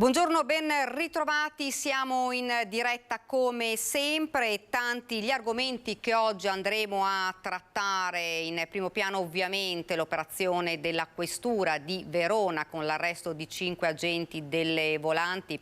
Buongiorno, ben ritrovati, siamo in diretta come sempre. Tanti gli argomenti che oggi andremo a trattare. In primo piano ovviamente l'operazione della Questura di Verona con l'arresto di 5 agenti delle volanti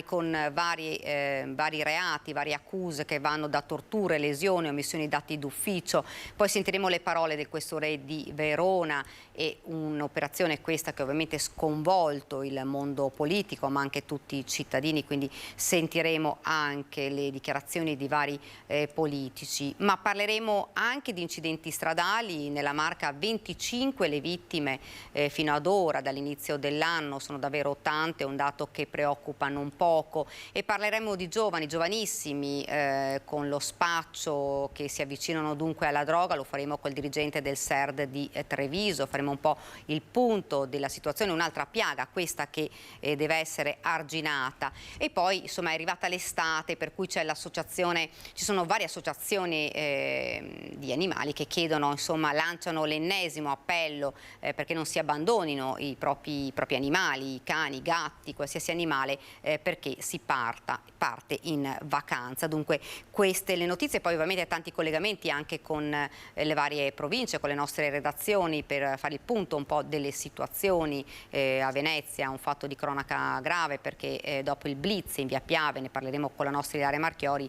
con vari reati, varie accuse che vanno da torture, lesioni, omissioni d'atti d'ufficio. Poi sentiremo le parole del questore di Verona e un'operazione questa che ovviamente ha sconvolto il mondo politico ma anche tutti i cittadini, quindi sentiremo anche le dichiarazioni di vari politici, ma parleremo anche di incidenti stradali. Nella Marca 25 le vittime fino ad ora, dall'inizio dell'anno, sono davvero tante, è un dato che preoccupa non poco, e parleremo di giovani, giovanissimi, con lo spaccio, che si avvicinano dunque alla droga. Lo faremo col dirigente del SERD di Treviso, faremo un po' il punto della situazione, un'altra piaga questa che deve essere arginata. E poi insomma è arrivata l'estate, per cui c'è l'associazione, ci sono varie associazioni di animali che chiedono, insomma lanciano l'ennesimo appello perché non si abbandonino i propri animali, i cani, i gatti, qualsiasi animale, perché si parte in vacanza. Dunque queste le notizie, poi ovviamente tanti collegamenti anche con le varie province, con le nostre redazioni, per fare il punto un po' delle situazioni. A Venezia un fatto di cronaca grave, perché dopo il blitz in via Piave, ne parleremo con la nostra Ilaria Marchiori,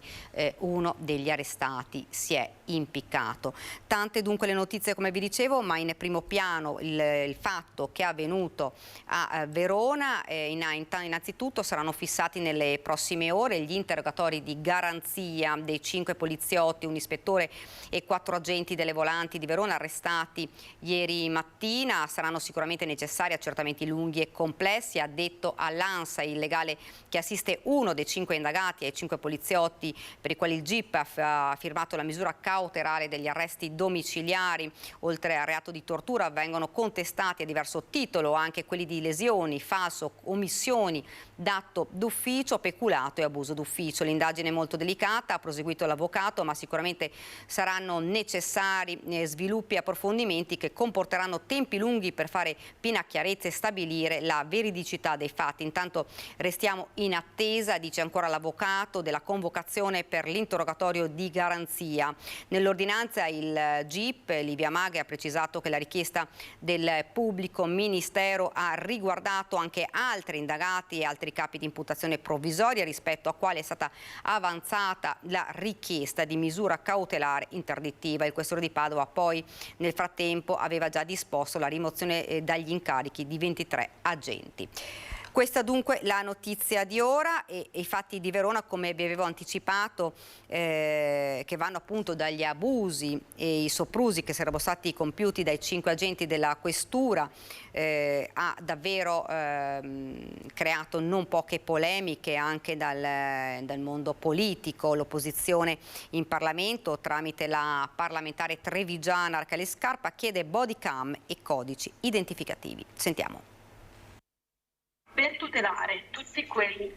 uno degli arrestati si è impiccato. Tante dunque le notizie, come vi dicevo, ma in primo piano il fatto che è avvenuto a Verona. Innanzitutto saranno fissati nelle prossime ore gli interrogatori di garanzia dei 5 poliziotti, un ispettore e 4 agenti delle volanti di Verona arrestati ieri mattina. Saranno sicuramente necessari accertamenti lunghi e complessi. Ha detto all'ANSA il legale che assiste uno dei 5 indagati ai 5 poliziotti per i quali il GIP ha firmato la misura cautelare degli arresti domiciliari. Oltre al reato di tortura vengono contestati a diverso titolo anche quelli di lesioni, falso, omissioni d'atto d'ufficio, peculato e abuso d'ufficio. L'indagine è molto delicata, ha proseguito l'avvocato, ma sicuramente saranno necessari sviluppi e approfondimenti che comporteranno tempi lunghi per fare piena chiarezza e stabilire la veridicità dei fatti. Intanto restiamo in attesa, dice ancora l'avvocato, della convocazione per l'interrogatorio di garanzia. Nell'ordinanza il GIP, Livia Maghe, ha precisato che la richiesta del pubblico ministero ha riguardato anche altri indagati e altri capi di imputazione provvisoria, rispetto a quale è stata avanzata la richiesta di misura cautelare interdittiva. Il questore di Padova poi nel frattempo aveva già disposto la rimozione dagli incarichi di 23 agenti. Questa dunque la notizia di ora, e i fatti di Verona, come vi avevo anticipato, che vanno appunto dagli abusi e i soprusi che sarebbero stati compiuti dai 5 agenti della Questura, ha davvero creato non poche polemiche anche dal mondo politico. L'opposizione in Parlamento, tramite la parlamentare trevigiana Rachele Scarpa, chiede body cam e codici identificativi. Sentiamo. Per tutelare tutti quei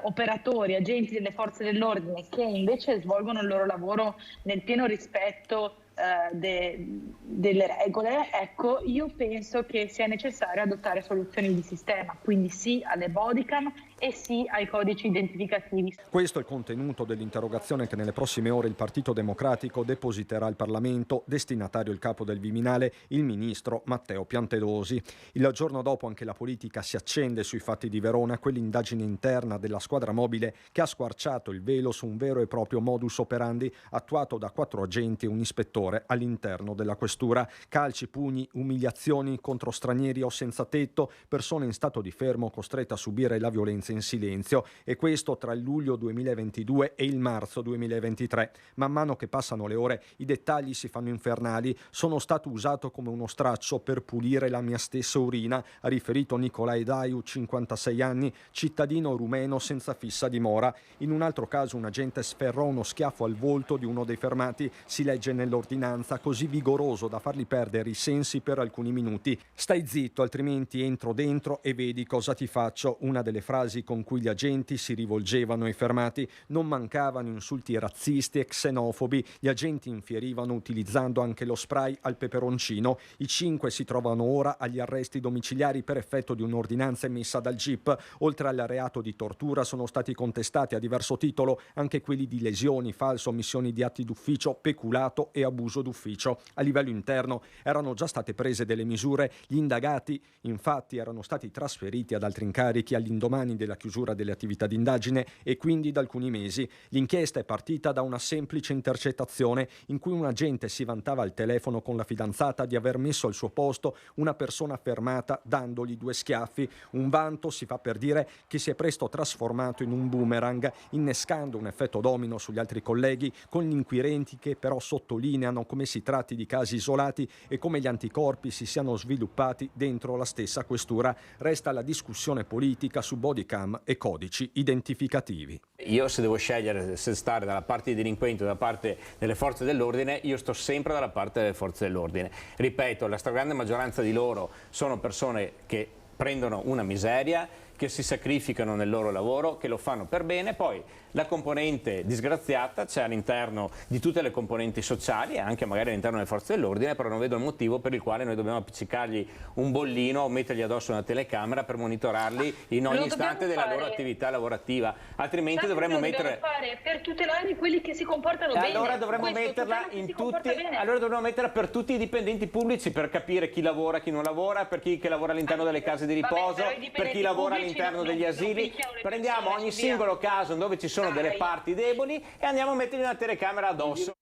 operatori, agenti delle forze dell'ordine che invece svolgono il loro lavoro nel pieno rispetto delle regole, ecco, io penso che sia necessario adottare soluzioni di sistema, quindi sì alle bodycam e sì ai codici identificativi. Questo è il contenuto dell'interrogazione che nelle prossime ore il Partito Democratico depositerà al Parlamento, destinatario il capo del Viminale, il ministro Matteo Piantedosi. Il giorno dopo anche la politica si accende sui fatti di Verona, quell'indagine interna della squadra mobile che ha squarciato il velo su un vero e proprio modus operandi attuato da 4 agenti e un ispettore all'interno della Questura. Calci, pugni, umiliazioni contro stranieri o senza tetto, persone in stato di fermo costrette a subire la violenza in silenzio, e questo tra il luglio 2022 e il marzo 2023. Man mano che passano le ore i dettagli si fanno infernali. Sono stato usato come uno straccio per pulire la mia stessa urina, ha riferito Nicolae Daiu, 56 anni, cittadino rumeno senza fissa dimora. In un altro caso un agente sferrò uno schiaffo al volto di uno dei fermati, si legge nell'ordinanza, così vigoroso da fargli perdere i sensi per alcuni minuti. Stai zitto, altrimenti entro dentro e vedi cosa ti faccio, una delle frasi frasi con cui gli agenti si rivolgevano ai fermati. Non mancavano insulti razzisti e xenofobi. Gli agenti infierivano utilizzando anche lo spray al peperoncino. I 5 si trovano ora agli arresti domiciliari per effetto di un'ordinanza emessa dal GIP. Oltre al reato di tortura sono stati contestati a diverso titolo anche quelli di lesioni, falso, omissioni di atti d'ufficio, peculato e abuso d'ufficio. A livello interno erano già state prese delle misure. Gli indagati infatti erano stati trasferiti ad altri incarichi all'indomani della chiusura delle attività di indagine e quindi da alcuni mesi. L'inchiesta è partita da una semplice intercettazione in cui un agente si vantava al telefono con la fidanzata di aver messo al suo posto una persona fermata dandogli 2 schiaffi. Un vanto, si fa per dire, che si è presto trasformato in un boomerang, innescando un effetto domino sugli altri colleghi, con gli inquirenti che però sottolineano come si tratti di casi isolati e come gli anticorpi si siano sviluppati dentro la stessa questura. Resta la discussione politica su bodycam e codici identificativi. Io se devo scegliere se stare dalla parte dei delinquenti o dalla parte delle forze dell'ordine, io sto sempre dalla parte delle forze dell'ordine. Ripeto, la stragrande maggioranza di loro sono persone che prendono una miseria, che si sacrificano nel loro lavoro, che lo fanno per bene. Poi la componente disgraziata c'è all'interno di tutte le componenti sociali e anche magari all'interno delle forze dell'ordine, però non vedo il motivo per il quale noi dobbiamo appiccicargli un bollino o mettergli addosso una telecamera per monitorarli in ogni istante della loro attività lavorativa, altrimenti dovremmo mettere... fare per tutelare quelli che si comportano bene. Allora dovremmo metterla in tutti, allora dovremmo metterla per tutti i dipendenti pubblici, per capire chi lavora, chi non lavora, per chi che lavora all'interno delle case di riposo, per chi lavora all'interno degli asili. Prendiamo ogni singolo caso dove ci sono delle parti deboli e andiamo a mettergli una telecamera addosso.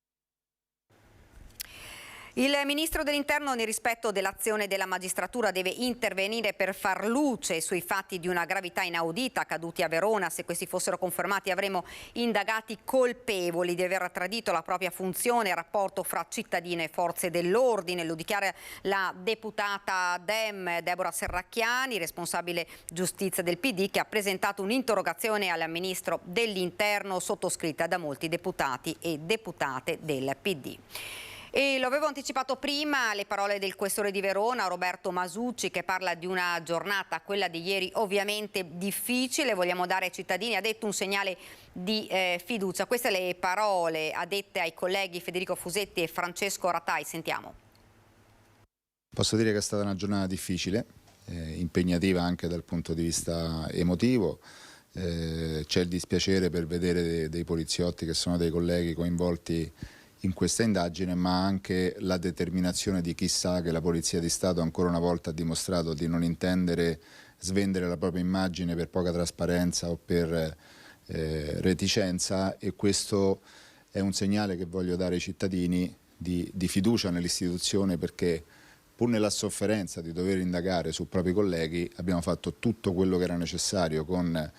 Il Ministro dell'Interno, nel rispetto dell'azione della magistratura, deve intervenire per far luce sui fatti di una gravità inaudita accaduti a Verona. Se questi fossero confermati avremo indagati colpevoli di aver tradito la propria funzione e rapporto fra cittadini e forze dell'ordine. Lo dichiara la deputata Dem Deborah Serracchiani, responsabile giustizia del PD, che ha presentato un'interrogazione al Ministro dell'Interno sottoscritta da molti deputati e deputate del PD. E lo avevo anticipato prima, le parole del questore di Verona, Roberto Masucci, che parla di una giornata, quella di ieri, ovviamente difficile. Vogliamo dare ai cittadini, ha detto, un segnale di fiducia. Queste le parole ha dette ai colleghi Federico Fusetti e Francesco Ratai. Sentiamo. Posso dire che è stata una giornata difficile, impegnativa anche dal punto di vista emotivo. C'è il dispiacere per vedere dei poliziotti che sono dei colleghi coinvolti in questa indagine, ma anche la determinazione di chi sa che la Polizia di Stato ancora una volta ha dimostrato di non intendere svendere la propria immagine per poca trasparenza o per reticenza, e questo è un segnale che voglio dare ai cittadini di fiducia nell'istituzione, perché pur nella sofferenza di dover indagare su propri colleghi abbiamo fatto tutto quello che era necessario con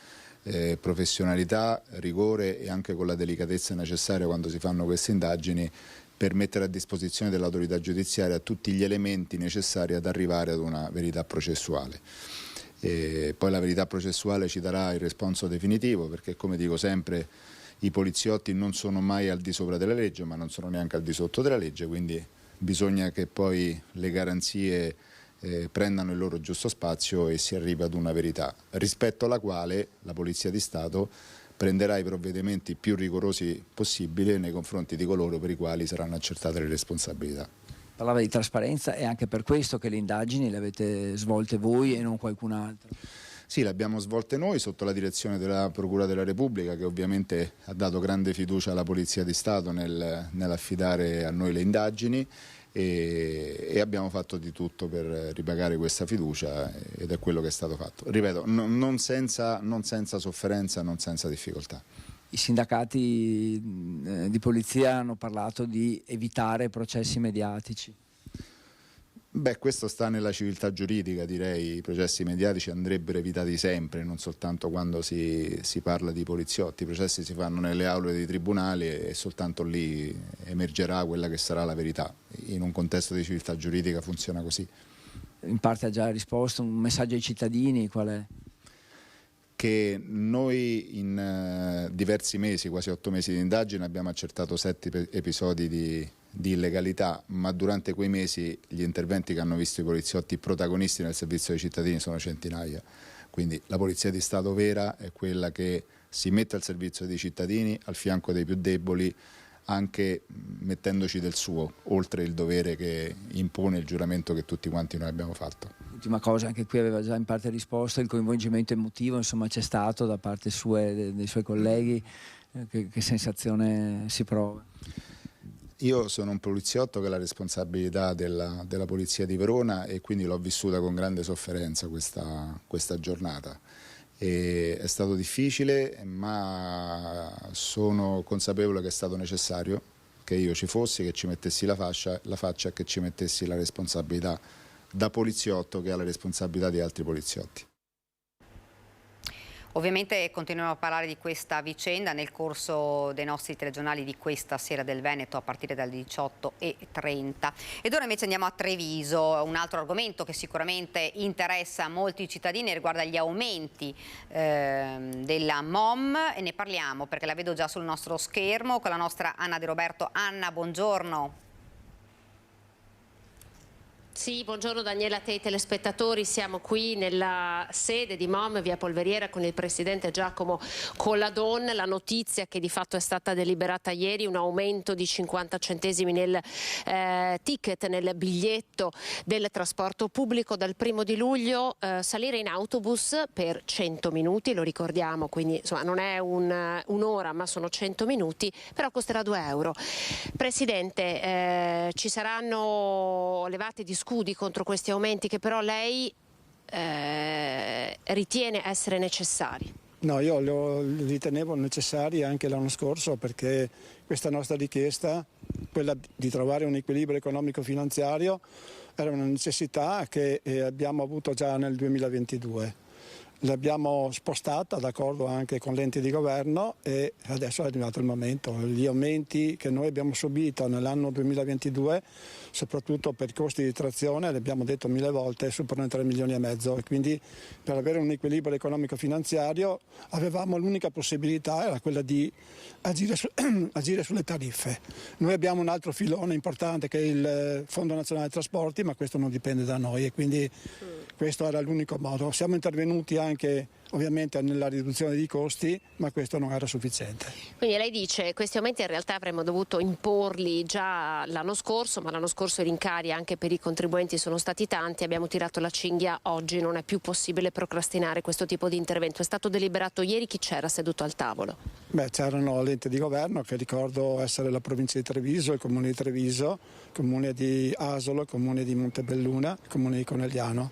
professionalità, rigore e anche con la delicatezza necessaria quando si fanno queste indagini, per mettere a disposizione dell'autorità giudiziaria tutti gli elementi necessari ad arrivare ad una verità processuale. Poi la verità processuale ci darà il responso definitivo, perché, come dico sempre, i poliziotti non sono mai al di sopra della legge, ma non sono neanche al di sotto della legge, quindi bisogna che poi le garanzie prendano il loro giusto spazio e si arrivi ad una verità, rispetto alla quale la Polizia di Stato prenderà i provvedimenti più rigorosi possibili nei confronti di coloro per i quali saranno accertate le responsabilità. Parlava di trasparenza, è anche per questo che le indagini le avete svolte voi e non qualcun altro? Sì, le abbiamo svolte noi sotto la direzione della Procura della Repubblica, che ovviamente ha dato grande fiducia alla Polizia di Stato nell'affidare a noi le indagini, e abbiamo fatto di tutto per ripagare questa fiducia, ed è quello che è stato fatto. Ripeto, non senza sofferenza, non senza difficoltà. I sindacati di polizia hanno parlato di evitare processi mediatici. Beh, questo sta nella civiltà giuridica, direi. I processi mediatici andrebbero evitati sempre, non soltanto quando si parla di poliziotti. I processi si fanno nelle aule dei tribunali e soltanto lì emergerà quella che sarà la verità. In un contesto di civiltà giuridica funziona così. In parte ha già risposto, un messaggio ai cittadini qual è? Che noi in diversi mesi, quasi 8 mesi di indagine, abbiamo accertato 7 episodi di illegalità, ma durante quei mesi gli interventi che hanno visto i poliziotti protagonisti nel servizio ai cittadini sono centinaia. Quindi la Polizia di Stato vera è quella che si mette al servizio dei cittadini, al fianco dei più deboli, anche mettendoci del suo, oltre il dovere che impone il giuramento che tutti quanti noi abbiamo fatto. Ultima cosa, anche qui aveva già in parte risposto, il coinvolgimento emotivo insomma c'è stato da parte dei suoi colleghi, che sensazione si prova? Io sono un poliziotto che ha la responsabilità della Polizia di Verona e quindi l'ho vissuta con grande sofferenza questa giornata. E è stato difficile, ma sono consapevole che è stato necessario che io ci fossi, che ci mettessi la faccia e che ci mettessi la responsabilità da poliziotto che ha la responsabilità di altri poliziotti. Ovviamente continuiamo a parlare di questa vicenda nel corso dei nostri telegiornali di questa sera del Veneto a partire dalle 18:30. Ed ora invece andiamo a Treviso, un altro argomento che sicuramente interessa molti cittadini riguarda gli aumenti della MOM e ne parliamo perché la vedo già sul nostro schermo con la nostra Anna De Roberto. Anna, buongiorno. Sì, buongiorno Daniela, a te telespettatori, siamo qui nella sede di MOM, via Polveriera, con il presidente Giacomo Colladon. La notizia che di fatto è stata deliberata ieri, un aumento di 50 centesimi nel ticket, nel biglietto del trasporto pubblico dal 1° di luglio, salire in autobus per 100 minuti, lo ricordiamo, quindi insomma non è un'ora ma sono 100 minuti, però costerà 2 euro. Presidente, ci saranno levate di scudi contro questi aumenti che però lei ritiene essere necessari. No, io li ritenevo necessari anche l'anno scorso perché questa nostra richiesta, quella di trovare un equilibrio economico-finanziario, era una necessità che abbiamo avuto già nel 2022. L'abbiamo spostata d'accordo anche con l'ente di governo e adesso è arrivato il momento. Gli aumenti che noi abbiamo subito nell'anno 2022, soprattutto per i costi di trazione, l'abbiamo detto 1000 volte, superano i 3,5 milioni e quindi per avere un equilibrio economico-finanziario avevamo l'unica possibilità, era quella di agire sulle tariffe. Noi abbiamo un altro filone importante che è il Fondo Nazionale Trasporti, ma questo non dipende da noi e quindi questo era l'unico modo. Siamo intervenuti anche ovviamente nella riduzione dei costi, ma questo non era sufficiente. Quindi lei dice che questi aumenti in realtà avremmo dovuto imporli già l'anno scorso, ma l'anno scorso i rincari anche per i contribuenti sono stati tanti, abbiamo tirato la cinghia, oggi non è più possibile procrastinare questo tipo di intervento. È stato deliberato ieri, chi c'era seduto al tavolo? Beh, c'erano l'ente di governo, che ricordo essere la provincia di Treviso, il comune di Treviso, il comune di Asolo, il comune di Montebelluna, il comune di Conegliano,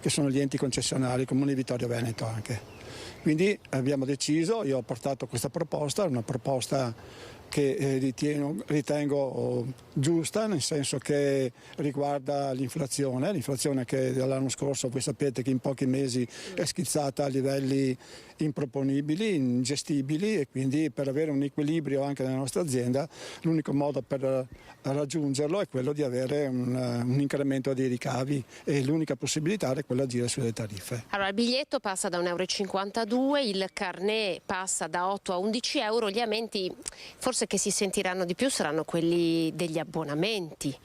che sono gli enti concessionari, il comune di Vittorio Veneto anche. Quindi abbiamo deciso, io ho portato questa proposta, una proposta che ritengo giusta, nel senso che riguarda l'inflazione che dall'anno scorso voi sapete che in pochi mesi è schizzata a livelli improponibili, ingestibili e quindi per avere un equilibrio anche nella nostra azienda l'unico modo per raggiungerlo è quello di avere un incremento dei ricavi e l'unica possibilità è quella di agire sulle tariffe. Allora il biglietto passa da 1,52 euro, il carnet passa da 8 a 11 euro, gli aumenti forse che si sentiranno di più saranno quelli degli abbonamenti.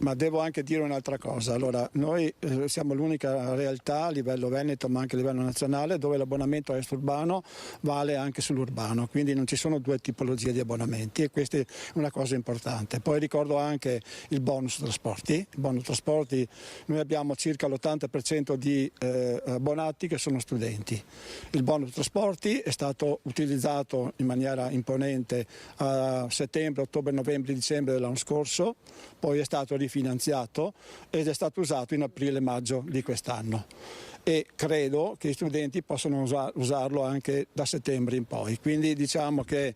Ma devo anche dire un'altra cosa, allora noi siamo l'unica realtà a livello veneto ma anche a livello nazionale dove l'abbonamento extraurbano vale anche sull'urbano, quindi non ci sono due tipologie di abbonamenti e questa è una cosa importante. Poi ricordo anche il bonus trasporti, noi abbiamo circa l'80% di abbonati che sono studenti. Il bonus trasporti è stato utilizzato in maniera imponente a settembre, ottobre, novembre, dicembre dell'anno scorso, poi è stato rifinanziato ed è stato usato in aprile e maggio di quest'anno e credo che gli studenti possano usarlo anche da settembre in poi, quindi diciamo che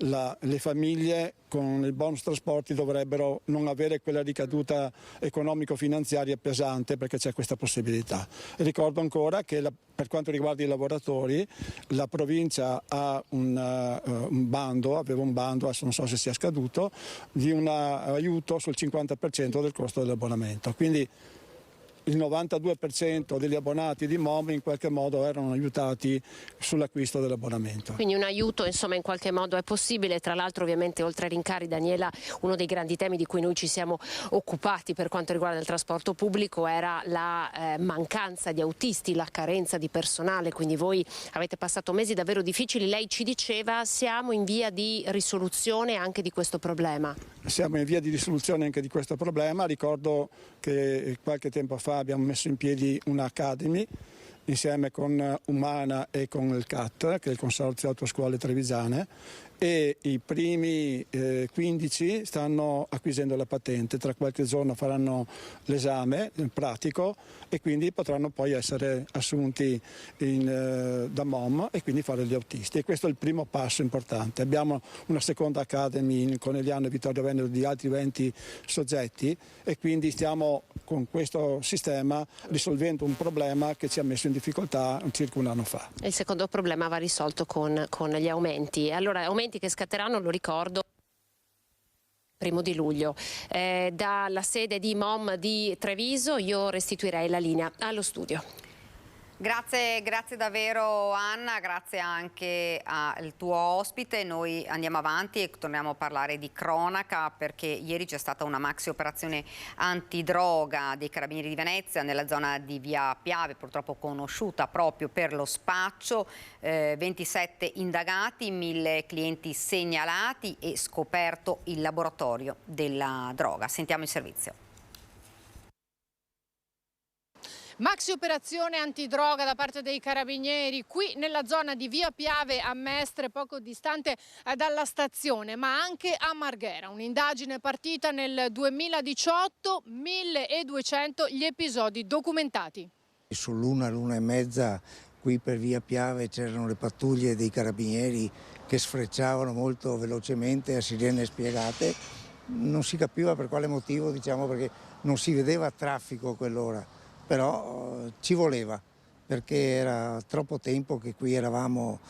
le famiglie con il bonus trasporti dovrebbero non avere quella ricaduta economico-finanziaria pesante perché c'è questa possibilità. E ricordo ancora che per quanto riguarda i lavoratori la provincia ha aveva un bando, adesso non so se sia scaduto, di un aiuto sul 50% del costo dell'abbonamento. Quindi il 92% degli abbonati di MOM in qualche modo erano aiutati sull'acquisto dell'abbonamento. Quindi un aiuto insomma in qualche modo è possibile. Tra l'altro ovviamente oltre ai rincari, Daniela, uno dei grandi temi di cui noi ci siamo occupati per quanto riguarda il trasporto pubblico era la mancanza di autisti, la carenza di personale, quindi voi avete passato mesi davvero difficili. Lei ci diceva siamo in via di risoluzione anche di questo problema. Siamo in via di risoluzione anche di questo problema. Ricordo che qualche tempo fa abbiamo messo in piedi un'Academy insieme con Umana e con il CAT, che è il Consorzio Autoscuole Trevisane, e i primi 15 stanno acquisendo la patente. Tra qualche giorno faranno l'esame pratico e quindi potranno poi essere assunti da MOM e quindi fare gli autisti, e questo è il primo passo importante. Abbiamo una seconda Academy in Conegliano e Vittorio Veneto di altri 20 soggetti e quindi stiamo con questo sistema risolvendo un problema che ci ha messo in difficoltà circa un anno fa. Il secondo problema va risolto con gli aumenti. Allora, aumenti che scatteranno, lo ricordo, 1° di luglio. Dalla sede di MOM di Treviso io restituirei la linea allo studio. Grazie davvero Anna, grazie anche al tuo ospite. Noi andiamo avanti e torniamo a parlare di cronaca, perché ieri c'è stata una maxi operazione antidroga dei Carabinieri di Venezia nella zona di Via Piave, purtroppo conosciuta proprio per lo spaccio. 27 indagati, 1000 clienti segnalati e scoperto il laboratorio della droga. Sentiamo il servizio. Maxi operazione antidroga da parte dei Carabinieri qui nella zona di Via Piave a Mestre, poco distante dalla stazione, ma anche a Marghera. Un'indagine partita nel 2018, 1200 gli episodi documentati. Sull'1 e mezza qui per Via Piave c'erano le pattuglie dei Carabinieri che sfrecciavano molto velocemente a sirene spiegate. Non si capiva per quale motivo, diciamo perché non si vedeva traffico a quell'ora. Però ci voleva, perché era troppo tempo che qui eravamo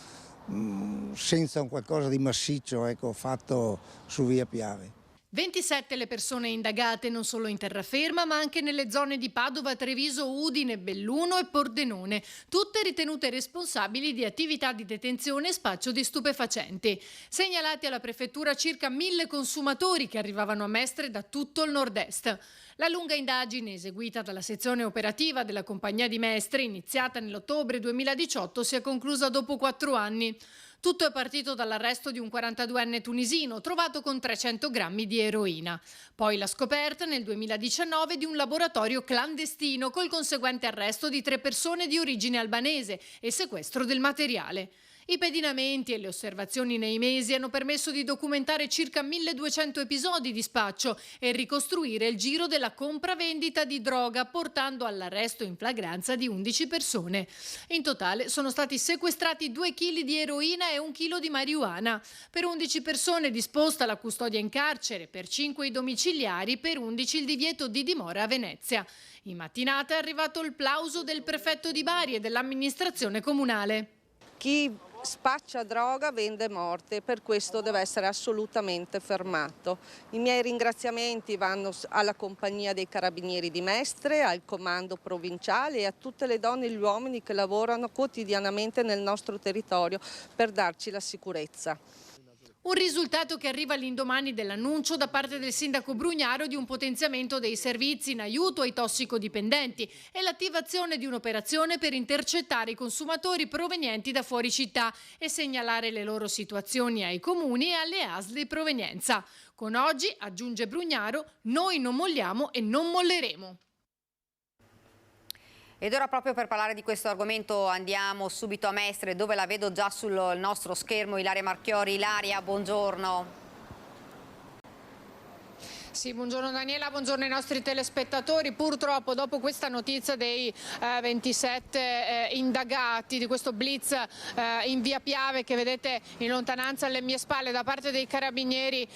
senza un qualcosa di massiccio, ecco, fatto su Via Piave. 27 le persone indagate non solo in terraferma ma anche nelle zone di Padova, Treviso, Udine, Belluno e Pordenone, tutte ritenute responsabili di attività di detenzione e spaccio di stupefacenti. Segnalati alla prefettura circa 1000 consumatori che arrivavano a Mestre da tutto il nord-est. La lunga indagine eseguita dalla sezione operativa della Compagnia di Mestre, iniziata nell'ottobre 2018, si è conclusa dopo 4 anni. Tutto è partito dall'arresto di un 42enne tunisino trovato con 300 grammi di eroina. Poi la scoperta nel 2019 di un laboratorio clandestino col conseguente arresto di 3 persone di origine albanese e sequestro del materiale. I pedinamenti e le osservazioni nei mesi hanno permesso di documentare circa 1200 episodi di spaccio e ricostruire il giro della compravendita di droga, portando all'arresto in flagranza di 11 persone. In totale sono stati sequestrati 2 kg di eroina e 1 chilo di marijuana. Per 11 persone disposta la custodia in carcere, per 5 i domiciliari, per 11 il divieto di dimora a Venezia. In mattinata è arrivato il plauso del prefetto di Bari e dell'amministrazione comunale. Chi spaccia droga vende morte, per questo deve essere assolutamente fermato. I miei ringraziamenti vanno alla Compagnia dei Carabinieri di Mestre, al Comando Provinciale e a tutte le donne e gli uomini che lavorano quotidianamente nel nostro territorio per darci la sicurezza. Un risultato che arriva all'indomani dell'annuncio da parte del sindaco Brugnaro di un potenziamento dei servizi in aiuto ai tossicodipendenti e l'attivazione di un'operazione per intercettare i consumatori provenienti da fuori città e segnalare le loro situazioni ai comuni e alle ASL di provenienza. Con oggi, aggiunge Brugnaro, noi non molliamo e non molleremo. Ed ora proprio per parlare di questo argomento andiamo subito a Mestre, dove la vedo già sul nostro schermo Ilaria Marchiori. Ilaria, buongiorno. Sì, buongiorno Daniela, buongiorno ai nostri telespettatori. Purtroppo dopo questa notizia dei 27 indagati di questo blitz in Via Piave che vedete in lontananza alle mie spalle da parte dei Carabinieri,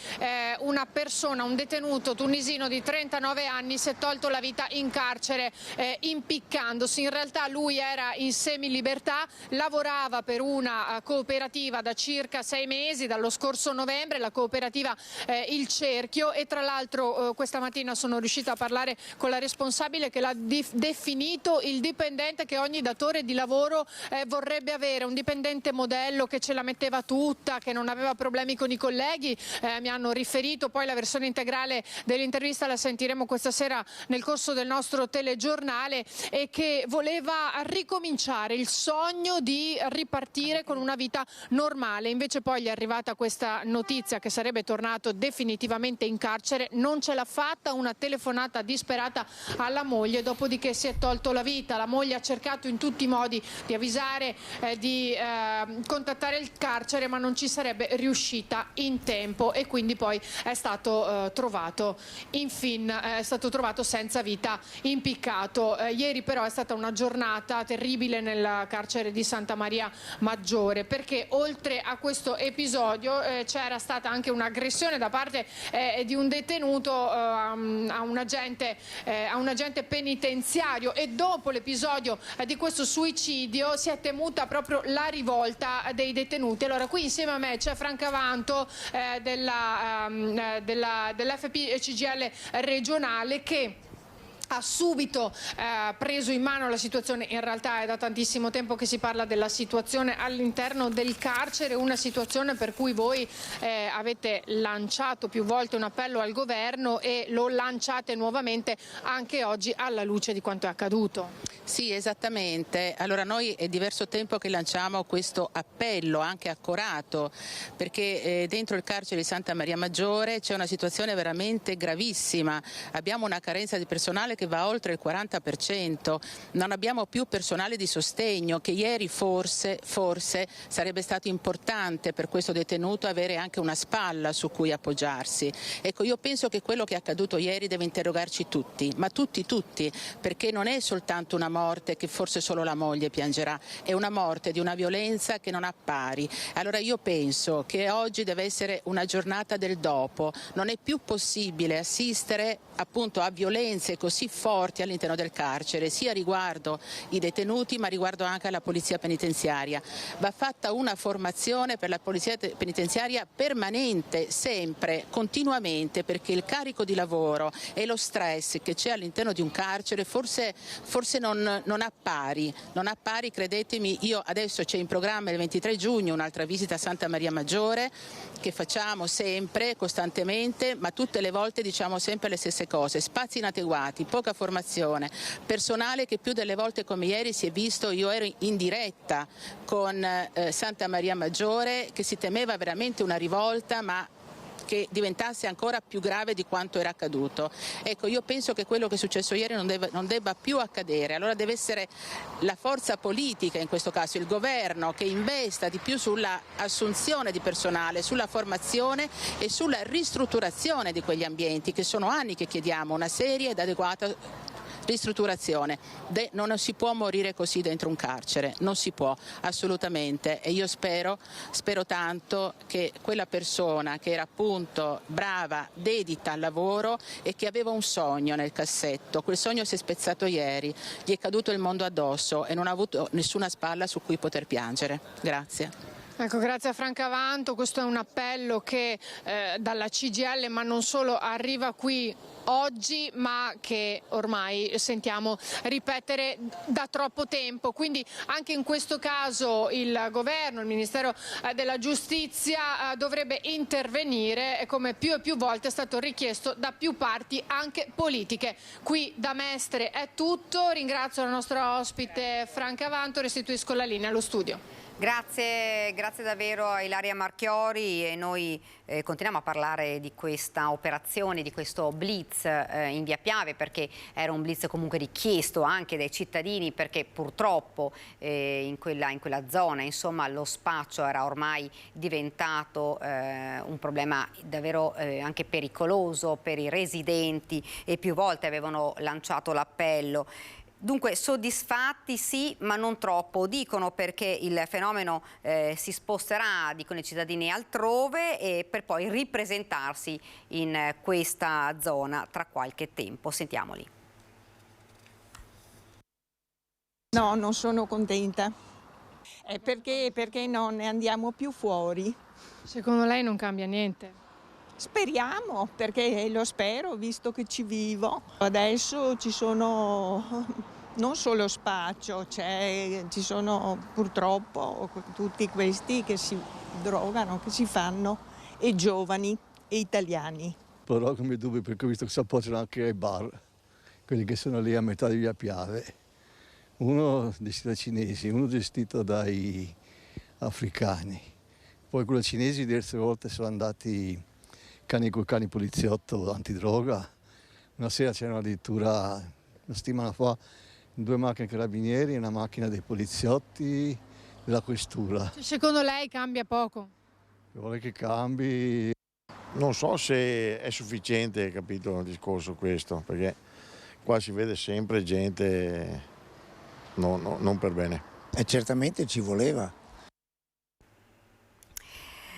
una persona, un detenuto tunisino di 39 anni si è tolto la vita in carcere impiccandosi. In realtà lui era in semilibertà, lavorava per una cooperativa da circa 6 mesi, dallo scorso novembre, la cooperativa Il Cerchio, e tra l'altro l'altro questa mattina sono riuscita a parlare con la responsabile che l'ha definito il dipendente che ogni datore di lavoro vorrebbe avere, un dipendente modello che ce la metteva tutta, che non aveva problemi con i colleghi. Mi hanno riferito, poi la versione integrale dell'intervista la sentiremo questa sera nel corso del nostro telegiornale, e che voleva ricominciare il sogno di ripartire con una vita normale. Invece poi gli è arrivata questa notizia che sarebbe tornato definitivamente in carcere, non ce l'ha fatta, una telefonata disperata alla moglie, dopodiché si è tolto la vita. La moglie ha cercato in tutti i modi di avvisare, di contattare il carcere, ma non ci sarebbe riuscita in tempo, e quindi poi è stato trovato senza vita, impiccato. Ieri però è stata una giornata terribile nel carcere di Santa Maria Maggiore, perché oltre a questo episodio c'era stata anche un'aggressione da parte di un detenuto a un agente penitenziario, e dopo l'episodio di questo suicidio si è temuta proprio la rivolta dei detenuti. Allora qui insieme a me c'è Franca Vanto dell'FP CGIL regionale, che ha subito preso in mano la situazione. In realtà è da tantissimo tempo che si parla della situazione all'interno del carcere, una situazione per cui voi avete lanciato più volte un appello al governo e lo lanciate nuovamente anche oggi alla luce di quanto è accaduto. Sì, esattamente. Allora noi è diverso tempo che lanciamo questo appello anche accorato, perché dentro il carcere di Santa Maria Maggiore c'è una situazione veramente gravissima. Abbiamo una carenza di personale che va oltre il 40%, non abbiamo più personale di sostegno, che ieri forse sarebbe stato importante per questo detenuto avere anche una spalla su cui appoggiarsi. Ecco, io penso che quello che è accaduto ieri deve interrogarci tutti, ma tutti, perché non è soltanto una morte che forse solo la moglie piangerà, è una morte di una violenza che non ha pari. Allora io penso che oggi deve essere una giornata del dopo, non è più possibile assistere appunto a violenze così forti all'interno del carcere, sia riguardo i detenuti ma riguardo anche alla polizia penitenziaria. Va fatta una formazione per la polizia penitenziaria permanente, sempre, continuamente, perché il carico di lavoro e lo stress che c'è all'interno di un carcere forse non ha pari, credetemi. Io adesso c'è in programma il 23 giugno un'altra visita a Santa Maria Maggiore che facciamo sempre, costantemente, ma tutte le volte diciamo sempre le stesse cose: spazi inadeguati, poca formazione, personale che più delle volte come ieri si è visto. Io ero in diretta con Santa Maria Maggiore, che si temeva veramente una rivolta, ma che diventasse ancora più grave di quanto era accaduto. Ecco, io penso che quello che è successo ieri non debba più accadere. Allora deve essere la forza politica, in questo caso il governo, che investa di più sulla assunzione di personale, sulla formazione e sulla ristrutturazione di quegli ambienti, che sono anni che chiediamo una seria ed adeguata ristrutturazione. Non si può morire così dentro un carcere, non si può, assolutamente. E io spero tanto che quella persona che era appunto brava, dedita al lavoro e che aveva un sogno nel cassetto, quel sogno si è spezzato ieri, gli è caduto il mondo addosso e non ha avuto nessuna spalla su cui poter piangere. Grazie. Ecco, grazie a Franca Vanto. Questo è un appello che dalla CGIL, ma non solo, arriva qui oggi, ma che ormai sentiamo ripetere da troppo tempo. Quindi anche in questo caso il governo, il Ministero della Giustizia dovrebbe intervenire, come più e più volte è stato richiesto da più parti anche politiche. Qui da Mestre è tutto, ringrazio la nostra ospite Franca Vanto, restituisco la linea allo studio. Grazie davvero a Ilaria Marchiori, e noi continuiamo a parlare di questa operazione, di questo blitz in via Piave, perché era un blitz comunque richiesto anche dai cittadini, perché purtroppo in quella zona, insomma, lo spaccio era ormai diventato un problema davvero anche pericoloso per i residenti, e più volte avevano lanciato l'appello. Dunque soddisfatti sì, ma non troppo, dicono, perché il fenomeno si sposterà, dicono i cittadini, altrove, e per poi ripresentarsi in questa zona tra qualche tempo. Sentiamoli. No, non sono contenta. Perché non ne andiamo più fuori? Secondo lei non cambia niente? Speriamo, perché lo spero, visto che ci vivo. Adesso ci sono non solo spaccio, ci sono purtroppo tutti questi che si drogano, che si fanno, e giovani e italiani. Però come dubbi, perché ho visto che si appoggiano anche ai bar, quelli che sono lì a metà di via Piave. Uno gestito dai cinesi, uno gestito dai africani. Poi quello cinesi diverse volte sono andati cani poliziotto antidroga. Una sera c'erano addirittura, una settimana fa, 2 macchine carabinieri e una macchina dei poliziotti della questura. Secondo lei cambia poco? Vuole che cambi. Non so se è sufficiente, capito, il discorso questo, perché qua si vede sempre gente non per bene. E certamente ci voleva.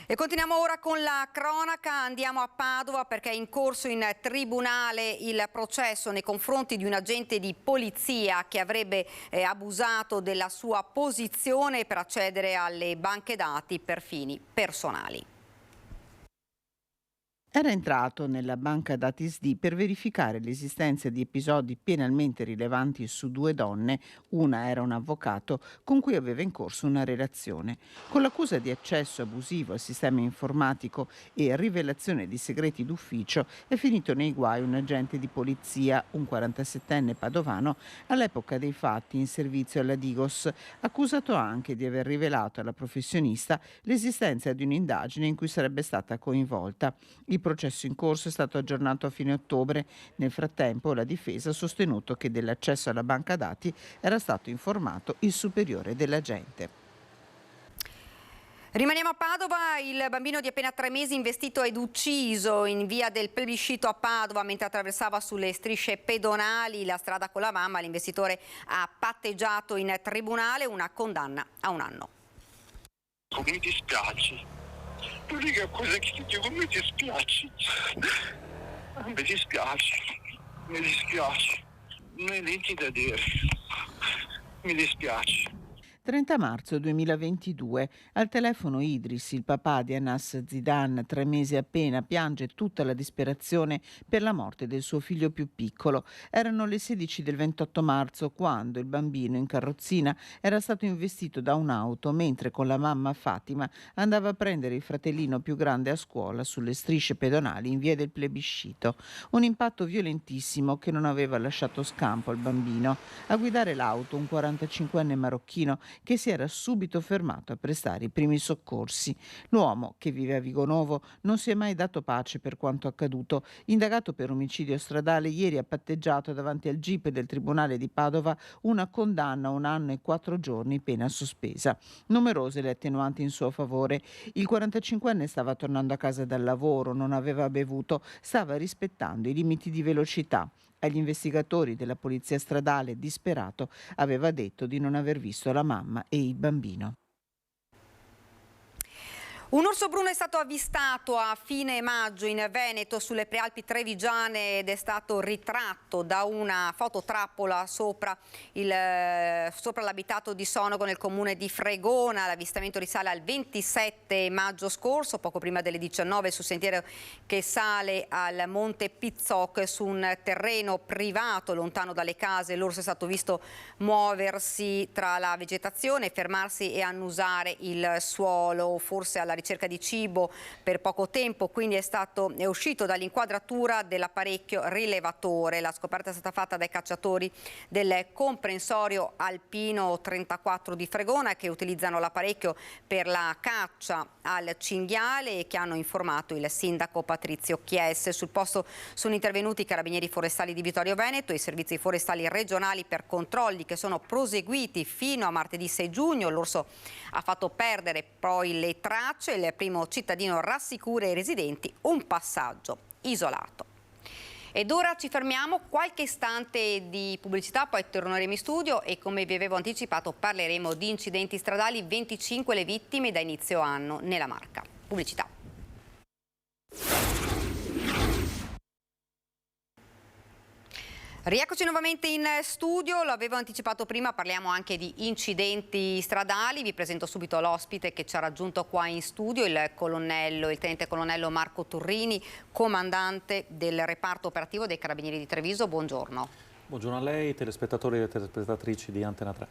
E continuiamo ora con la cronaca, andiamo a Padova perché è in corso in tribunale il processo nei confronti di un agente di polizia che avrebbe abusato della sua posizione per accedere alle banche dati per fini personali. Era entrato nella banca dati SD per verificare l'esistenza di episodi penalmente rilevanti su 2 donne, una era un avvocato, con cui aveva in corso una relazione. Con l'accusa di accesso abusivo al sistema informatico e rivelazione di segreti d'ufficio è finito nei guai un agente di polizia, un 47enne padovano, all'epoca dei fatti in servizio alla Digos, accusato anche di aver rivelato alla professionista l'esistenza di un'indagine in cui sarebbe stata coinvolta. Il processo in corso è stato aggiornato a fine ottobre. Nel frattempo la difesa ha sostenuto che dell'accesso alla banca dati era stato informato il superiore dell'agente. Rimaniamo a Padova, il bambino di appena 3 mesi investito ed ucciso in via del Plebiscito a Padova mentre attraversava sulle strisce pedonali la strada con la mamma. L'investitore ha patteggiato in tribunale, una condanna a 1 anno. Mi dispiace. L'unica cosa che ti dico, mi dispiace. Mi dispiace. Non hai niente da dire. Mi dispiace. 30 marzo 2022, al telefono Idris, il papà di Anas Zidan, 3 mesi appena, piange tutta la disperazione per la morte del suo figlio più piccolo. Erano le 16 del 28 marzo quando il bambino in carrozzina era stato investito da un'auto mentre con la mamma Fatima andava a prendere il fratellino più grande a scuola sulle strisce pedonali in via del Plebiscito. Un impatto violentissimo che non aveva lasciato scampo al bambino. A guidare l'auto un 45enne marocchino che si era subito fermato a prestare i primi soccorsi. L'uomo, che vive a Vigonovo, non si è mai dato pace per quanto accaduto. Indagato per omicidio stradale, ieri ha patteggiato davanti al GIP del Tribunale di Padova una condanna a 1 anno e 4 giorni, pena sospesa. Numerose le attenuanti in suo favore. Il 45enne stava tornando a casa dal lavoro, non aveva bevuto, stava rispettando i limiti di velocità. Agli investigatori della polizia stradale, disperato, aveva detto di non aver visto la mamma e il bambino. Un orso bruno è stato avvistato a fine maggio in Veneto sulle prealpi trevigiane ed è stato ritratto da una fototrappola sopra l'abitato di Sonogo nel comune di Fregona. L'avvistamento risale al 27 maggio scorso, poco prima delle 19, sul sentiero che sale al Monte Pizzoc su un terreno privato lontano dalle case. L'orso è stato visto muoversi tra la vegetazione, fermarsi e annusare il suolo, forse alla ricerca di cibo per poco tempo, quindi è uscito dall'inquadratura dell'apparecchio rilevatore. La scoperta è stata fatta dai cacciatori del comprensorio alpino 34 di Fregona che utilizzano l'apparecchio per la caccia al cinghiale e che hanno informato il sindaco Patrizio Chies. Sul posto sono intervenuti i carabinieri forestali di Vittorio Veneto e i servizi forestali regionali per controlli che sono proseguiti fino a martedì 6 giugno. L'orso ha fatto perdere poi le tracce. Il primo cittadino rassicura i residenti un passaggio isolato. Ed ora ci fermiamo, qualche istante di pubblicità, poi torneremo in studio e come vi avevo anticipato parleremo di incidenti stradali, 25 le vittime da inizio anno nella Marca. Pubblicità. Rieccoci nuovamente in studio, l'avevo anticipato prima, parliamo anche di incidenti stradali. Vi presento subito l'ospite che ci ha raggiunto qua in studio, il tenente colonnello Marco Turrini, comandante del reparto operativo dei Carabinieri di Treviso. Buongiorno. Buongiorno a lei, telespettatori e telespettatrici di Antena 3.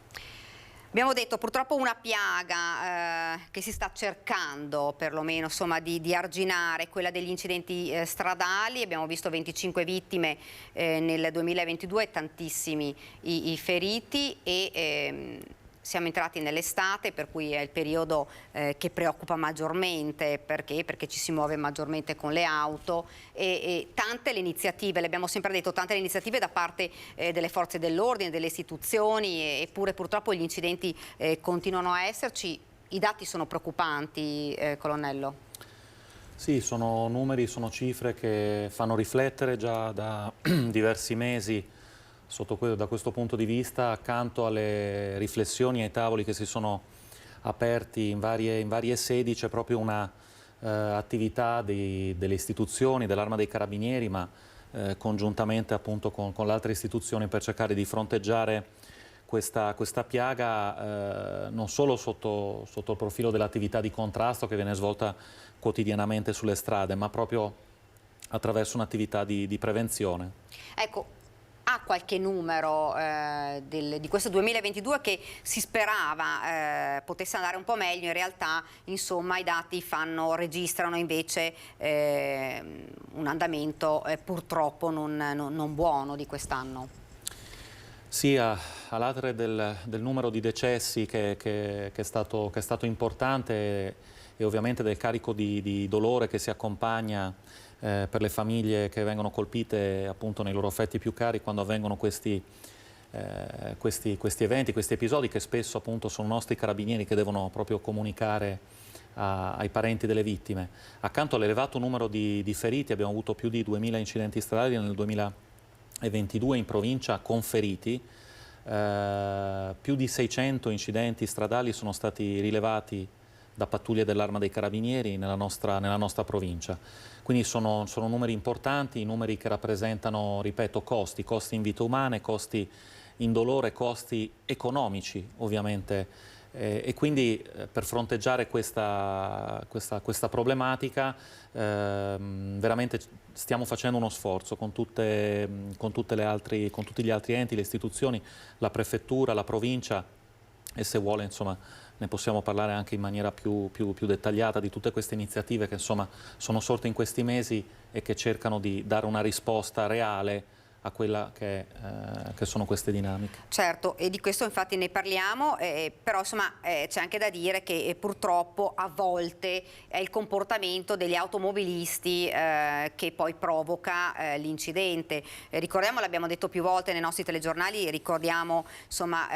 Abbiamo detto purtroppo una piaga che si sta cercando perlomeno insomma, di arginare, quella degli incidenti stradali. Abbiamo visto 25 vittime nel 2022, tantissimi i feriti e siamo entrati nell'estate, per cui è il periodo che preoccupa maggiormente perché ci si muove maggiormente con le auto e tante le iniziative, le abbiamo sempre detto, tante le iniziative da parte delle forze dell'ordine, delle istituzioni, eppure purtroppo gli incidenti continuano a esserci. I dati sono preoccupanti, colonnello? Sì, sono numeri, sono cifre che fanno riflettere già da diversi mesi. Da questo punto di vista, accanto alle riflessioni e ai tavoli che si sono aperti in varie sedi, c'è proprio una attività delle istituzioni, dell'Arma dei Carabinieri, ma congiuntamente appunto con le altre istituzioni per cercare di fronteggiare questa piaga non solo sotto il profilo dell'attività di contrasto che viene svolta quotidianamente sulle strade, ma proprio attraverso un'attività di prevenzione. Ecco, ha qualche numero di questo 2022 che si sperava potesse andare un po' meglio, in realtà insomma i dati registrano invece un andamento purtroppo non buono di quest'anno? Sì, all'altro del numero di decessi che è stato importante e ovviamente del carico di dolore che si accompagna per le famiglie che vengono colpite appunto nei loro affetti più cari quando avvengono questi eventi, questi episodi che spesso appunto sono nostri carabinieri che devono proprio comunicare ai parenti delle vittime. Accanto all'elevato numero di feriti abbiamo avuto più di 2000 incidenti stradali nel 2022 in provincia con feriti, più di 600 incidenti stradali sono stati rilevati da pattuglie dell'Arma dei Carabinieri nella nostra provincia. Quindi sono numeri importanti, numeri che rappresentano, ripeto, costi in vite umane, costi in dolore, costi economici ovviamente. E quindi per fronteggiare questa problematica veramente stiamo facendo uno sforzo con tutti gli altri enti, le istituzioni, la prefettura, la provincia e se vuole insomma ne possiamo parlare anche in maniera più dettagliata di tutte queste iniziative che insomma sono sorte in questi mesi e che cercano di dare una risposta reale a quella che sono queste dinamiche. Certo, e di questo infatti ne parliamo, però insomma c'è anche da dire che purtroppo a volte è il comportamento degli automobilisti che poi provoca l'incidente. Ricordiamo, l'abbiamo detto più volte nei nostri telegiornali, ricordiamo insomma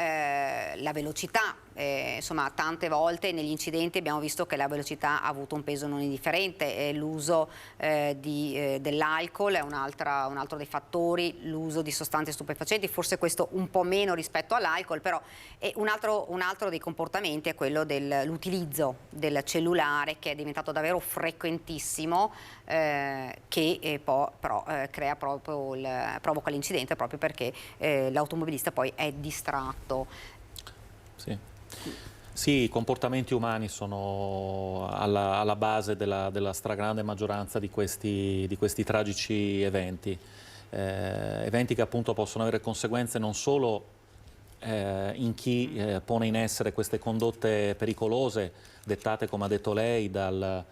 la velocità. Insomma, tante volte negli incidenti abbiamo visto che la velocità ha avuto un peso non indifferente, l'uso dell'alcol è un altro dei fattori, l'uso di sostanze stupefacenti, forse questo un po' meno rispetto all'alcol, però è un altro dei comportamenti è quello dell'utilizzo del cellulare, che è diventato davvero frequentissimo, che però provoca l'incidente proprio perché l'automobilista poi è distratto. Sì, i comportamenti umani sono alla base della stragrande maggioranza di questi tragici eventi. Eventi che appunto possono avere conseguenze non solo in chi pone in essere queste condotte pericolose, dettate, come ha detto lei, dal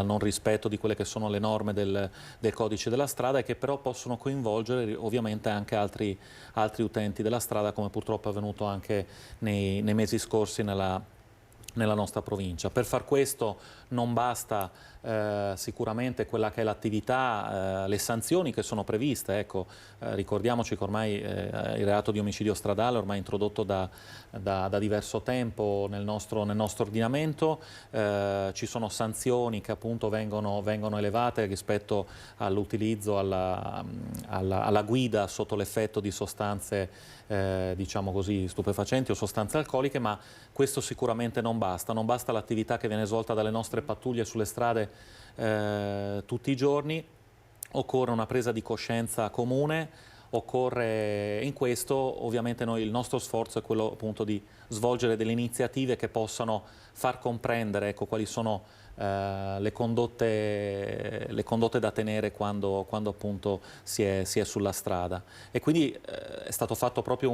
non rispetto di quelle che sono le norme del codice della strada e che però possono coinvolgere ovviamente anche altri utenti della strada, come purtroppo è avvenuto anche nei mesi scorsi nella nostra provincia. Per far questo non basta sicuramente quella che è l'attività, le sanzioni che sono previste. Ecco, ricordiamoci che ormai il reato di omicidio stradale ormai è introdotto da diverso tempo nel nostro ordinamento, ci sono sanzioni che appunto vengono elevate rispetto all'utilizzo, alla guida sotto l'effetto di sostanze diciamo così stupefacenti o sostanze alcoliche, ma questo sicuramente non basta l'attività che viene svolta dalle nostre pattuglie sulle strade tutti i giorni, occorre una presa di coscienza comune, occorre in questo ovviamente il nostro sforzo è quello appunto di svolgere delle iniziative che possano far comprendere, ecco, quali sono le condotte da tenere quando appunto si è sulla strada. E quindi è stato fatto proprio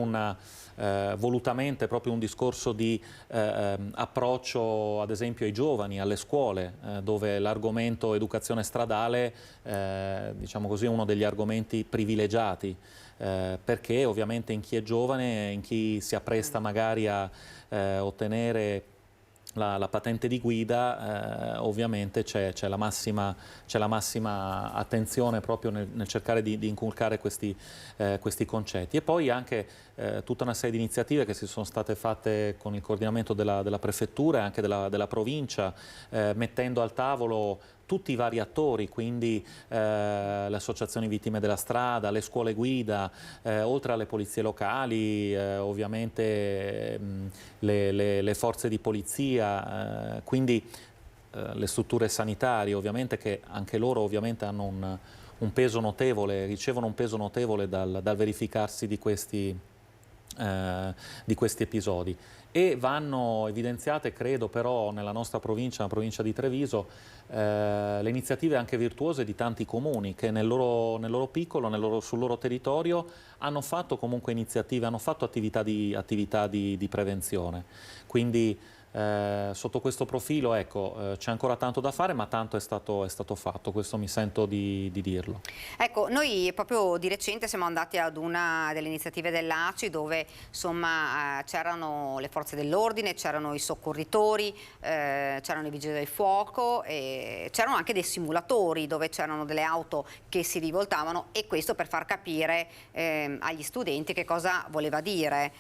volutamente proprio un discorso di approccio ad esempio ai giovani, alle scuole, dove l'argomento educazione stradale diciamo così, è uno degli argomenti privilegiati, perché ovviamente in chi è giovane, in chi si appresta magari a ottenere la patente di guida, ovviamente c'è la massima attenzione proprio nel cercare di inculcare questi concetti. E poi anche tutta una serie di iniziative che si sono state fatte con il coordinamento della prefettura e anche della provincia, mettendo al tavolo tutti i vari attori, quindi le associazioni vittime della strada, le scuole guida, oltre alle polizie locali, ovviamente le forze di polizia, quindi le strutture sanitarie, ovviamente, che anche loro ovviamente hanno un peso notevole, ricevono un peso notevole dal verificarsi di questi episodi. E vanno evidenziate, credo però, nella nostra provincia, la provincia di Treviso, le iniziative anche virtuose di tanti comuni che nel loro piccolo, sul loro territorio hanno fatto comunque iniziative, hanno fatto attività di prevenzione. Quindi sotto questo profilo, ecco, c'è ancora tanto da fare, ma tanto è stato fatto, questo mi sento di dirlo. Ecco, noi proprio di recente siamo andati ad una delle iniziative dell'ACI dove insomma c'erano le forze dell'ordine, c'erano i soccorritori, c'erano i vigili del fuoco, c'erano anche dei simulatori dove c'erano delle auto che si rivoltavano, e questo per far capire agli studenti che cosa voleva dire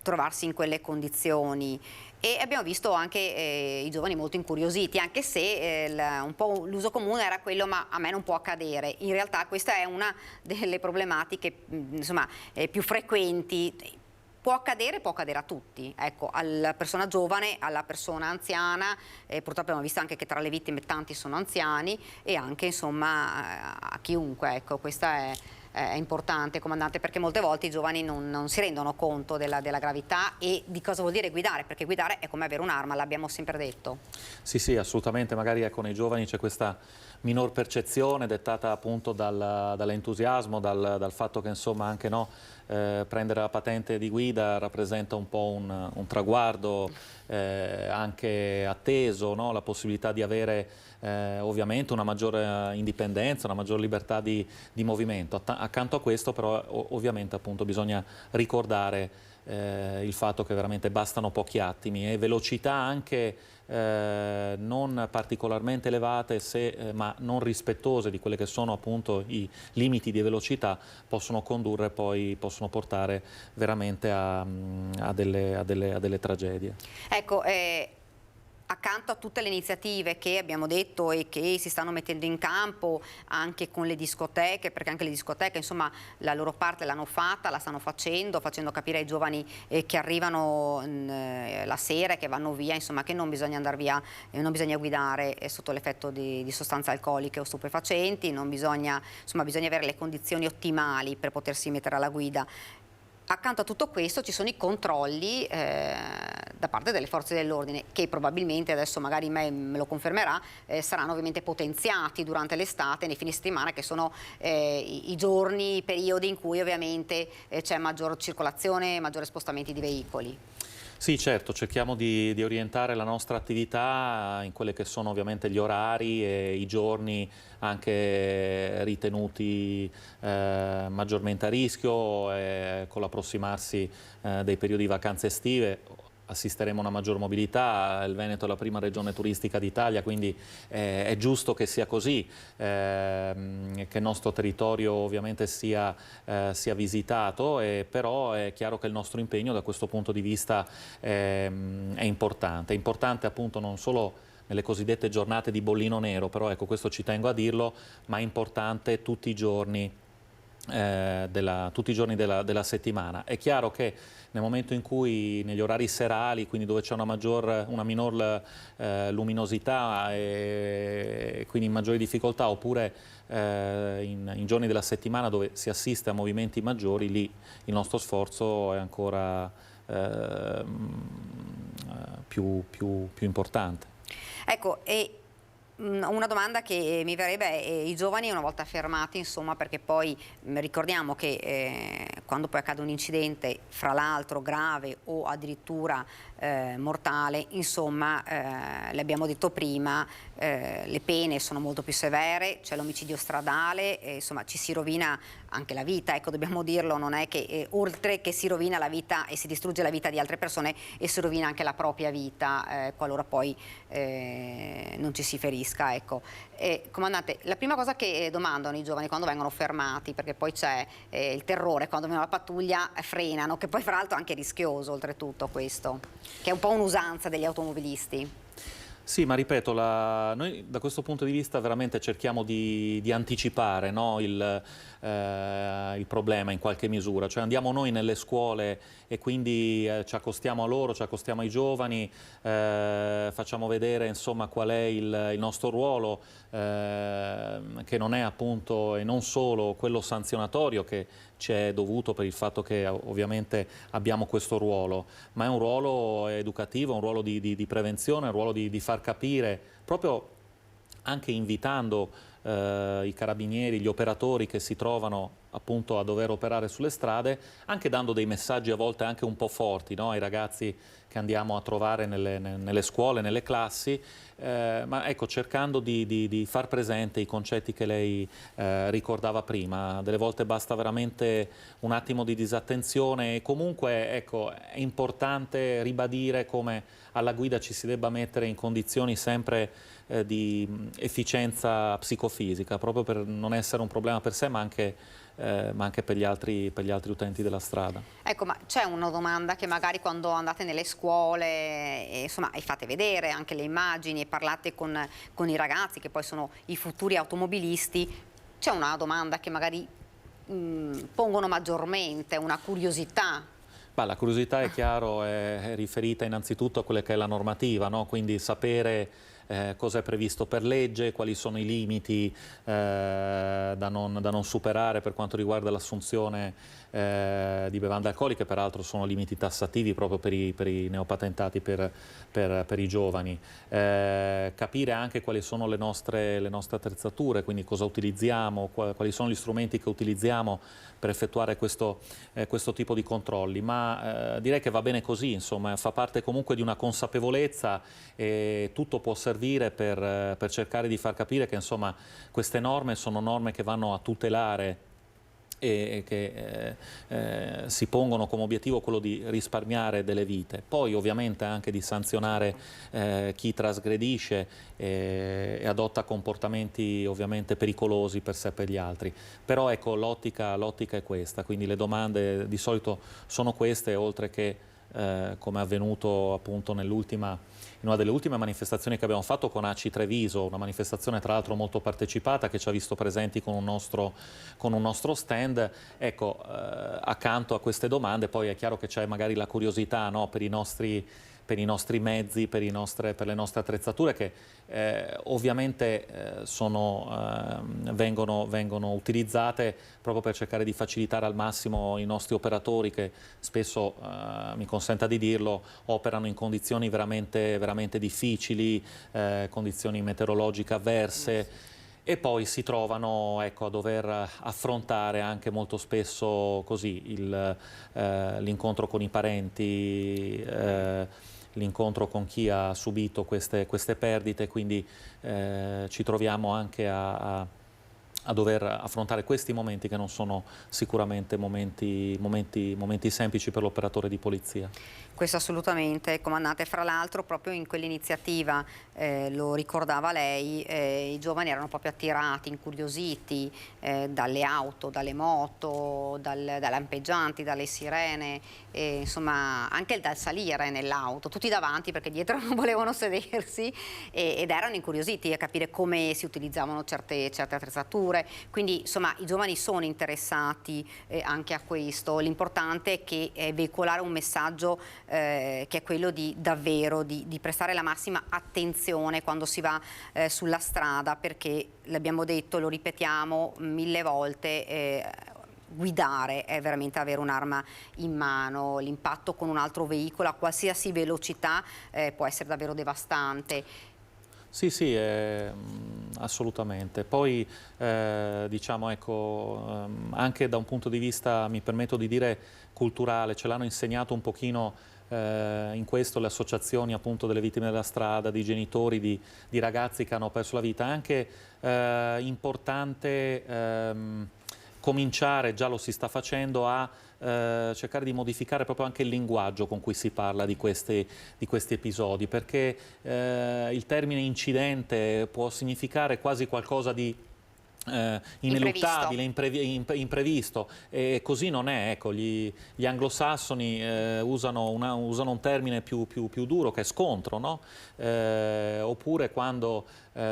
trovarsi in quelle condizioni. E abbiamo visto anche i giovani molto incuriositi, anche se un po' l'uso comune era quello "ma a me non può accadere". In realtà questa è una delle problematiche insomma, più frequenti. Può accadere a tutti, ecco, alla persona giovane, alla persona anziana, purtroppo abbiamo visto anche che tra le vittime tanti sono anziani, e anche insomma a chiunque, ecco, questa è importante, comandante, perché molte volte i giovani non si rendono conto della gravità e di cosa vuol dire guidare, perché guidare è come avere un'arma, l'abbiamo sempre detto. Sì, assolutamente, magari ecco, nei giovani c'è questa minor percezione dettata appunto dall'entusiasmo, dal fatto che insomma anche prendere la patente di guida rappresenta un po' un traguardo anche atteso, no? La possibilità di avere ovviamente una maggiore indipendenza, una maggiore libertà di movimento. Accanto a questo però ovviamente appunto bisogna ricordare il fatto che veramente bastano pochi attimi e velocità anche non particolarmente elevate ma non rispettose di quelli che sono appunto i limiti di velocità possono portare veramente a delle tragedie. Ecco, accanto a tutte le iniziative che abbiamo detto e che si stanno mettendo in campo anche con le discoteche, perché anche le discoteche insomma la loro parte l'hanno fatta, la stanno facendo capire ai giovani che arrivano la sera e che vanno via, insomma, che non bisogna andare via, non bisogna guidare sotto l'effetto di sostanze alcoliche o stupefacenti, bisogna avere le condizioni ottimali per potersi mettere alla guida. Accanto a tutto questo ci sono i controlli da parte delle forze dell'ordine che probabilmente, adesso magari me lo confermerà, saranno ovviamente potenziati durante l'estate, nei fine settimana, che sono i giorni, i periodi in cui ovviamente c'è maggior circolazione, maggiori spostamenti di veicoli. Sì, certo, cerchiamo di orientare la nostra attività in quelli che sono ovviamente gli orari e i giorni anche ritenuti maggiormente a rischio, con l'approssimarsi dei periodi di vacanze estive. Assisteremo a una maggior mobilità, il Veneto è la prima regione turistica d'Italia, quindi è giusto che sia così, che il nostro territorio ovviamente sia visitato, però è chiaro che il nostro impegno da questo punto di vista è importante appunto non solo nelle cosiddette giornate di bollino nero, però ecco, questo ci tengo a dirlo, ma è importante tutti i giorni tutti i giorni della settimana. È chiaro che nel momento in cui negli orari serali, quindi dove c'è una minor luminosità e quindi maggiori difficoltà, oppure in giorni della settimana dove si assiste a movimenti maggiori, lì il nostro sforzo è ancora più importante. Ecco, e una domanda che mi verrebbe è i giovani una volta fermati, insomma, perché poi ricordiamo che quando poi accade un incidente, fra l'altro grave o addirittura mortale, insomma, l'abbiamo detto prima, le pene sono molto più severe, c'è l'omicidio stradale, insomma ci si rovina anche la vita, ecco, dobbiamo dirlo, non è che oltre che si rovina la vita e si distrugge la vita di altre persone, e si rovina anche la propria vita qualora poi non ci si ferisca, ecco. Comandante, la prima cosa che domandano i giovani quando vengono fermati, perché poi c'è il terrore quando viene la pattuglia, frenano, che poi fra l'altro è anche rischioso oltretutto questo, che è un po' un'usanza degli automobilisti. Sì, ma ripeto, noi da questo punto di vista veramente cerchiamo di anticipare, no, il problema in qualche misura, cioè andiamo noi nelle scuole e quindi ci accostiamo a loro, ci accostiamo ai giovani, facciamo vedere insomma qual è il nostro ruolo, che non è appunto e non solo quello sanzionatorio che ci è dovuto per il fatto che ovviamente abbiamo questo ruolo, ma è un ruolo educativo, un ruolo di prevenzione, un ruolo di far capire, proprio anche invitando i carabinieri, gli operatori che si trovano appunto a dover operare sulle strade, anche dando dei messaggi a volte anche un po' forti, no, ai ragazzi che andiamo a trovare nelle scuole, nelle classi, ma ecco, cercando di far presente i concetti che lei ricordava prima. Delle volte basta veramente un attimo di disattenzione e comunque ecco, è importante ribadire come alla guida ci si debba mettere in condizioni sempre di efficienza psicofisica, proprio per non essere un problema per sé ma anche per gli altri utenti della strada. Ecco, ma c'è una domanda che magari quando andate nelle scuole insomma, e fate vedere anche le immagini e parlate con i ragazzi che poi sono i futuri automobilisti, c'è una domanda che magari pongono maggiormente, una curiosità? La curiosità è chiaro, è riferita innanzitutto a quella che è la normativa, no? Quindi sapere cosa è previsto per legge, quali sono i limiti da non superare per quanto riguarda l'assunzione di bevande alcoliche, peraltro sono limiti tassativi proprio per i neopatentati, per i giovani. Capire anche quali sono le nostre attrezzature, quindi cosa utilizziamo, quali sono gli strumenti che utilizziamo per effettuare questo tipo di controlli, ma direi che va bene così, insomma, fa parte comunque di una consapevolezza e tutto può servire per cercare di far capire che insomma queste norme sono norme che vanno a tutelare e che si pongono come obiettivo quello di risparmiare delle vite, poi ovviamente anche di sanzionare chi trasgredisce e adotta comportamenti ovviamente pericolosi per sé e per gli altri, però ecco l'ottica è questa, quindi le domande di solito sono queste, oltre che come è avvenuto appunto in una delle ultime manifestazioni che abbiamo fatto con ACI Treviso, una manifestazione tra l'altro molto partecipata che ci ha visto presenti con un nostro stand. Ecco, accanto a queste domande poi è chiaro che c'è magari la curiosità, no, per i nostri mezzi, per le nostre attrezzature che ovviamente vengono utilizzate proprio per cercare di facilitare al massimo i nostri operatori che spesso, mi consenta di dirlo, operano in condizioni veramente difficili, condizioni meteorologiche avverse. E poi si trovano, ecco, a dover affrontare anche molto spesso così l'incontro con i parenti, l'incontro con chi ha subito queste perdite, quindi ci troviamo anche a dover affrontare questi momenti che non sono sicuramente momenti semplici per l'operatore di polizia. Questo assolutamente, comandante. Fra l'altro proprio in quell'iniziativa, lo ricordava lei, i giovani erano proprio attirati, incuriositi dalle auto, dalle moto, dalle lampeggianti, dalle sirene, insomma anche dal salire nell'auto, tutti davanti perché dietro non volevano sedersi ed erano incuriositi a capire come si utilizzavano certe attrezzature. Quindi insomma i giovani sono interessati anche a questo. L'importante è che veicolare un messaggio che è quello di davvero di prestare la massima attenzione quando si va sulla strada, perché l'abbiamo detto, lo ripetiamo 1000 volte, guidare è veramente avere un'arma in mano. L'impatto con un altro veicolo a qualsiasi velocità può essere davvero devastante. Sì, assolutamente. Poi diciamo, ecco, anche da un punto di vista, mi permetto di dire, culturale, ce l'hanno insegnato un pochino in questo le associazioni appunto delle vittime della strada, di genitori, di ragazzi che hanno perso la vita. È anche importante cominciare, già lo si sta facendo, a cercare di modificare proprio anche il linguaggio con cui si parla di questi episodi, perché il termine incidente può significare quasi qualcosa di ineluttabile, imprevisto, e così non è. Ecco, gli anglosassoni usano un termine più duro, che è scontro, no? Oppure quando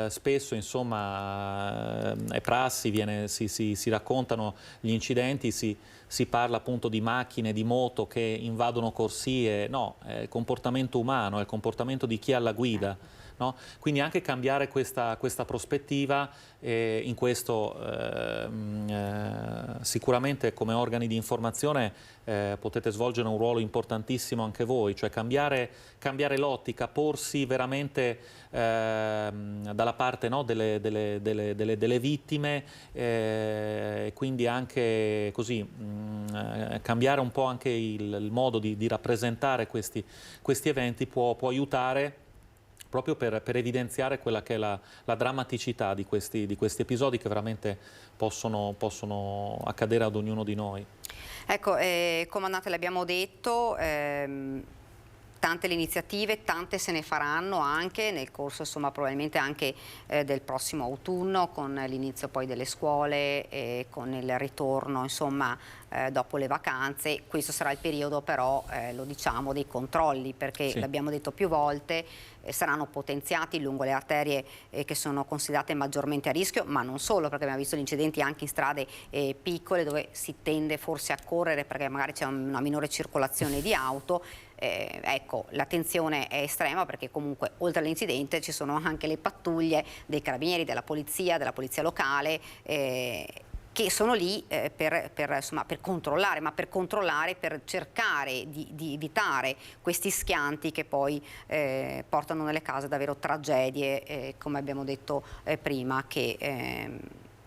spesso, insomma, è prassi, si raccontano gli incidenti, si parla appunto di macchine, di moto che invadono corsie. No, è il comportamento umano, è il comportamento di chi è alla guida. No? Quindi anche cambiare questa prospettiva, in questo sicuramente come organi di informazione potete svolgere un ruolo importantissimo anche voi, cioè cambiare l'ottica, porsi veramente dalla parte, no, delle vittime, quindi anche così cambiare un po' anche il modo di rappresentare questi eventi può aiutare proprio per evidenziare quella che è la drammaticità di questi episodi che veramente possono accadere ad ognuno di noi. Ecco, comandante, l'abbiamo detto, tante le iniziative, tante se ne faranno anche nel corso, insomma, probabilmente anche del prossimo autunno, con l'inizio poi delle scuole e con il ritorno, insomma, dopo le vacanze. Questo sarà il periodo però, lo diciamo, dei controlli, perché sì, l'abbiamo detto più volte, saranno potenziati lungo le arterie che sono considerate maggiormente a rischio, ma non solo, perché abbiamo visto gli incidenti anche in strade piccole dove si tende forse a correre perché magari c'è una minore circolazione di auto. Ecco, l'attenzione è estrema, perché comunque oltre all'incidente ci sono anche le pattuglie dei carabinieri, della polizia locale, che sono lì insomma, per controllare, ma per cercare di evitare questi schianti che poi portano nelle case davvero tragedie, come abbiamo detto prima, che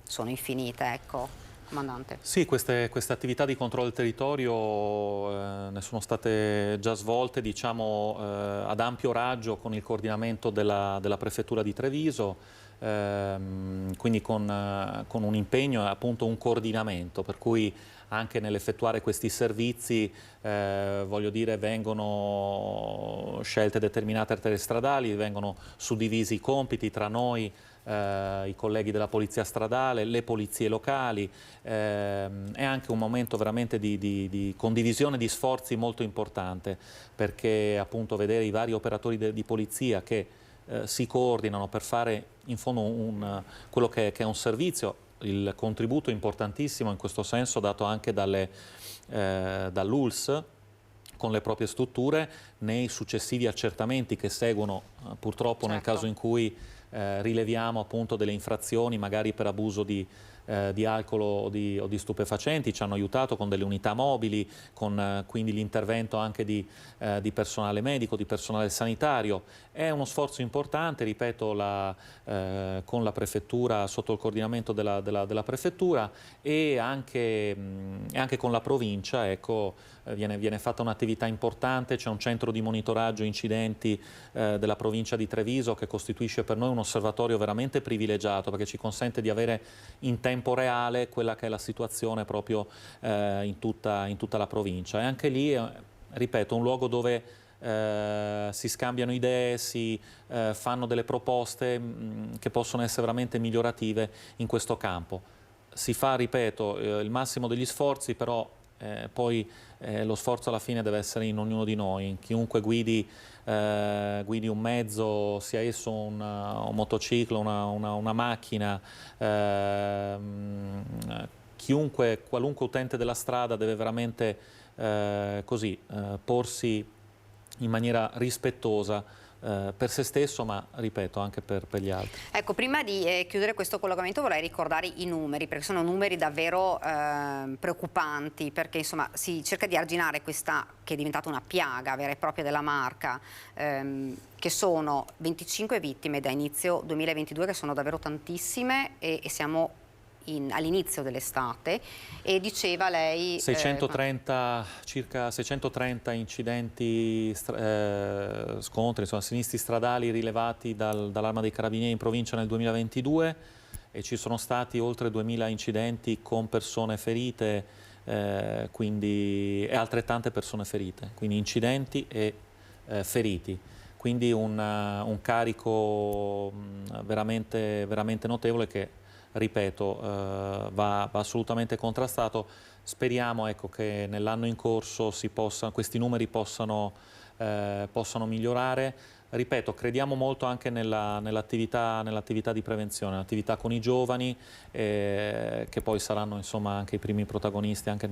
sono infinite, ecco. Comandante. Sì, queste attività di controllo del territorio ne sono state già svolte, diciamo, ad ampio raggio con il coordinamento della Prefettura di Treviso, quindi con un impegno e appunto un coordinamento, per cui anche nell'effettuare questi servizi, voglio dire, vengono scelte determinate arterie stradali, vengono suddivisi i compiti tra noi, i colleghi della polizia stradale, le polizie locali. È anche un momento veramente di condivisione di sforzi molto importante, perché appunto vedere i vari operatori di polizia che si coordinano per fare in fondo quello che è un servizio, il contributo importantissimo in questo senso dato anche dall'ULS con le proprie strutture nei successivi accertamenti che seguono, purtroppo, certo, nel caso in cui rileviamo appunto delle infrazioni magari per abuso di alcol o di stupefacenti. Ci hanno aiutato con delle unità mobili, con quindi l'intervento anche di personale medico, di personale sanitario. È uno sforzo importante, ripeto, con la Prefettura, sotto il coordinamento della Prefettura, e anche con la provincia. Ecco, viene fatta un'attività importante, c'è un centro di monitoraggio incidenti della provincia di Treviso che costituisce per noi un osservatorio veramente privilegiato, perché ci consente di avere in tempo reale quella che è la situazione proprio in tutta la provincia, e anche lì ripeto, un luogo dove si scambiano idee, si fanno delle proposte che possono essere veramente migliorative in questo campo. Si fa, ripeto, il massimo degli sforzi, però poi lo sforzo alla fine deve essere in ognuno di noi, chiunque guidi un mezzo, sia esso un motociclo, una macchina, qualunque utente della strada deve veramente porsi in maniera rispettosa per se stesso, ma ripeto anche per gli altri. Ecco, prima di chiudere questo collegamento vorrei ricordare i numeri, perché sono numeri davvero preoccupanti, perché insomma si cerca di arginare questa che è diventata una piaga vera e propria della marca, che sono 25 vittime da inizio 2022, che sono davvero tantissime, e siamo all'inizio dell'estate, e diceva lei circa 630 incidenti, scontri, insomma, sinistri stradali rilevati dall'Arma dei Carabinieri in provincia nel 2022, e ci sono stati oltre 2000 incidenti con persone ferite, e altrettante persone ferite, quindi incidenti e feriti. Quindi un carico veramente, veramente notevole che, ripeto, va assolutamente contrastato. Speriamo, ecco, che nell'anno in corso questi numeri possano migliorare. Ripeto, crediamo molto anche nell'attività di prevenzione, l'attività con i giovani, che poi saranno, insomma, anche i primi protagonisti anche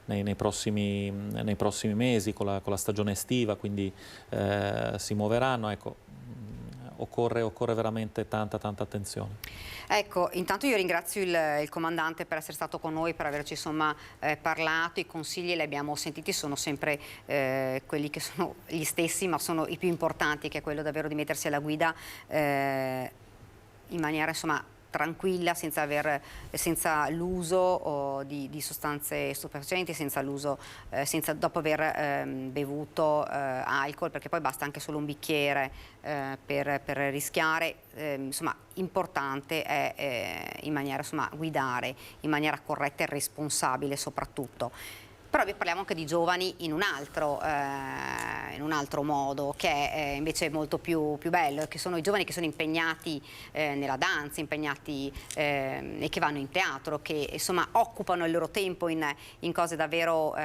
nei prossimi mesi con la stagione estiva, quindi si muoveranno. Ecco, occorre veramente tanta attenzione. Ecco, intanto io ringrazio il comandante per essere stato con noi, per averci insomma parlato. I consigli li abbiamo sentiti, sono sempre quelli che sono gli stessi, ma sono i più importanti, che è quello davvero di mettersi alla guida in maniera, insomma, tranquilla, senza l'uso di sostanze stupefacenti, dopo aver bevuto alcol, perché poi basta anche solo un bicchiere per rischiare. Insomma, importante è guidare in maniera corretta e responsabile soprattutto. Però vi parliamo anche di giovani in un altro modo, che è invece molto più bello, che sono i giovani che sono impegnati nella danza, impegnati e che vanno in teatro, che insomma occupano il loro tempo in cose davvero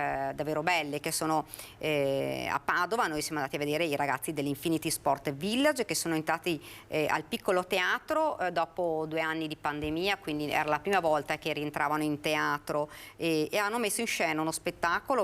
belle, che sono a Padova. Noi siamo andati a vedere i ragazzi dell'Infinity Sport Village, che sono entrati al piccolo teatro dopo 2 anni di pandemia, quindi era la prima volta che rientravano in teatro, e hanno messo in scena uno spettacolo,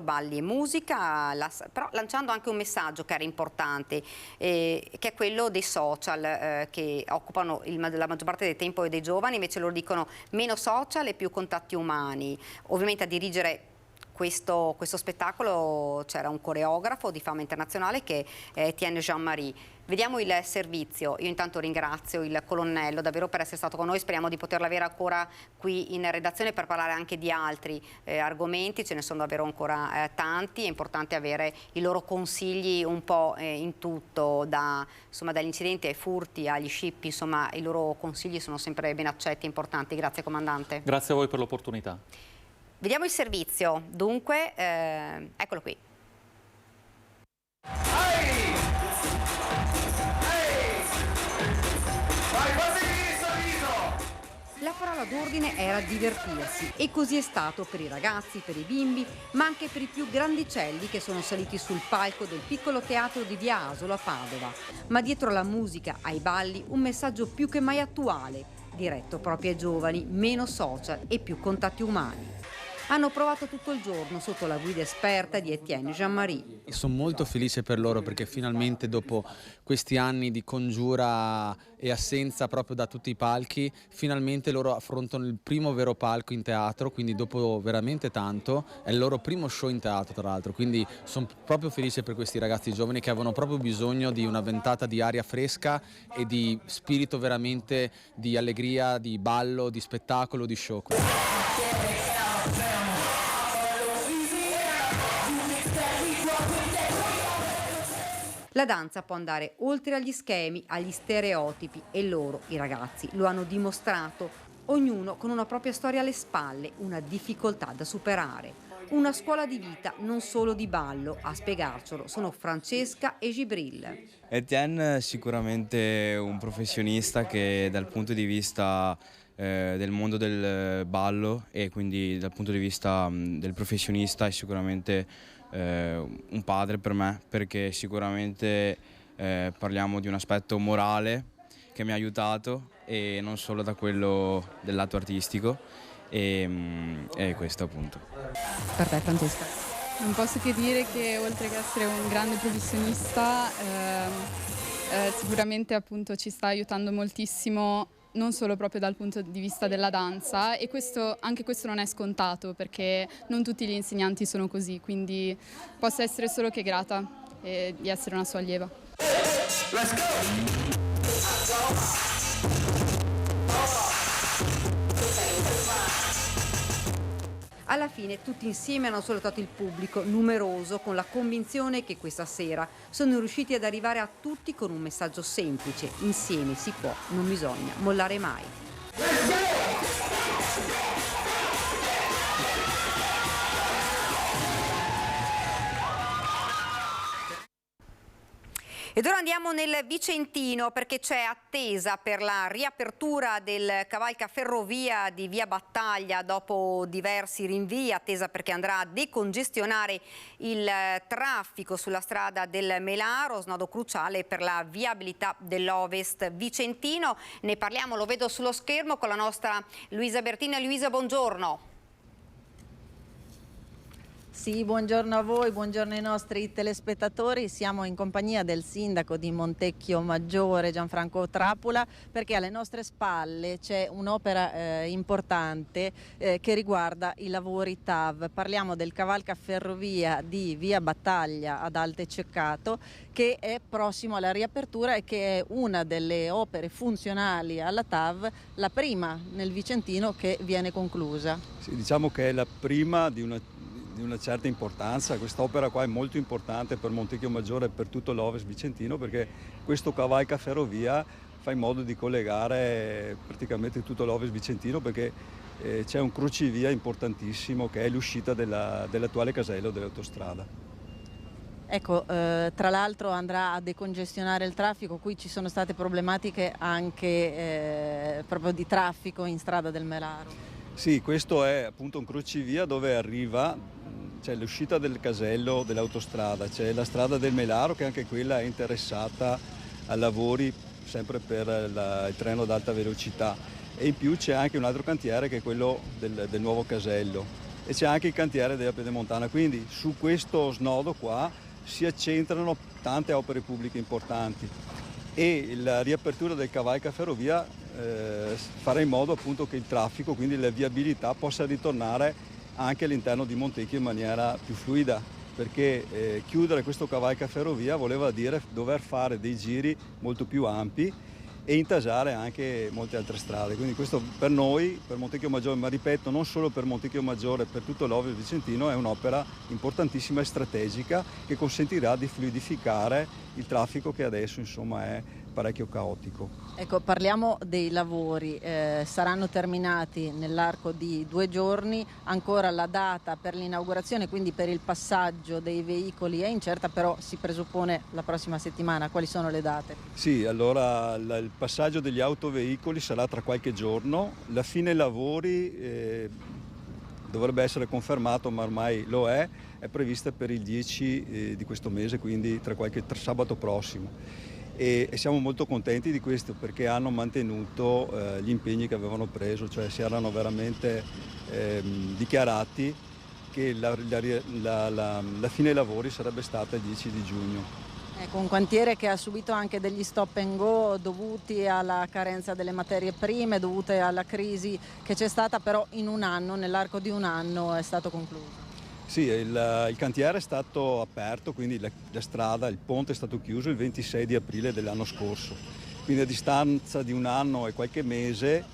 balli e musica, però lanciando anche un messaggio che era importante, che è quello dei social, che occupano la maggior parte del tempo dei giovani. Invece loro dicono meno social e più contatti umani. Ovviamente a dirigere questo spettacolo c'era un coreografo di fama internazionale, che è Etienne Jean-Marie. Vediamo il servizio. Io intanto ringrazio il colonnello davvero per essere stato con noi. Speriamo di poterlo avere ancora qui in redazione per parlare anche di altri argomenti. Ce ne sono davvero ancora tanti. È importante avere i loro consigli un po' in tutto, dagli incidenti ai furti agli scippi. Insomma, i loro consigli sono sempre ben accetti e importanti. Grazie comandante. Grazie a voi per l'opportunità. Vediamo il servizio. Dunque, eccolo qui. La parola d'ordine era divertirsi, e così è stato per i ragazzi, per i bimbi, ma anche per i più grandicelli che sono saliti sul palco del piccolo teatro di Via Asolo a Padova. Ma dietro la musica, ai balli, un messaggio più che mai attuale, diretto proprio ai giovani, meno social e più contatti umani. Hanno provato tutto il giorno sotto la guida esperta di Etienne Jean-Marie. Sono molto felice per loro, perché finalmente dopo questi anni di congiura e assenza proprio da tutti i palchi, finalmente loro affrontano il primo vero palco in teatro, quindi dopo veramente tanto, è il loro primo show in teatro tra l'altro, quindi sono proprio felice per questi ragazzi giovani che avevano proprio bisogno di una ventata di aria fresca e di spirito veramente di allegria, di ballo, di spettacolo, di show. La danza può andare oltre agli schemi, agli stereotipi, e loro, i ragazzi, lo hanno dimostrato, ognuno con una propria storia alle spalle, una difficoltà da superare. una scuola di vita, non solo di ballo. A spiegarcelo sono Francesca e Gibril. Etienne è sicuramente un professionista che dal punto di vista del mondo del ballo e quindi dal punto di vista del professionista è sicuramente un padre per me, perché sicuramente parliamo di un aspetto morale che mi ha aiutato e non solo da quello del lato artistico e questo appunto. Per te Francesca? Non posso che dire che oltre che essere un grande professionista sicuramente appunto ci sta aiutando moltissimo, non solo proprio dal punto di vista della danza, e anche questo non è scontato perché non tutti gli insegnanti sono così, quindi posso essere solo che grata di essere una sua allieva. Let's go! Alla fine tutti insieme hanno salutato il pubblico numeroso con la convinzione che questa sera sono riusciti ad arrivare a tutti con un messaggio semplice: insieme si può, non bisogna mollare mai. Ed ora andiamo nel Vicentino perché c'è attesa per la riapertura del cavalcaferrovia di Via Battaglia dopo diversi rinvii, attesa perché andrà a decongestionare il traffico sulla strada del Melaro, snodo cruciale per la viabilità dell'Ovest Vicentino. Ne parliamo, lo vedo sullo schermo, con la nostra Luisa Bertini. Luisa, buongiorno. Sì, buongiorno a voi, buongiorno ai nostri telespettatori. Siamo in compagnia del sindaco di Montecchio Maggiore, Gianfranco Trapula, perché alle nostre spalle c'è un'opera importante che riguarda i lavori TAV. Parliamo del cavalcaferrovia di Via Battaglia ad Alte Ceccato, che è prossimo alla riapertura e che è una delle opere funzionali alla TAV, la prima nel Vicentino che viene conclusa. Sì, diciamo che è la prima di una certa importanza. Quest'opera qua è molto importante per Montecchio Maggiore e per tutto l'Ovest Vicentino, perché questo cavalcaferrovia fa in modo di collegare praticamente tutto l'Ovest Vicentino, perché c'è un crocevia importantissimo che è l'uscita dell'attuale casello dell'autostrada. Ecco, tra l'altro andrà a decongestionare il traffico. Qui ci sono state problematiche anche proprio di traffico in strada del Melaro. Sì, questo è appunto un crocevia dove arriva, c'è l'uscita del casello dell'autostrada, c'è la strada del Melaro che anche quella è interessata a lavori sempre per il treno ad alta velocità, e in più c'è anche un altro cantiere che è quello del nuovo casello, e c'è anche il cantiere della Pedemontana, quindi su questo snodo qua si accentrano tante opere pubbliche importanti e la riapertura del cavalcaferrovia farà in modo appunto che il traffico, quindi la viabilità, possa ritornare anche all'interno di Montecchio in maniera più fluida, perché chiudere questo cavalcaferrovia voleva dire dover fare dei giri molto più ampi e intasare anche molte altre strade. Quindi questo per noi, per Montecchio Maggiore, ma ripeto non solo per Montecchio Maggiore, per tutto l'Ovest Vicentino, è un'opera importantissima e strategica che consentirà di fluidificare il traffico che adesso insomma è parecchio caotico. Ecco, parliamo dei lavori, saranno terminati nell'arco di 2 giorni, ancora la data per l'inaugurazione, quindi per il passaggio dei veicoli è incerta, però si presuppone la prossima settimana. Quali sono le date? Sì, allora il passaggio degli autoveicoli sarà tra qualche giorno, la fine lavori dovrebbe essere confermato, ma ormai lo è prevista per il 10 di questo mese, quindi tra sabato prossimo. E siamo molto contenti di questo perché hanno mantenuto gli impegni che avevano preso, cioè si erano veramente dichiarati che la fine lavori sarebbe stata il 10 di giugno. Ecco, un cantiere che ha subito anche degli stop and go dovuti alla carenza delle materie prime, dovute alla crisi che c'è stata, però in un anno, nell'arco di un anno è stato concluso. Sì, il cantiere è stato aperto, quindi la strada, il ponte è stato chiuso il 26 di aprile dell'anno scorso. Quindi a distanza di un anno e qualche mese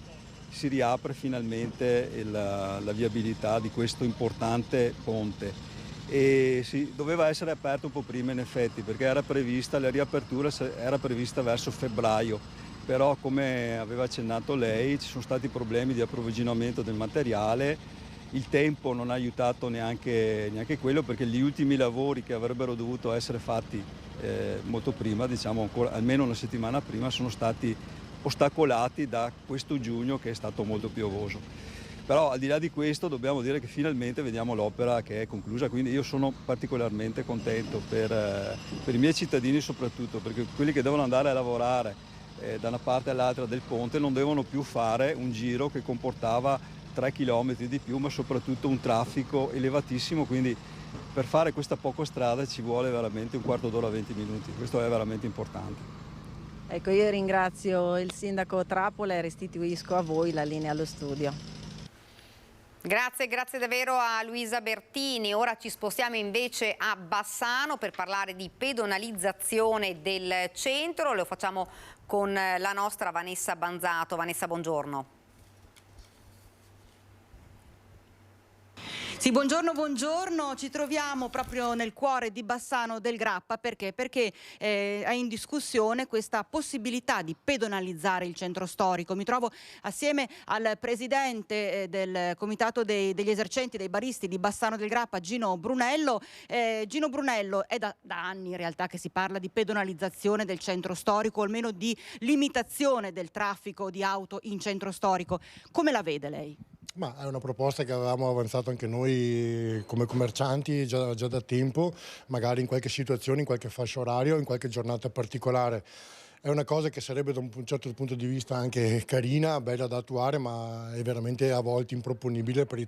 si riapre finalmente la viabilità di questo importante ponte. E sì, doveva essere aperto un po' prima in effetti, perché era prevista, la riapertura era prevista verso febbraio, però come aveva accennato lei ci sono stati problemi di approvvigionamento del materiale il tempo non ha aiutato neanche quello, perché gli ultimi lavori che avrebbero dovuto essere fatti molto prima, diciamo ancora, almeno una settimana prima, sono stati ostacolati da questo giugno che è stato molto piovoso. Però al di là di questo dobbiamo dire che finalmente vediamo l'opera che è conclusa, quindi io sono particolarmente contento per i miei cittadini soprattutto, perché quelli che devono andare a lavorare da una parte all'altra del ponte non devono più fare un giro che comportava 3 km di più, ma soprattutto un traffico elevatissimo, quindi per fare questa poca strada ci vuole veramente un quarto d'ora, 20 minuti, questo è veramente importante. Ecco, io ringrazio il sindaco Trappola e restituisco a voi la linea allo studio. Grazie davvero a Luisa Bertini. Ora ci spostiamo invece a Bassano per parlare di pedonalizzazione del centro. Lo facciamo con la nostra Vanessa Banzato. Vanessa, buongiorno. Sì, buongiorno, ci troviamo proprio nel cuore di Bassano del Grappa, perché è in discussione questa possibilità di pedonalizzare il centro storico. Mi trovo assieme al presidente del comitato degli esercenti, dei baristi di Bassano del Grappa, Gino Brunello. Gino Brunello, è da anni in realtà che si parla di pedonalizzazione del centro storico, o almeno di limitazione del traffico di auto in centro storico. Come la vede lei? Ma è una proposta che avevamo avanzato anche noi come commercianti già da tempo, magari in qualche situazione, in qualche fascia orario, in qualche giornata particolare. È una cosa che sarebbe da un certo punto di vista anche carina, bella da attuare, ma è veramente a volte improponibile per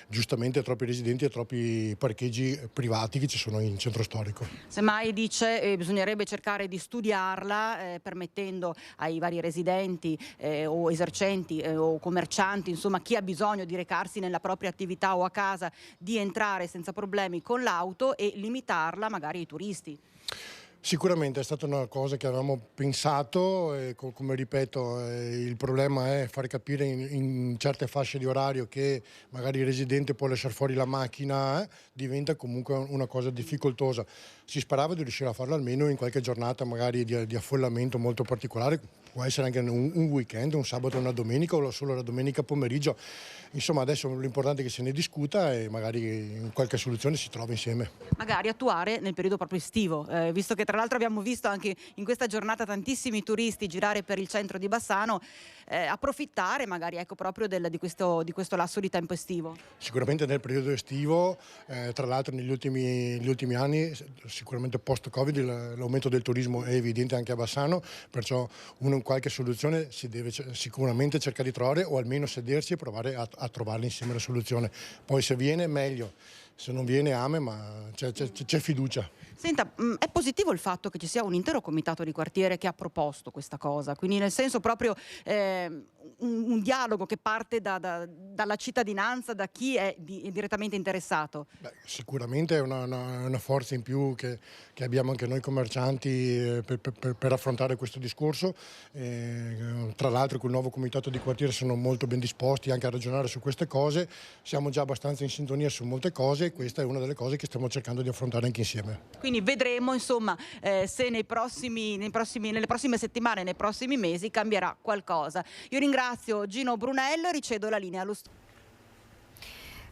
giustamente troppi residenti e troppi parcheggi privati che ci sono in centro storico. Semmai dice bisognerebbe cercare di studiarla, permettendo ai vari residenti o esercenti o commercianti, insomma chi ha bisogno di recarsi nella propria attività o a casa, di entrare senza problemi con l'auto e limitarla magari ai turisti. Sicuramente è stata una cosa che avevamo pensato e come ripeto il problema è far capire in certe fasce di orario che magari il residente può lasciare fuori la macchina, diventa comunque una cosa difficoltosa. Si sperava di riuscire a farlo almeno in qualche giornata magari di affollamento molto particolare, può essere anche un weekend, un sabato e una domenica o solo la domenica pomeriggio. Insomma adesso l'importante è che se ne discuta e magari in qualche soluzione si trova insieme. Magari attuare nel periodo proprio estivo, visto che tra l'altro abbiamo visto anche in questa giornata tantissimi turisti girare per il centro di Bassano, approfittare magari proprio di questo lasso di tempo estivo. Sicuramente nel periodo estivo, tra l'altro negli ultimi anni, sicuramente post-Covid l'aumento del turismo è evidente anche a Bassano, perciò in qualche soluzione si deve sicuramente cercare di trovare o almeno sedersi e provare a trovarla insieme la soluzione. Poi se viene meglio, se non viene ma c'è fiducia. Senta, è positivo il fatto che ci sia un intero comitato di quartiere che ha proposto questa cosa, quindi nel senso proprio un dialogo che parte dalla cittadinanza, da chi è direttamente interessato. Sicuramente è una forza in più che abbiamo anche noi commercianti per affrontare questo discorso. Tra l'altro col nuovo comitato di quartiere sono molto ben disposti anche a ragionare su queste cose, siamo già abbastanza in sintonia su molte cose e questa è una delle cose che stiamo cercando di affrontare anche insieme. Quindi vedremo insomma se nelle prossime settimane, nei prossimi mesi cambierà qualcosa. Io ringrazio Gino Brunello e ricedo la linea allo studio.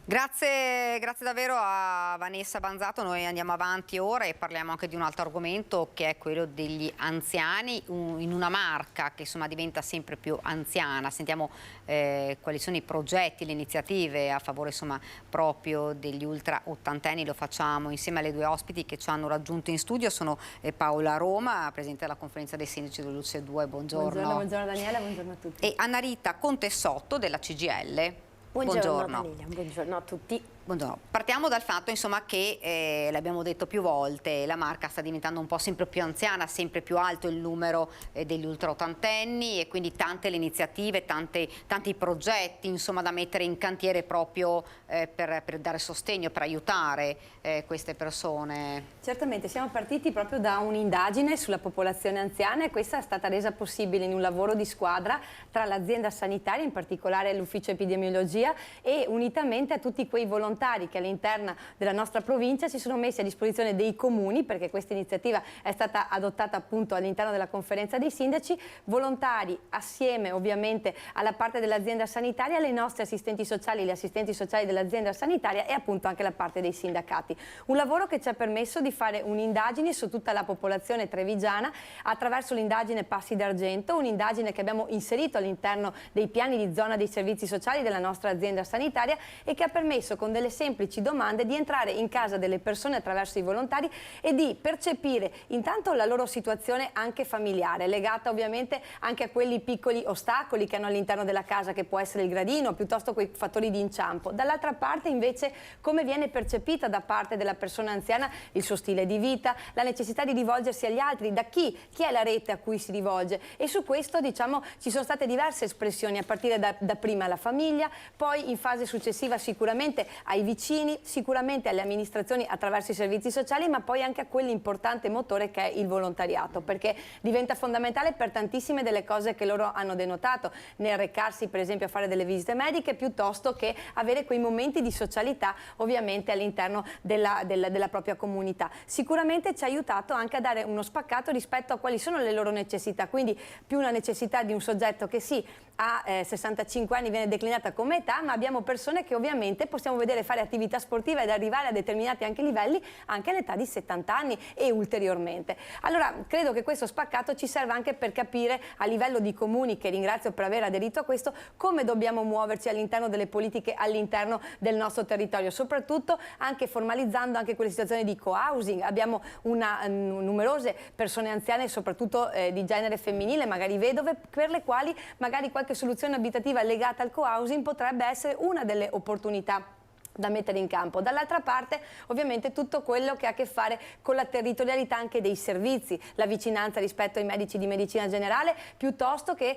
Grazie davvero a Vanessa Banzato. Noi andiamo avanti ora e parliamo anche di un altro argomento che è quello degli anziani in una Marca che insomma diventa sempre più anziana. Sentiamo quali sono i progetti, le iniziative a favore insomma proprio degli ultra ottantenni. Lo facciamo insieme alle due ospiti che ci hanno raggiunto in studio. Sono Paola Roma, presidente della conferenza dei sindaci del Luce 2. Buongiorno. Buongiorno Daniela, buongiorno a tutti. E Anna Rita Contessotto della CGIL. Buongiorno Daniela, buongiorno a tutti. Buongiorno. Partiamo dal fatto insomma che l'abbiamo detto più volte, la Marca sta diventando un po' sempre più anziana, sempre più alto il numero degli ultraottantenni e quindi tante le iniziative, tanti progetti insomma da mettere in cantiere proprio per dare sostegno, per aiutare queste persone. Certamente siamo partiti proprio da un'indagine sulla popolazione anziana e questa è stata resa possibile in un lavoro di squadra tra l'azienda sanitaria, in particolare l'ufficio epidemiologia e unitamente a tutti quei volontari volontari che all'interno della nostra provincia si sono messi a disposizione dei comuni, perché questa iniziativa è stata adottata appunto all'interno della conferenza dei sindaci, volontari assieme ovviamente alla parte dell'azienda sanitaria, le nostre assistenti sociali, gli assistenti sociali dell'azienda sanitaria e appunto anche la parte dei sindacati. Un lavoro che ci ha permesso di fare un'indagine su tutta la popolazione trevigiana attraverso l'indagine Passi d'Argento, un'indagine che abbiamo inserito all'interno dei piani di zona dei servizi sociali della nostra azienda sanitaria e che ha permesso con delle semplici domande di entrare in casa delle persone attraverso i volontari e di percepire intanto la loro situazione anche familiare, legata ovviamente anche a quelli piccoli ostacoli che hanno all'interno della casa, che può essere il gradino, piuttosto quei fattori di inciampo. Dall'altra parte invece come viene percepita da parte della persona anziana il suo stile di vita, la necessità di rivolgersi agli altri, da chi è la rete a cui si rivolge, e su questo diciamo ci sono state diverse espressioni a partire da prima alla famiglia, poi in fase successiva sicuramente ai vicini, sicuramente alle amministrazioni attraverso i servizi sociali, ma poi anche a quell'importante motore che è il volontariato, perché diventa fondamentale per tantissime delle cose che loro hanno denotato, nel recarsi per esempio a fare delle visite mediche piuttosto che avere quei momenti di socialità ovviamente all'interno della propria comunità. Sicuramente ci ha aiutato anche a dare uno spaccato rispetto a quali sono le loro necessità, quindi più una necessità di un soggetto che sì, a 65 anni viene declinata come età, ma abbiamo persone che ovviamente possiamo vedere fare attività sportiva ed arrivare a determinati anche livelli anche all'età di 70 anni e ulteriormente. Allora credo che questo spaccato ci serva anche per capire a livello di comuni, che ringrazio per aver aderito a questo, come dobbiamo muoverci all'interno delle politiche all'interno del nostro territorio, soprattutto anche formalizzando anche quelle situazioni di co-housing. Abbiamo numerose persone anziane, soprattutto di genere femminile, magari vedove, per le quali magari qualche soluzione abitativa legata al co-housing potrebbe essere una delle opportunità da mettere in campo. Dall'altra parte ovviamente tutto quello che ha a che fare con la territorialità anche dei servizi, la vicinanza rispetto ai medici di medicina generale, piuttosto che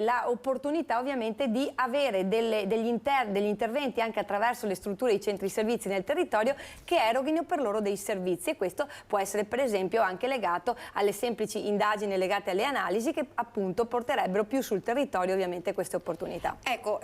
l'opportunità ovviamente di avere degli interventi anche attraverso le strutture e i centri servizi nel territorio che eroghino per loro dei servizi, e questo può essere per esempio anche legato alle semplici indagini legate alle analisi che appunto porterebbero più sul territorio ovviamente queste opportunità. Ecco,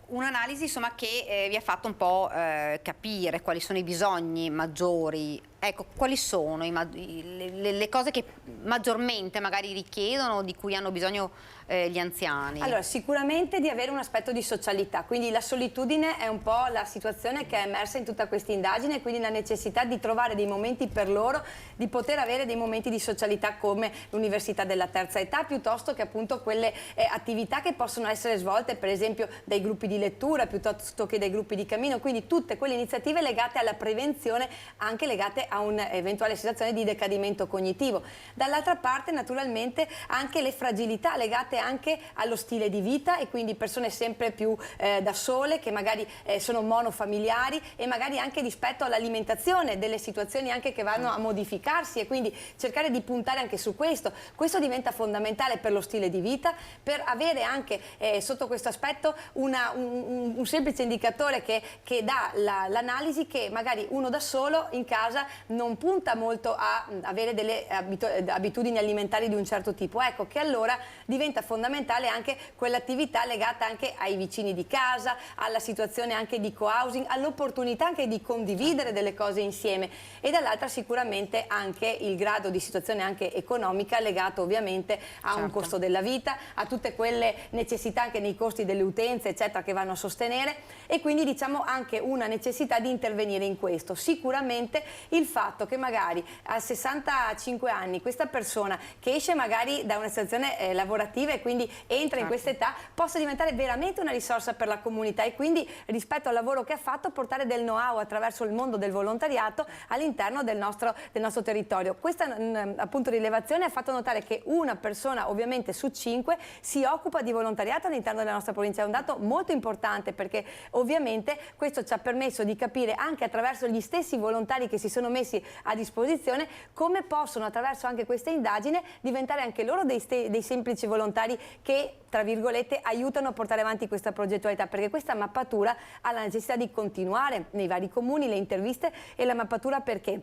un'analisi insomma che vi ha fatto un po' capire quali sono i bisogni maggiori. Ecco, quali sono le cose che maggiormente magari richiedono, di cui hanno bisogno gli anziani? Allora, sicuramente di avere un aspetto di socialità, quindi la solitudine è un po' la situazione che è emersa in tutta questa indagine, quindi la necessità di trovare dei momenti per loro, di poter avere dei momenti di socialità come l'università della terza età, piuttosto che appunto quelle attività che possono essere svolte per esempio dai gruppi di lettura, piuttosto che dai gruppi di cammino, quindi tutte quelle iniziative legate alla prevenzione, anche legate a un'eventuale situazione di decadimento cognitivo. Dall'altra parte naturalmente anche le fragilità legate anche allo stile di vita, e quindi persone sempre più da sole, che magari sono monofamiliari, e magari anche rispetto all'alimentazione, delle situazioni anche che vanno a modificarsi, e quindi cercare di puntare anche su questo. Questo diventa fondamentale per lo stile di vita, per avere anche sotto questo aspetto un semplice indicatore che dà l'analisi che magari uno da solo in casa non punta molto a avere delle abitudini alimentari di un certo tipo. Ecco che allora diventa fondamentale anche quell'attività legata anche ai vicini di casa, alla situazione anche di co-housing, all'opportunità anche di condividere delle cose insieme, e dall'altra sicuramente anche il grado di situazione anche economica legato ovviamente a un costo della vita, a tutte quelle necessità anche nei costi delle utenze eccetera che vanno a sostenere, e quindi diciamo anche una necessità di intervenire in questo. Sicuramente il fatto che magari a 65 anni questa persona che esce magari da una situazione lavorativa e quindi entra in questa età possa diventare veramente una risorsa per la comunità, e quindi rispetto al lavoro che ha fatto portare del know-how attraverso il mondo del volontariato all'interno del nostro territorio. Questa appunto rilevazione ha fatto notare che una persona ovviamente su 5 si occupa di volontariato all'interno della nostra provincia. È un dato molto importante, perché ovviamente questo ci ha permesso di capire anche attraverso gli stessi volontari che si sono messi a disposizione come possono attraverso anche questa indagine diventare anche loro dei semplici volontari che tra virgolette aiutano a portare avanti questa progettualità, perché questa mappatura ha la necessità di continuare nei vari comuni, le interviste e la mappatura. Perché?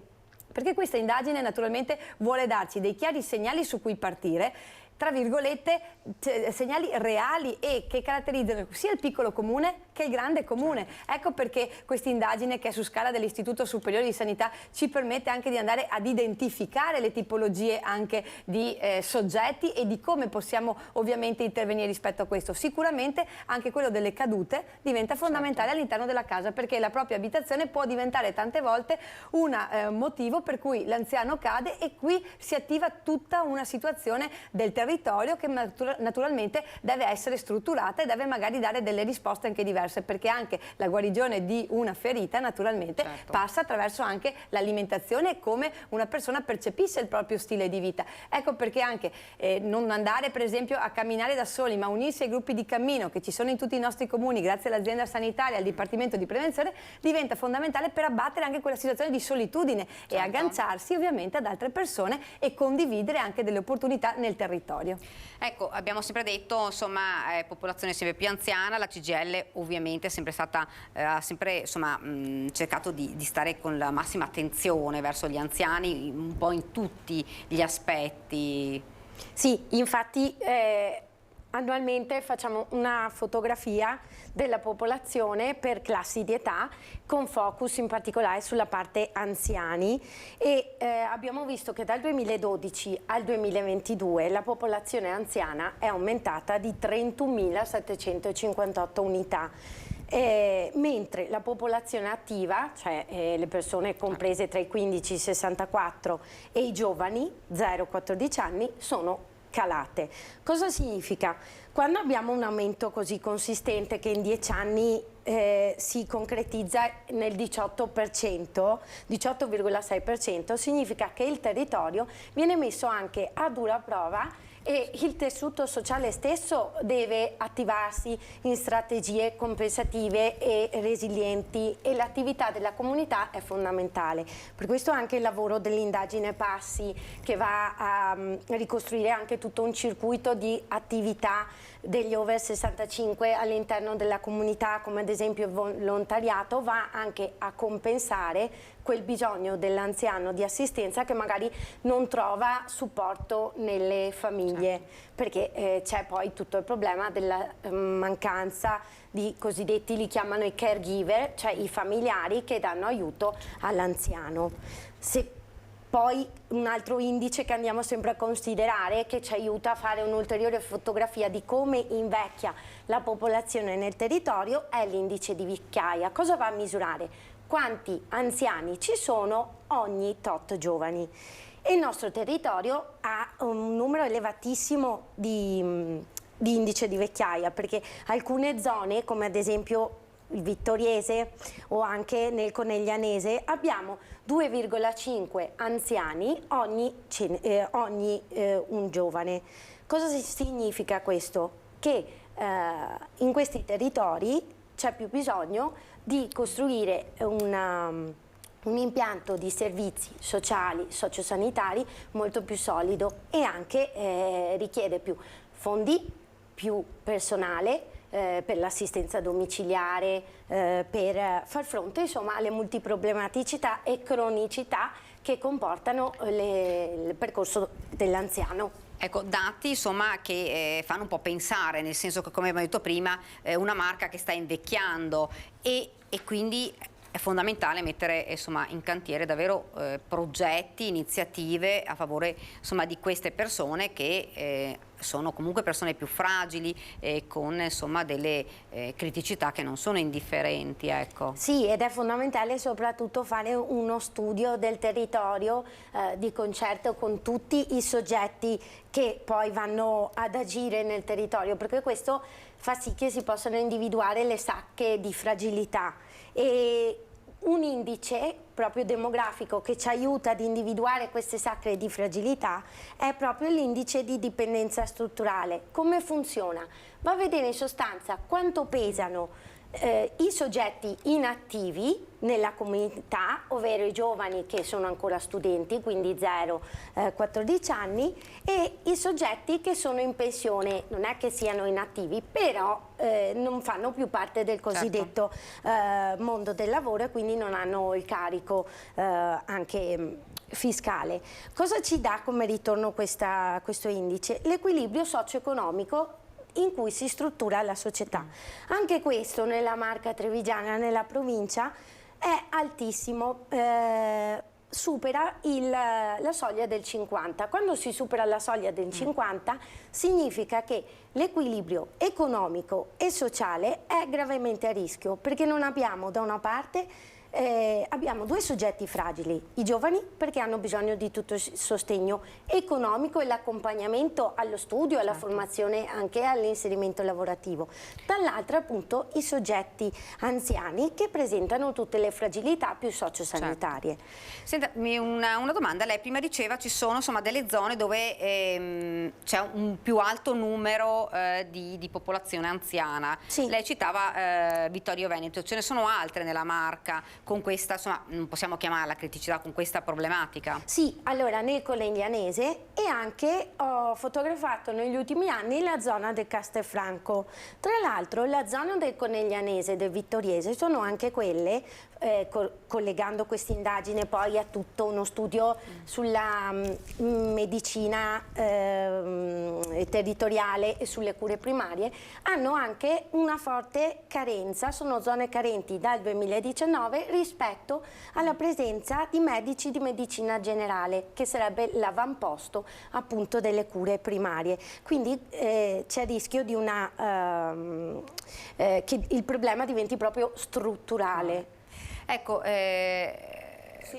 Perché questa indagine naturalmente vuole darci dei chiari segnali su cui partire, tra virgolette segnali reali e che caratterizzano sia il piccolo comune che il grande comune. Ecco perché questa indagine, che è su scala dell'Istituto Superiore di Sanità, ci permette anche di andare ad identificare le tipologie anche di soggetti e di come possiamo ovviamente intervenire rispetto a questo. Sicuramente anche quello delle cadute diventa fondamentale all'interno della casa, perché la propria abitazione può diventare tante volte un motivo per cui l'anziano cade, e qui si attiva tutta una situazione del territorio che naturalmente deve essere strutturata e deve magari dare delle risposte anche diverse, perché anche la guarigione di una ferita naturalmente passa attraverso anche l'alimentazione e come una persona percepisce il proprio stile di vita. Ecco perché anche non andare per esempio a camminare da soli, ma unirsi ai gruppi di cammino che ci sono in tutti i nostri comuni grazie all'azienda sanitaria, al Dipartimento di Prevenzione, diventa fondamentale per abbattere anche quella situazione di solitudine e agganciarsi ovviamente ad altre persone e condividere anche delle opportunità nel territorio. Ecco, abbiamo sempre detto, insomma, popolazione sempre più anziana, la CGIL ovviamente è sempre stata, ha sempre insomma, cercato di stare con la massima attenzione verso gli anziani, un po' in tutti gli aspetti. Sì, infatti annualmente facciamo una fotografia della popolazione per classi di età, con focus in particolare sulla parte anziani, e abbiamo visto che dal 2012 al 2022 la popolazione anziana è aumentata di 31.758 unità. Mentre la popolazione attiva, cioè le persone comprese tra i 15 e i 64 e i giovani 0-14 anni, sono calate. Cosa significa? Quando abbiamo un aumento così consistente, che in 10 anni si concretizza nel 18,6%, significa che il territorio viene messo anche a dura prova e il tessuto sociale stesso deve attivarsi in strategie compensative e resilienti, e l'attività della comunità è fondamentale. Per questo anche il lavoro dell'indagine Passi, che va a ricostruire anche tutto un circuito di attività degli over 65 all'interno della comunità, come ad esempio il volontariato, va anche a compensare quel bisogno dell'anziano di assistenza che magari non trova supporto nelle famiglie, perché c'è poi tutto il problema della mancanza di cosiddetti, li chiamano i caregiver, cioè i familiari che danno aiuto all'anziano. Poi un altro indice che andiamo sempre a considerare, che ci aiuta a fare un'ulteriore fotografia di come invecchia la popolazione nel territorio, è l'indice di vecchiaia. Cosa va a misurare? Quanti anziani ci sono ogni tot giovani. E il nostro territorio ha un numero elevatissimo di indice di vecchiaia, perché alcune zone, come ad esempio il Vittoriese o anche nel Coneglianese, abbiamo 2,5 anziani ogni un giovane. Cosa significa questo? Che in questi territori c'è più bisogno di costruire un impianto di servizi sociali, sociosanitari molto più solido, e anche richiede più fondi, più personale, per l'assistenza domiciliare, per far fronte insomma alle multiproblematicità e cronicità che comportano il percorso dell'anziano. Ecco, dati insomma che fanno un po' pensare, nel senso che, come abbiamo detto prima, una marca che sta invecchiando e quindi è fondamentale mettere insomma, in cantiere davvero progetti, iniziative a favore insomma, di queste persone che sono comunque persone più fragili e con insomma, delle criticità che non sono indifferenti. Ecco. Sì, ed è fondamentale soprattutto fare uno studio del territorio di concerto con tutti i soggetti che poi vanno ad agire nel territorio, perché questo fa sì che si possano individuare le sacche di fragilità. E un indice proprio demografico che ci aiuta ad individuare queste sacche di fragilità è proprio l'indice di dipendenza strutturale. Come funziona? Va a vedere in sostanza quanto pesano i soggetti inattivi nella comunità, ovvero i giovani che sono ancora studenti, quindi 0-14 anni, e i soggetti che sono in pensione, non è che siano inattivi, però non fanno più parte del cosiddetto mondo del lavoro e quindi non hanno il carico anche fiscale. Cosa ci dà come ritorno questo indice? L'equilibrio socio-economico in cui si struttura la società. Anche questo nella Marca Trevigiana, nella provincia, è altissimo, supera la soglia del 50. Quando si supera la soglia del 50 significa che l'equilibrio economico e sociale è gravemente a rischio, perché non abbiamo da una parte abbiamo due soggetti fragili, i giovani, perché hanno bisogno di tutto il sostegno economico e l'accompagnamento allo studio, alla formazione, anche all'inserimento lavorativo. Dall'altra appunto i soggetti anziani che presentano tutte le fragilità più sociosanitarie. Senta, una domanda, lei prima diceva ci sono insomma delle zone dove c'è un più alto numero di popolazione anziana. Sì. Lei citava Vittorio Veneto, ce ne sono altre nella Marca con questa, insomma, non possiamo chiamarla criticità, con questa problematica? Sì, allora nel Coneglianese, e anche ho fotografato negli ultimi anni la zona del Castelfranco. Tra l'altro la zona del Coneglianese e del Vittoriese sono anche quelle, collegando questa indagine poi a tutto uno studio sulla medicina territoriale e sulle cure primarie, hanno anche una forte carenza, sono zone carenti dal 2019 rispetto alla presenza di medici di medicina generale, che sarebbe l'avamposto appunto delle cure primarie. Quindi c'è il rischio di che il problema diventi proprio strutturale. Ecco,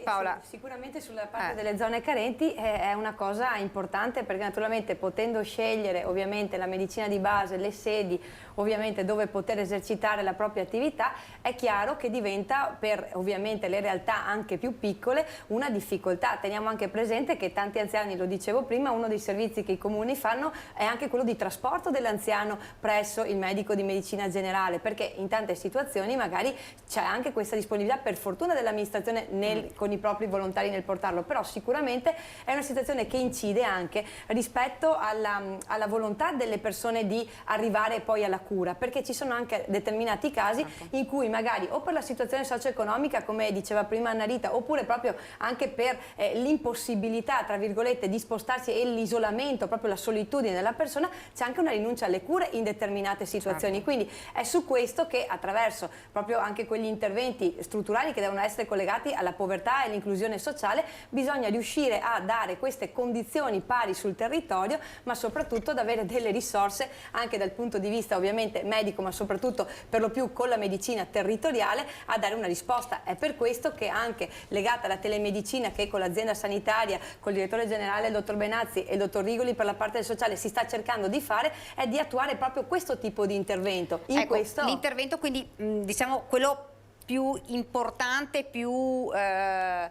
Paola. Sì, sicuramente sulla parte delle zone carenti è una cosa importante, perché naturalmente potendo scegliere ovviamente la medicina di base, le sedi ovviamente dove poter esercitare la propria attività, è chiaro che diventa per ovviamente le realtà anche più piccole una difficoltà. Teniamo anche presente che tanti anziani, lo dicevo prima, uno dei servizi che i comuni fanno è anche quello di trasporto dell'anziano presso il medico di medicina generale, perché in tante situazioni magari c'è anche questa disponibilità, per fortuna, dell'amministrazione con i propri volontari nel portarlo, però sicuramente è una situazione che incide anche rispetto alla volontà delle persone di arrivare poi alla cura, perché ci sono anche determinati casi in cui magari o per la situazione socio-economica, come diceva prima Anna Rita, oppure proprio anche per l'impossibilità, tra virgolette, di spostarsi e l'isolamento, proprio la solitudine della persona, c'è anche una rinuncia alle cure in determinate situazioni. Quindi è su questo che, attraverso proprio anche quegli interventi strutturali che devono essere collegati alla povertà e l'inclusione sociale, bisogna riuscire a dare queste condizioni pari sul territorio, ma soprattutto ad avere delle risorse anche dal punto di vista ovviamente medico, ma soprattutto per lo più con la medicina territoriale, a dare una risposta. È per questo che anche legata alla telemedicina, che con l'azienda sanitaria, col direttore generale il dottor Benazzi e il dottor Rigoli per la parte del sociale si sta cercando di fare, è di attuare proprio questo tipo di intervento. Ecco, l'intervento quindi diciamo quello più importante,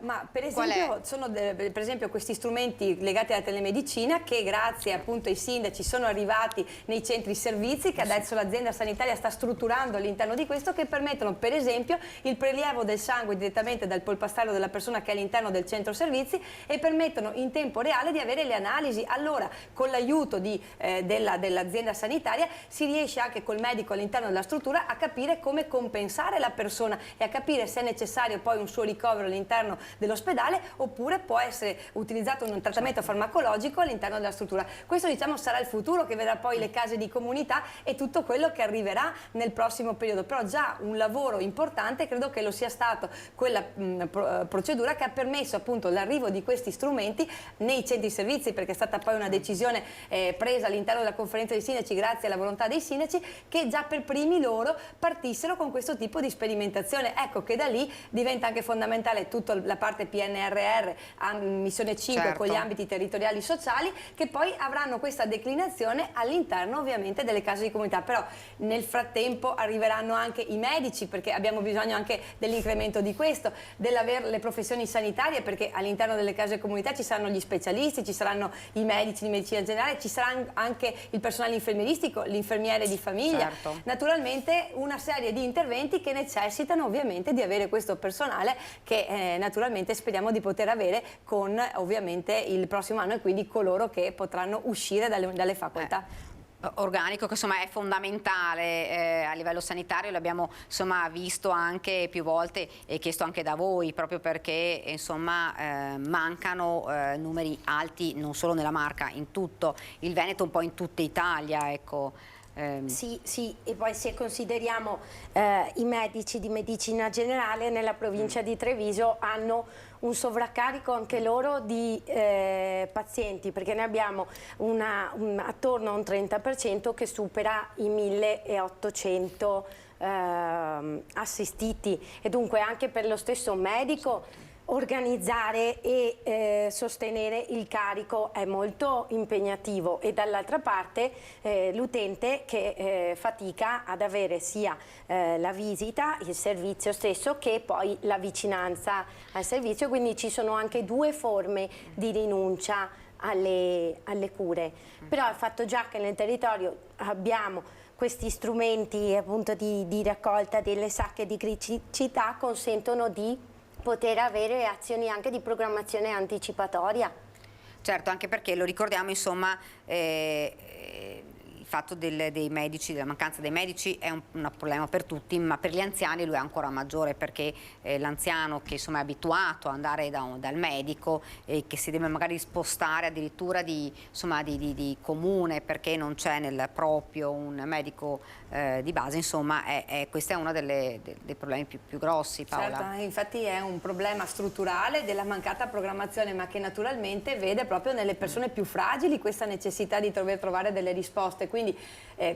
ma per esempio sono per esempio questi strumenti legati alla telemedicina che grazie appunto ai sindaci sono arrivati nei centri servizi, che adesso l'azienda sanitaria sta strutturando all'interno di questo, che permettono per esempio il prelievo del sangue direttamente dal polpastrello della persona che è all'interno del centro servizi, e permettono in tempo reale di avere le analisi. Allora con l'aiuto dell'azienda sanitaria si riesce anche col medico all'interno della struttura a capire come compensare la persona e a capire se è necessario poi un suo ricovero all'interno dell'ospedale, oppure può essere utilizzato un trattamento farmacologico all'interno della struttura. Questo diciamo sarà il futuro, che vedrà poi le case di comunità e tutto quello che arriverà nel prossimo periodo. Però già un lavoro importante credo che lo sia stato quella procedura che ha permesso appunto l'arrivo di questi strumenti nei centri servizi, perché è stata poi una decisione presa all'interno della conferenza dei sindaci, grazie alla volontà dei sindaci, che già per primi loro partissero con questo tipo di sperimentazione. Ecco che da lì diventa anche fondamentale tutta la parte PNRR a missione 5 con gli ambiti territoriali sociali, che poi avranno questa declinazione all'interno ovviamente delle case di comunità. Però nel frattempo arriveranno anche i medici, perché abbiamo bisogno anche dell'incremento di questo, dell'avere le professioni sanitarie, perché all'interno delle case di comunità ci saranno gli specialisti, ci saranno i medici di medicina generale, ci sarà anche il personale infermieristico, l'infermiere di famiglia, naturalmente una serie di interventi che necessitano ovviamente di avere questo personale, che naturalmente speriamo di poter avere con ovviamente il prossimo anno, e quindi coloro che potranno uscire dalle facoltà. Organico, che insomma è fondamentale a livello sanitario, l'abbiamo insomma visto anche più volte e chiesto anche da voi, proprio perché insomma mancano numeri alti non solo nella Marca, in tutto il Veneto, un po' in tutta Italia, ecco. Sì, e poi se consideriamo i medici di medicina generale nella provincia di Treviso hanno un sovraccarico anche loro di pazienti, perché ne abbiamo attorno a un 30% che supera i 1800 assistiti, e dunque anche per lo stesso medico organizzare e sostenere il carico è molto impegnativo, e dall'altra parte l'utente che fatica ad avere sia la visita, il servizio stesso, che poi la vicinanza al servizio, quindi ci sono anche due forme di rinuncia alle cure. Però il fatto già che nel territorio abbiamo questi strumenti appunto di raccolta delle sacche di criticità consentono di poter avere azioni anche di programmazione anticipatoria. Certo, anche perché lo ricordiamo, insomma, il fatto dei medici, della mancanza dei medici è un problema per tutti, ma per gli anziani lui è ancora maggiore, perché l'anziano che insomma è abituato ad andare dal medico e che si deve magari spostare addirittura di comune perché non c'è nel proprio un medico di base, insomma questo è uno dei problemi più grossi, Paola. Certo, infatti è un problema strutturale della mancata programmazione, ma che naturalmente vede proprio nelle persone più fragili questa necessità di trovare delle risposte. Quindi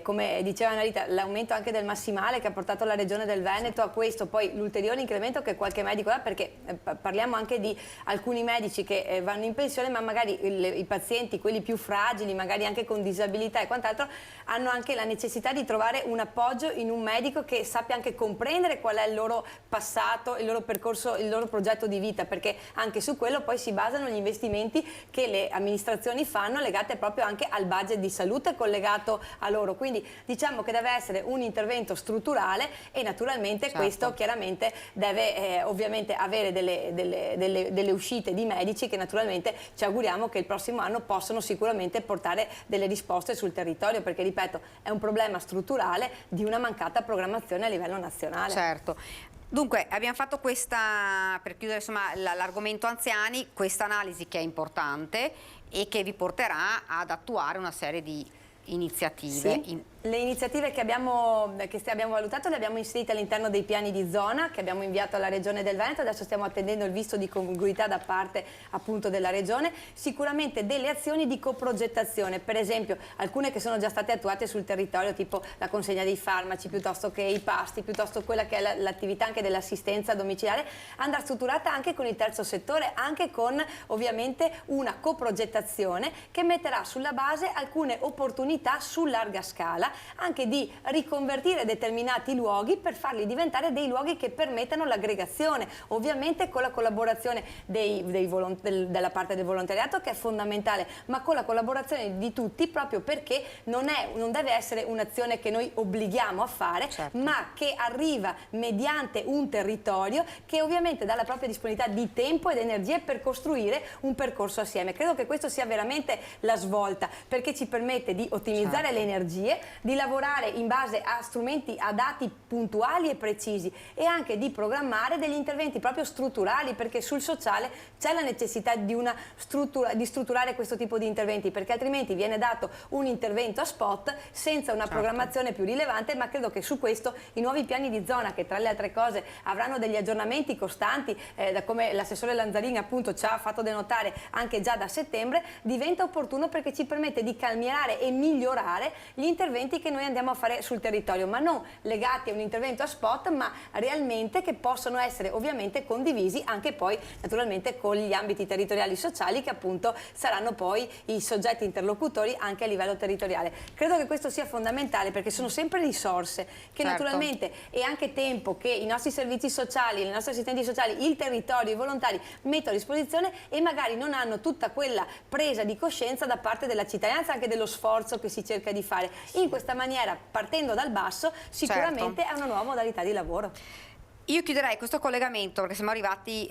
come diceva Annarita, l'aumento anche del massimale che ha portato la Regione del Veneto a questo, poi l'ulteriore incremento che qualche medico ha, perché parliamo anche di alcuni medici che vanno in pensione, ma magari i pazienti, quelli più fragili, magari anche con disabilità e quant'altro, hanno anche la necessità di trovare un appoggio in un medico che sappia anche comprendere qual è il loro passato, il loro percorso, il loro progetto di vita, perché anche su quello poi si basano gli investimenti che le amministrazioni fanno, legate proprio anche al budget di salute collegato a loro. Quindi diciamo che deve essere un intervento strutturale, e naturalmente certo, questo chiaramente deve ovviamente avere delle uscite di medici che naturalmente ci auguriamo che il prossimo anno possano sicuramente portare delle risposte sul territorio, perché ripeto è un problema strutturale di una mancata programmazione a livello nazionale. Certo. Dunque abbiamo fatto questa, per chiudere l'argomento anziani, questa analisi che è importante e che vi porterà ad attuare una serie di iniziative. Sì. Le iniziative che abbiamo valutato le abbiamo inserite all'interno dei piani di zona che abbiamo inviato alla Regione del Veneto. Adesso stiamo attendendo il visto di congruità da parte appunto della Regione. Sicuramente delle azioni di coprogettazione, per esempio alcune che sono già state attuate sul territorio, tipo la consegna dei farmaci, piuttosto che i pasti, piuttosto quella che è l'attività anche dell'assistenza domiciliare, andrà strutturata anche con il terzo settore, anche con ovviamente una coprogettazione che metterà sulla base alcune opportunità su larga scala, anche di riconvertire determinati luoghi per farli diventare dei luoghi che permettano l'aggregazione, ovviamente con la collaborazione della parte del volontariato, che è fondamentale, ma con la collaborazione di tutti, proprio perché non deve essere un'azione che noi obblighiamo a fare, certo, ma che arriva mediante un territorio che ovviamente dà la propria disponibilità di tempo ed energie per costruire un percorso assieme. Credo che questo sia veramente la svolta, perché ci permette di ottimizzare, certo, le energie, di lavorare in base a strumenti, a dati puntuali e precisi, e anche di programmare degli interventi proprio strutturali, perché sul sociale c'è la necessità di strutturare questo tipo di interventi, perché altrimenti viene dato un intervento a spot senza una, certo, programmazione più rilevante. Ma credo che su questo i nuovi piani di zona, che tra le altre cose avranno degli aggiornamenti costanti, come l'assessore Lanzarini appunto ci ha fatto denotare anche già da settembre, diventa opportuno, perché ci permette di calmierare e migliorare gli interventi che noi andiamo a fare sul territorio, ma non legati a un intervento a spot, ma realmente che possono essere ovviamente condivisi anche poi naturalmente con gli ambiti territoriali sociali, che appunto saranno poi i soggetti interlocutori anche a livello territoriale. Credo che questo sia fondamentale, perché sono sempre risorse che, certo, naturalmente è anche tempo che i nostri servizi sociali, i nostri assistenti sociali, il territorio, i volontari mettono a disposizione, e magari non hanno tutta quella presa di coscienza da parte della cittadinanza, anche dello sforzo che si cerca di fare. In questa maniera, partendo dal basso, sicuramente, certo, è una nuova modalità di lavoro. Io chiuderei questo collegamento, perché siamo arrivati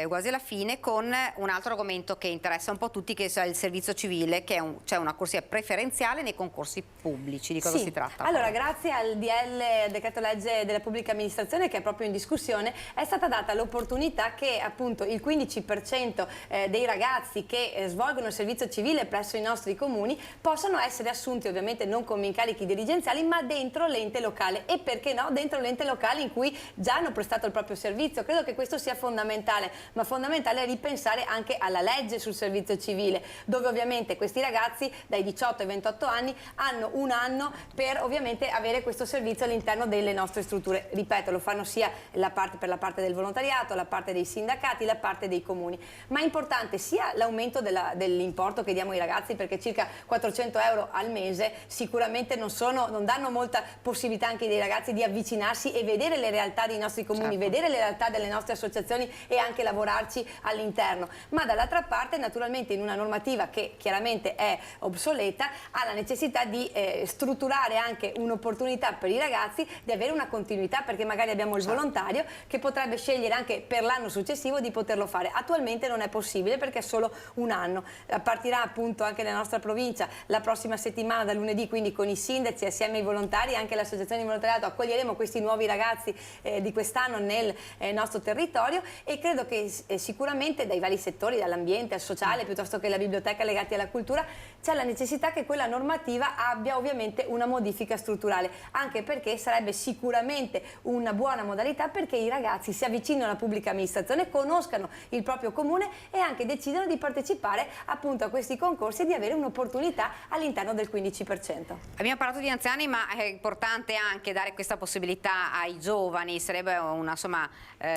quasi alla fine, con un altro argomento che interessa un po' tutti, che è il servizio civile, che c'è una corsia preferenziale nei concorsi pubblici. Di cosa si tratta? Allora, grazie al decreto legge della pubblica amministrazione, che è proprio in discussione, è stata data l'opportunità che appunto il 15% dei ragazzi che svolgono il servizio civile presso i nostri comuni possano essere assunti, ovviamente non come incarichi dirigenziali, ma dentro l'ente locale, e perché no, dentro l'ente locale in cui già hanno prestato il proprio servizio. Credo che questo sia fondamentale, ma fondamentale è ripensare anche alla legge sul servizio civile, dove ovviamente questi ragazzi dai 18 ai 28 anni hanno un anno per ovviamente avere questo servizio all'interno delle nostre strutture. Ripeto, lo fanno sia per la parte del volontariato, la parte dei sindacati, la parte dei comuni, ma è importante sia l'aumento dell'importo che diamo ai ragazzi, perché circa 400 euro al mese sicuramente non danno molta possibilità anche dei ragazzi di avvicinarsi e vedere le realtà dei nostri comuni, vedere le realtà delle nostre associazioni e anche lavorarci all'interno. Ma dall'altra parte, naturalmente, in una normativa che chiaramente è obsoleta, ha la necessità di strutturare anche un'opportunità per i ragazzi di avere una continuità, perché magari abbiamo il volontario che potrebbe scegliere anche per l'anno successivo di poterlo fare. Attualmente non è possibile perché è solo un anno. Partirà appunto anche nella nostra provincia la prossima settimana, da lunedì, quindi con i sindaci assieme ai volontari e anche l'associazione di volontariato accoglieremo questi nuovi ragazzi di quest'anno nel nostro territorio, e credo che sicuramente dai vari settori, dall'ambiente al sociale piuttosto che la biblioteca legati alla cultura, c'è la necessità che quella normativa abbia ovviamente una modifica strutturale, anche perché sarebbe sicuramente una buona modalità perché i ragazzi si avvicinino alla pubblica amministrazione, conoscano il proprio comune e anche decidano di partecipare appunto a questi concorsi e di avere un'opportunità all'interno del 15%. Abbiamo parlato di anziani, ma è importante anche dare questa possibilità ai giovani. Sarebbe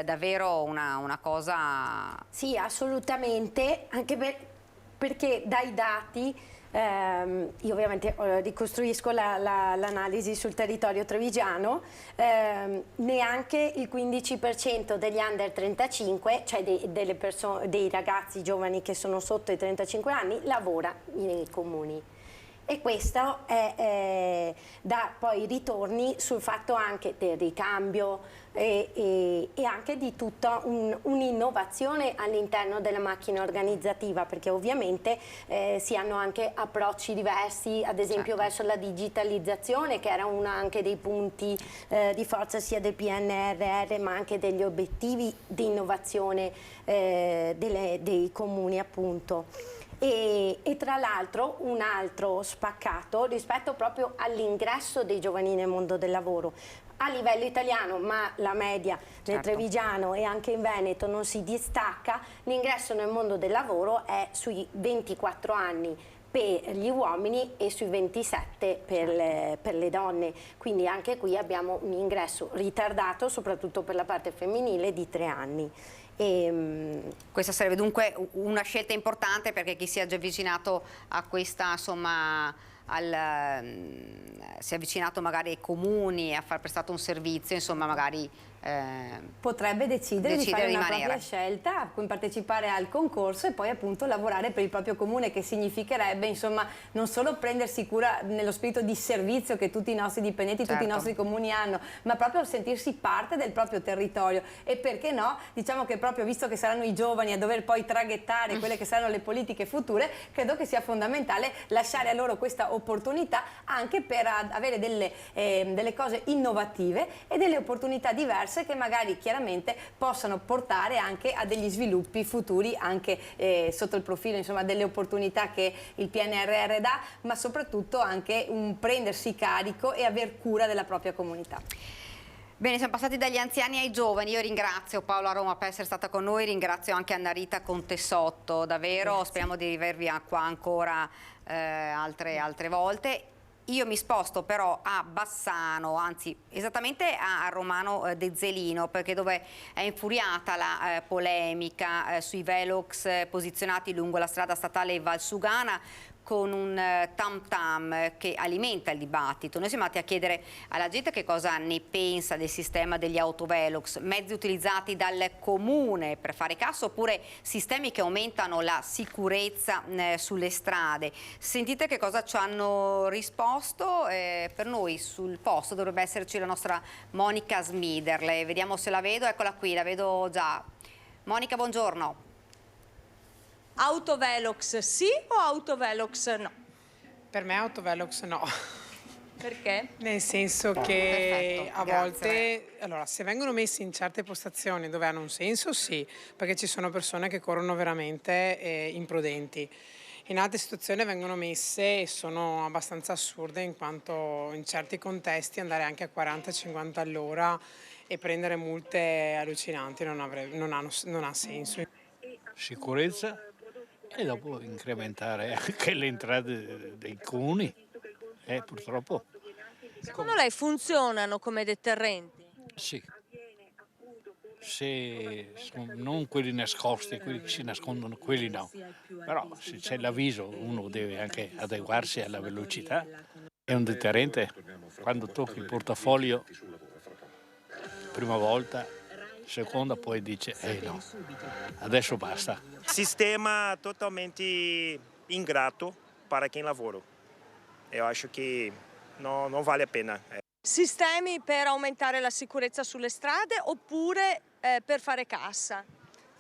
davvero una cosa... Sì, assolutamente, anche perché dai dati, io ovviamente ricostruisco l'analisi sul territorio trevigiano, neanche il 15% degli under 35, cioè dei ragazzi giovani che sono sotto i 35 anni, lavora nei comuni. E questo dà poi ritorni sul fatto anche del ricambio e anche di tutta un'innovazione all'interno della macchina organizzativa, perché ovviamente si hanno anche approcci diversi, ad esempio verso la digitalizzazione, che era uno anche dei punti di forza sia del PNRR ma anche degli obiettivi di innovazione dei comuni appunto. E tra l'altro un altro spaccato rispetto proprio all'ingresso dei giovani nel mondo del lavoro. A livello italiano, ma la media nel trevigiano e anche in Veneto non si distacca, l'ingresso nel mondo del lavoro è sui 24 anni per gli uomini e sui 27 per le donne, quindi anche qui abbiamo un ingresso ritardato, soprattutto per la parte femminile, di 3 anni. Questa sarebbe dunque una scelta importante, perché chi si è già avvicinato a questa, insomma, si è avvicinato magari ai comuni a far prestato un servizio, insomma magari potrebbe decidere di fare una rimanere. propria scelta, partecipare al concorso e poi appunto lavorare per il proprio comune, che significherebbe insomma non solo prendersi cura nello spirito di servizio che tutti i nostri dipendenti, tutti i nostri comuni hanno, ma proprio sentirsi parte del proprio territorio. E perché no, diciamo che proprio visto che saranno i giovani a dover poi traghettare quelle che saranno le politiche future, credo che sia fondamentale lasciare a loro questa opportunità anche per avere delle cose innovative e delle opportunità diverse che magari chiaramente possano portare anche a degli sviluppi futuri, anche sotto il profilo insomma delle opportunità che il PNRR dà, ma soprattutto anche un prendersi carico e aver cura della propria comunità. Bene, siamo passati dagli anziani ai giovani. Io ringrazio Paola Roma per essere stata con noi, ringrazio anche Annarita Contesotto, davvero. Grazie. Speriamo di rivervi qua ancora altre volte. Io mi sposto però a Bassano, anzi esattamente a Romano De Zelino, perché dove è infuriata la polemica sui velox posizionati lungo la strada statale Valsugana, con un tam tam che alimenta il dibattito. Noi siamo andati a chiedere alla gente che cosa ne pensa del sistema degli autovelox, mezzi utilizzati dal comune per fare cassa oppure sistemi che aumentano la sicurezza sulle strade. Sentite che cosa ci hanno risposto. Per noi sul posto dovrebbe esserci la nostra Monica Smiderle. Vediamo se la vedo, eccola qui, la vedo già. Monica, buongiorno. Autovelox sì o autovelox no? Per me autovelox no. Perché? Nel senso che perfetto, a grazie. volte, allora, se vengono messi in certe postazioni dove hanno un senso, sì, perché ci sono persone che corrono veramente imprudenti. In altre situazioni vengono messe e sono abbastanza assurde, in quanto in certi contesti andare anche a 40-50 all'ora e prendere multe allucinanti non ha senso. Sicurezza e dopo incrementare anche le entrate dei comuni, purtroppo. Secondo lei funzionano come deterrenti? Sì. Se non quelli nascosti, quelli che si nascondono, quelli no. Però se c'è l'avviso uno deve anche adeguarsi alla velocità. È un deterrente quando tocchi il portafoglio, prima volta, seconda poi dice no, adesso basta. Sistema totalmente ingrato para quem lavora. Eu acho che non vale a pena. Sistemi per aumentare la sicurezza sulle strade oppure per fare cassa?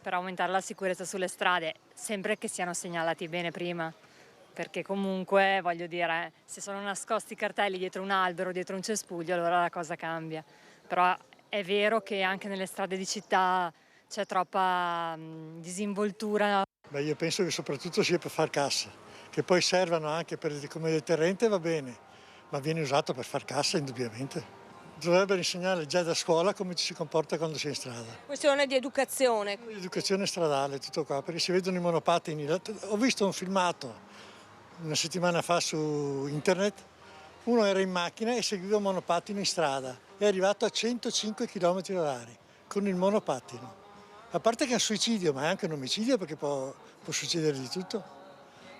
Per aumentare la sicurezza sulle strade, sempre che siano segnalati bene prima, perché comunque, voglio dire, se sono nascosti i cartelli dietro un albero, dietro un cespuglio, allora la cosa cambia. Però è vero che anche nelle strade di città c'è troppa disinvoltura. Beh, io penso che soprattutto sia per far cassa, che poi servano anche come deterrente va bene, ma viene usato per far cassa indubbiamente. Dovrebbero insegnare già da scuola come ci si comporta quando si è in strada. Questione di educazione. Educazione stradale, tutto qua, perché si vedono i monopattini. Ho visto un filmato una settimana fa su internet, uno era in macchina e seguiva un monopattino in strada, è arrivato a 105 km/h con il monopattino. A parte che è un suicidio, ma è anche un omicidio perché può succedere di tutto.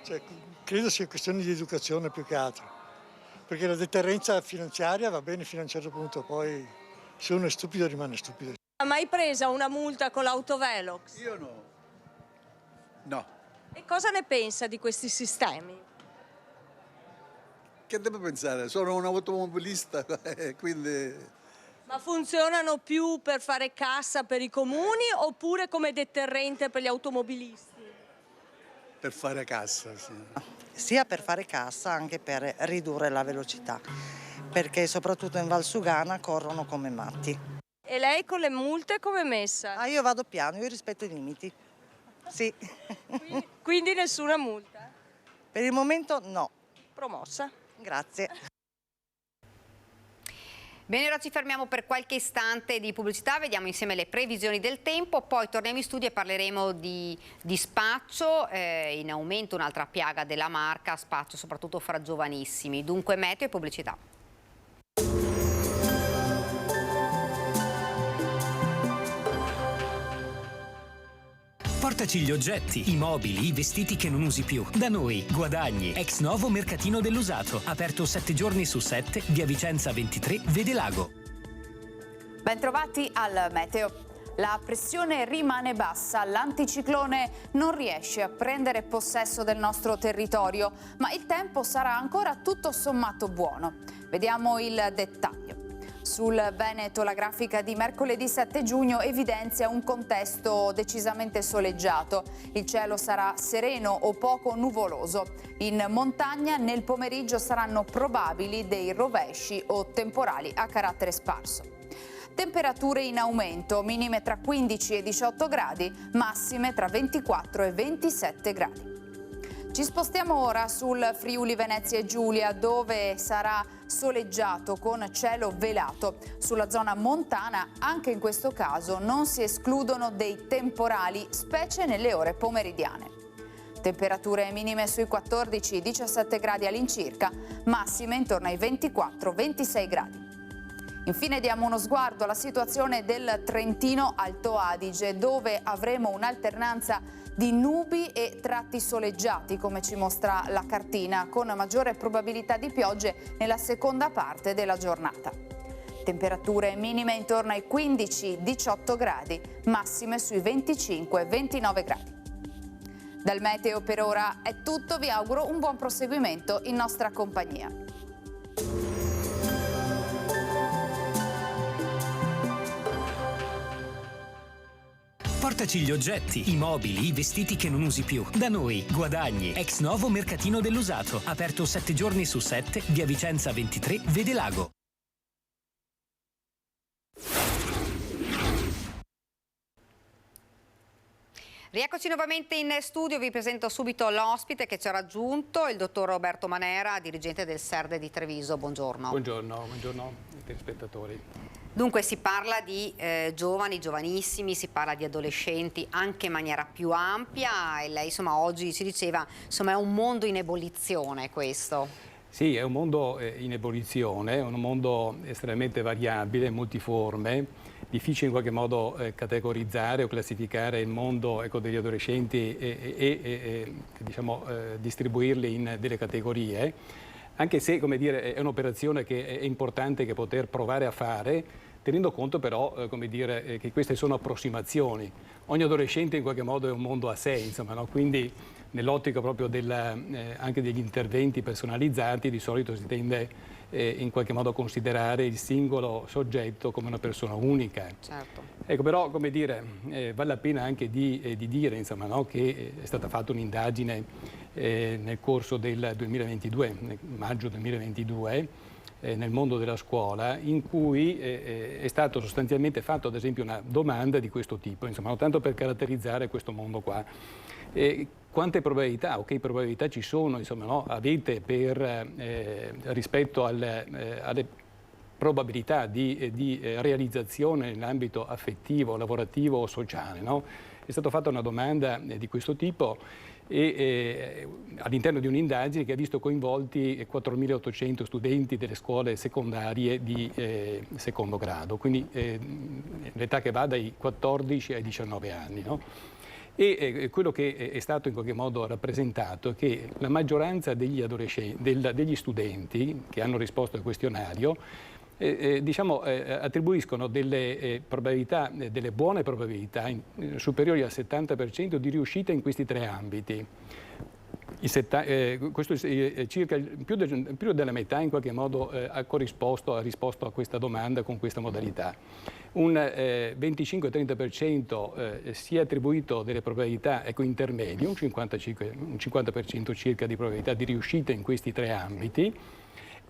Cioè, credo sia questione di educazione più che altro. Perché la deterrenza finanziaria va bene fino a un certo punto, poi se uno è stupido rimane stupido. Ha mai presa una multa con l'autovelox? Io no. No. E cosa ne pensa di questi sistemi? Che devo pensare? Sono un automobilista, quindi... Ma funzionano più per fare cassa per i comuni oppure come deterrente per gli automobilisti? Per fare cassa, sì. Sia per fare cassa, anche per ridurre la velocità, perché soprattutto in Valsugana corrono come matti. E lei con le multe come è messa? Io vado piano, io rispetto i limiti. Sì. Quindi nessuna multa? Per il momento no. Promossa. Grazie. Bene, ora ci fermiamo per qualche istante di pubblicità, vediamo insieme le previsioni del tempo, poi torniamo in studio e parleremo di spaccio, in aumento un'altra piaga della Marca, spaccio soprattutto fra giovanissimi. Dunque meteo e pubblicità. Portaci gli oggetti, i mobili, i vestiti che non usi più. Da noi, guadagni. Ex Novo Mercatino dell'Usato. Aperto 7 giorni su 7, via Vicenza 23, Vede Lago. Bentrovati al meteo. La pressione rimane bassa, l'anticiclone non riesce a prendere possesso del nostro territorio, ma il tempo sarà ancora tutto sommato buono. Vediamo il dettaglio. Sul Veneto la grafica di mercoledì 7 giugno evidenzia un contesto decisamente soleggiato. Il cielo sarà sereno o poco nuvoloso. In montagna nel pomeriggio saranno probabili dei rovesci o temporali a carattere sparso. Temperature in aumento, minime tra 15 e 18 gradi, massime tra 24 e 27 gradi. Ci spostiamo ora sul Friuli Venezia e Giulia, dove sarà soleggiato con cielo velato. Sulla zona montana, anche in questo caso, non si escludono dei temporali, specie nelle ore pomeridiane. Temperature minime sui 14-17 gradi all'incirca, massime intorno ai 24-26 gradi. Infine diamo uno sguardo alla situazione del Trentino Alto Adige, dove avremo un'alternanza di nubi e tratti soleggiati, come ci mostra la cartina, con maggiore probabilità di piogge nella seconda parte della giornata. Temperature minime intorno ai 15-18 gradi, massime sui 25-29 gradi. Dal meteo per ora è tutto, vi auguro un buon proseguimento in nostra compagnia. Portaci gli oggetti, i mobili, i vestiti che non usi più. Da noi, guadagni. Ex Novo Mercatino dell'Usato. Aperto 7 giorni su 7, via Vicenza 23, Vedelago. Rieccoci nuovamente in studio, vi presento subito l'ospite che ci ha raggiunto, il dottor Roberto Manera, dirigente del SERDE di Treviso. Buongiorno. Buongiorno ai telespettatori. Dunque si parla di giovani, giovanissimi, si parla di adolescenti anche in maniera più ampia e lei insomma oggi ci diceva insomma è un mondo in ebollizione questo. Sì, è un mondo in ebollizione, è un mondo estremamente variabile, multiforme, difficile in qualche modo categorizzare o classificare il mondo degli adolescenti e diciamo, distribuirli in delle categorie, anche se come dire, è un'operazione che è importante che poter provare a fare, tenendo conto però come dire, che queste sono approssimazioni. Ogni adolescente in qualche modo è un mondo a sé, insomma, no? Quindi nell'ottica proprio anche degli interventi personalizzati di solito si tende in qualche modo a considerare il singolo soggetto come una persona unica. Certo. Ecco, però come dire, vale la pena anche di dire insomma, no, che è stata fatta un'indagine nel corso del 2022, nel maggio 2022, nel mondo della scuola, in cui è stato sostanzialmente fatto ad esempio una domanda di questo tipo, insomma, tanto per caratterizzare questo mondo qua. Quante probabilità o che probabilità ci sono, insomma, no, avete rispetto alle probabilità di realizzazione nell'ambito affettivo, lavorativo o sociale, no? È stata fatta una domanda di questo tipo all'interno di un'indagine che ha visto coinvolti 4.800 studenti delle scuole secondarie di secondo grado, quindi l'età che va dai 14 ai 19 anni. No? E quello che è stato in qualche modo rappresentato è che la maggioranza degli degli studenti che hanno risposto al questionario diciamo, attribuiscono delle probabilità, delle buone probabilità superiori al 70% di riuscita in questi tre ambiti. Questo circa più della metà in qualche modo ha risposto a questa domanda con questa modalità. Un 25-30% si è attribuito delle probabilità intermedie, un 50% circa di probabilità di riuscita in questi tre ambiti.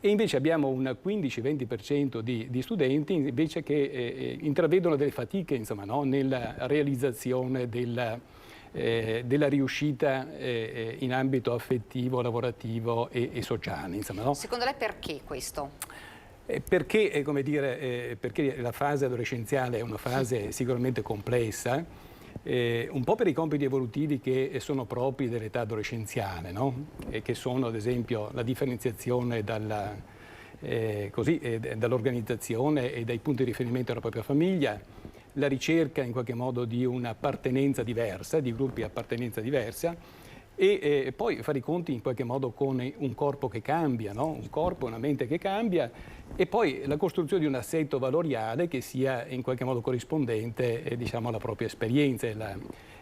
E invece abbiamo un 15-20% di studenti invece che intravedono delle fatiche insomma, no? Nella realizzazione della riuscita in ambito affettivo, lavorativo e sociale. Insomma, no? Secondo lei perché questo? Perché, come dire, perché la fase adolescenziale è una fase sicuramente complessa, un po' per i compiti evolutivi che sono propri dell'età adolescenziale, no? E che sono ad esempio la differenziazione dall'organizzazione e dai punti di riferimento della propria famiglia, la ricerca in qualche modo di un'appartenenza diversa, di gruppi di appartenenza diversa, e poi fare i conti in qualche modo con un corpo che cambia, no? Un corpo, una mente che cambia, e poi la costruzione di un assetto valoriale che sia in qualche modo corrispondente diciamo, alla propria esperienza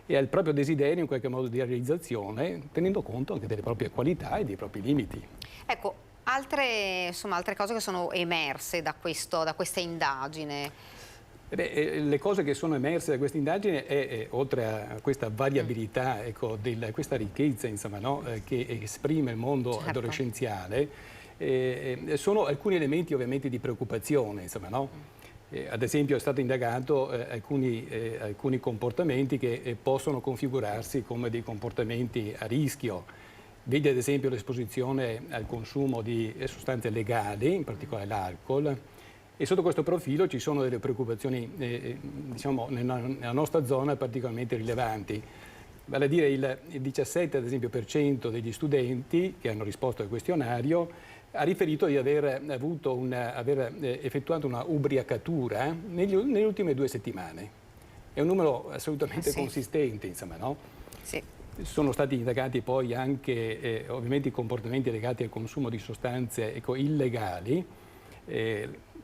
e al proprio desiderio in qualche modo di realizzazione, tenendo conto anche delle proprie qualità e dei propri limiti. Ecco, altre cose che sono emerse da questa indagine. Le cose che sono emerse da questa indagine oltre a questa variabilità, ecco, questa ricchezza insomma, no, che esprime il mondo adolescenziale, sono alcuni elementi ovviamente di preoccupazione. Insomma, no? Ad esempio è stato indagato alcuni comportamenti che possono configurarsi come dei comportamenti a rischio. Vedi ad esempio l'esposizione al consumo di sostanze legali, in particolare l'alcol. E sotto questo profilo ci sono delle preoccupazioni, diciamo, nella nostra zona particolarmente rilevanti. Vale a dire il 17% ad esempio degli studenti che hanno risposto al questionario ha riferito di aver effettuato una ubriacatura nelle ultime 2 settimane. È un numero assolutamente consistente, insomma, no? Sì. Sono stati indagati poi anche ovviamente i comportamenti legati al consumo di sostanze illegali,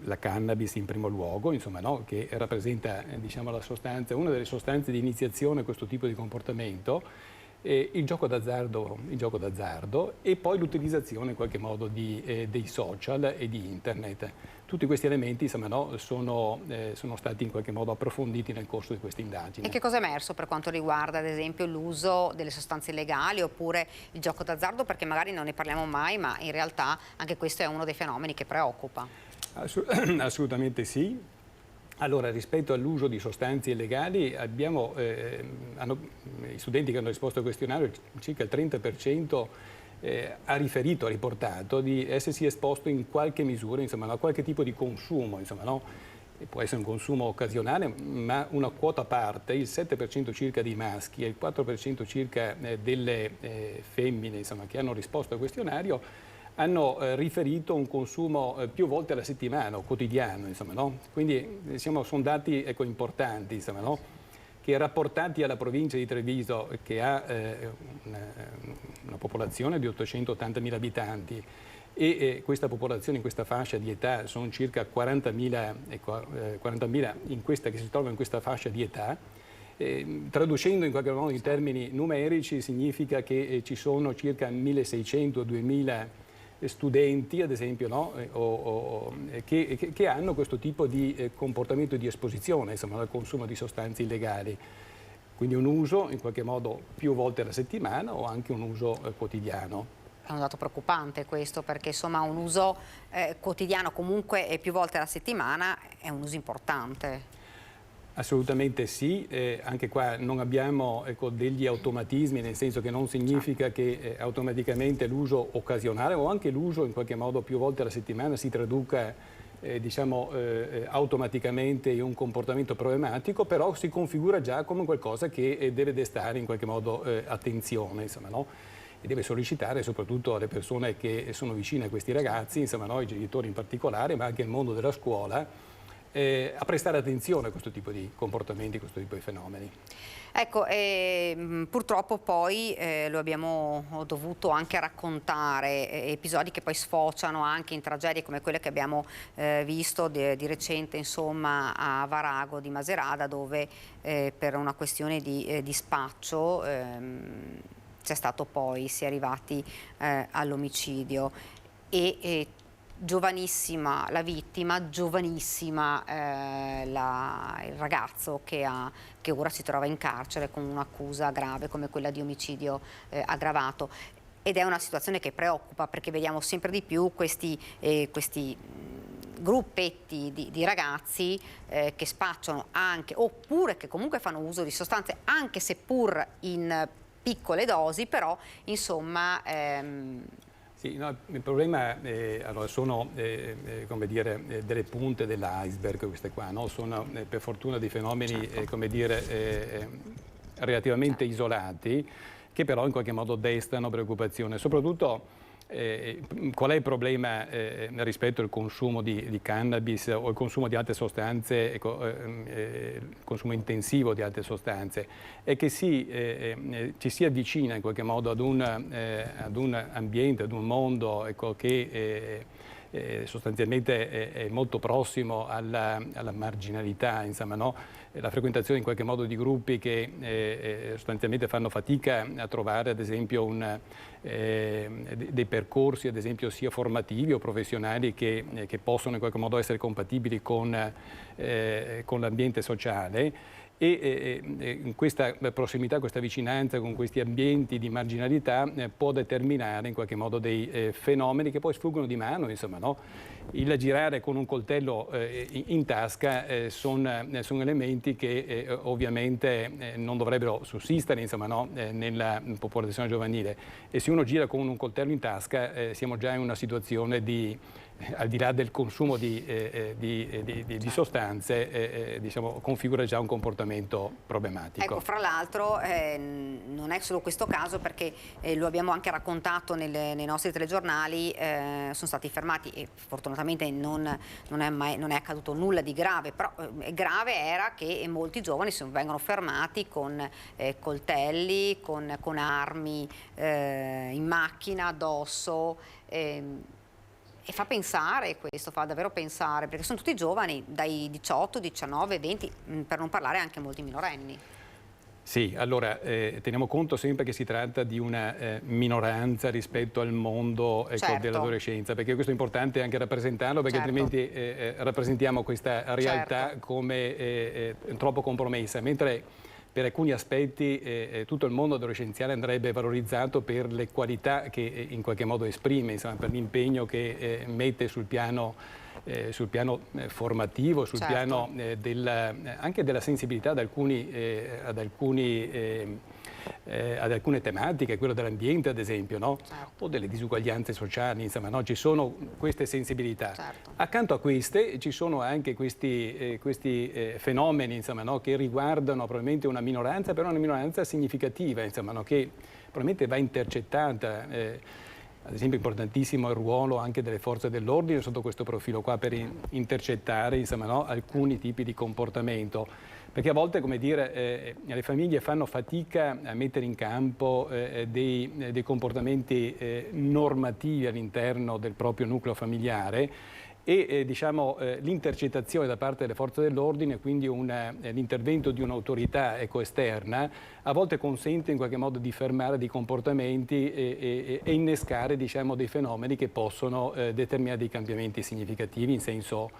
la cannabis in primo luogo, insomma, no? Che rappresenta diciamo, una delle sostanze di iniziazione a questo tipo di comportamento, il gioco d'azzardo e poi l'utilizzazione in qualche modo dei social e di internet. Tutti questi elementi insomma, no, sono stati in qualche modo approfonditi nel corso di questa indagine. E che cosa è emerso per quanto riguarda ad esempio l'uso delle sostanze illegali oppure il gioco d'azzardo? Perché magari non ne parliamo mai, ma in realtà anche questo è uno dei fenomeni che preoccupa. Assolutamente sì. Allora, rispetto all'uso di sostanze illegali, abbiamo, i studenti che hanno risposto al questionario, circa il 30% ha riportato di essersi esposto in qualche misura, insomma, a qualche tipo di consumo, insomma, no? Può essere un consumo occasionale, ma una quota a parte, il 7% circa dei maschi e il 4% circa delle femmine, insomma, che hanno risposto al questionario, hanno riferito un consumo più volte alla settimana o quotidiano, insomma, no? Quindi sono dati importanti, insomma, no? Che rapportati alla provincia di Treviso, che ha una popolazione di 880.000 abitanti, e questa popolazione in questa fascia di età sono circa 40.000 che si trovano in questa fascia di età, traducendo in qualche modo in termini numerici significa che ci sono circa 1.600-2.000 studenti, ad esempio, no? Che hanno questo tipo di comportamento di esposizione, insomma, al consumo di sostanze illegali. Quindi un uso in qualche modo più volte alla settimana o anche un uso quotidiano. È un dato preoccupante questo, perché insomma un uso quotidiano comunque e più volte alla settimana è un uso importante. Assolutamente sì, anche qua non abbiamo degli automatismi, nel senso che non significa che automaticamente l'uso occasionale o anche l'uso in qualche modo più volte alla settimana si traduca automaticamente in un comportamento problematico, però si configura già come qualcosa che deve destare in qualche modo attenzione, insomma, no? E deve sollecitare soprattutto le persone che sono vicine a questi ragazzi, insomma, no? I genitori in particolare, ma anche il mondo della scuola, a prestare attenzione a questo tipo di comportamenti, a questo tipo di fenomeni. Ecco, purtroppo poi lo abbiamo dovuto anche raccontare, episodi che poi sfociano anche in tragedie come quelle che abbiamo visto di recente, insomma, a Varago di Macerata, dove per una questione di spaccio c'è stato poi, si è arrivati all'omicidio e giovanissima la vittima, giovanissima il ragazzo che ora si trova in carcere con un'accusa grave come quella di omicidio aggravato. Ed è una situazione che preoccupa, perché vediamo sempre di più questi gruppetti di ragazzi che spacciano anche, oppure che comunque fanno uso di sostanze, anche seppur in piccole dosi, però insomma... Sì, no, il problema allora sono come dire, delle punte dell'iceberg queste qua, no? Sono per fortuna dei fenomeni come dire, relativamente isolati, che però in qualche modo destano preoccupazione. Soprattutto qual è il problema rispetto al consumo di cannabis o il consumo di altre sostanze, il consumo intensivo di altre sostanze, è che ci si avvicina in qualche modo ad un ambiente, ad un mondo che sostanzialmente è molto prossimo alla marginalità, insomma, no? La frequentazione in qualche modo di gruppi che sostanzialmente fanno fatica a trovare ad esempio dei percorsi ad esempio sia formativi o professionali che possono in qualche modo essere compatibili con l'ambiente sociale. E in questa prossimità, questa vicinanza con questi ambienti di marginalità può determinare in qualche modo dei fenomeni che poi sfuggono di mano, insomma, no? Il girare con un coltello in tasca sono elementi che ovviamente non dovrebbero sussistere, insomma, no? Nella popolazione giovanile, e se uno gira con un coltello in tasca siamo già in una situazione al di là del consumo di sostanze, diciamo, configura già un comportamento comportamento problematico. Ecco, fra l'altro non è solo questo caso, perché lo abbiamo anche raccontato nei nostri telegiornali, sono stati fermati e fortunatamente non è accaduto nulla di grave, però grave era che molti giovani vengono fermati con coltelli, con armi in macchina, addosso. E fa pensare questo, fa davvero pensare, perché sono tutti giovani, dai 18, 19, 20, per non parlare anche molti minorenni. Sì, allora teniamo conto sempre che si tratta di una minoranza rispetto al mondo dell'adolescenza, perché questo è importante anche rappresentarlo, perché altrimenti rappresentiamo questa realtà come troppo compromessa, mentre per alcuni aspetti tutto il mondo adolescenziale andrebbe valorizzato per le qualità che in qualche modo esprime, insomma, per l'impegno che mette sul piano formativo, sul piano anche della sensibilità ad alcune tematiche, quello dell'ambiente ad esempio, no? O delle disuguaglianze sociali, insomma, no? Ci sono queste sensibilità. Accanto a queste ci sono anche questi fenomeni, insomma, no? Che riguardano probabilmente una minoranza, però una minoranza significativa, insomma, no? Che probabilmente va intercettata. Ad esempio importantissimo il ruolo anche delle forze dell'ordine sotto questo profilo qua, per intercettare, insomma, no? Alcuni tipi di comportamento, perché a volte, come dire, le famiglie fanno fatica a mettere in campo dei comportamenti normativi all'interno del proprio nucleo familiare, e diciamo, l'intercettazione da parte delle forze dell'ordine, quindi l'intervento di un'autorità esterna, a volte consente in qualche modo di fermare dei comportamenti e innescare, diciamo, dei fenomeni che possono determinare dei cambiamenti significativi in senso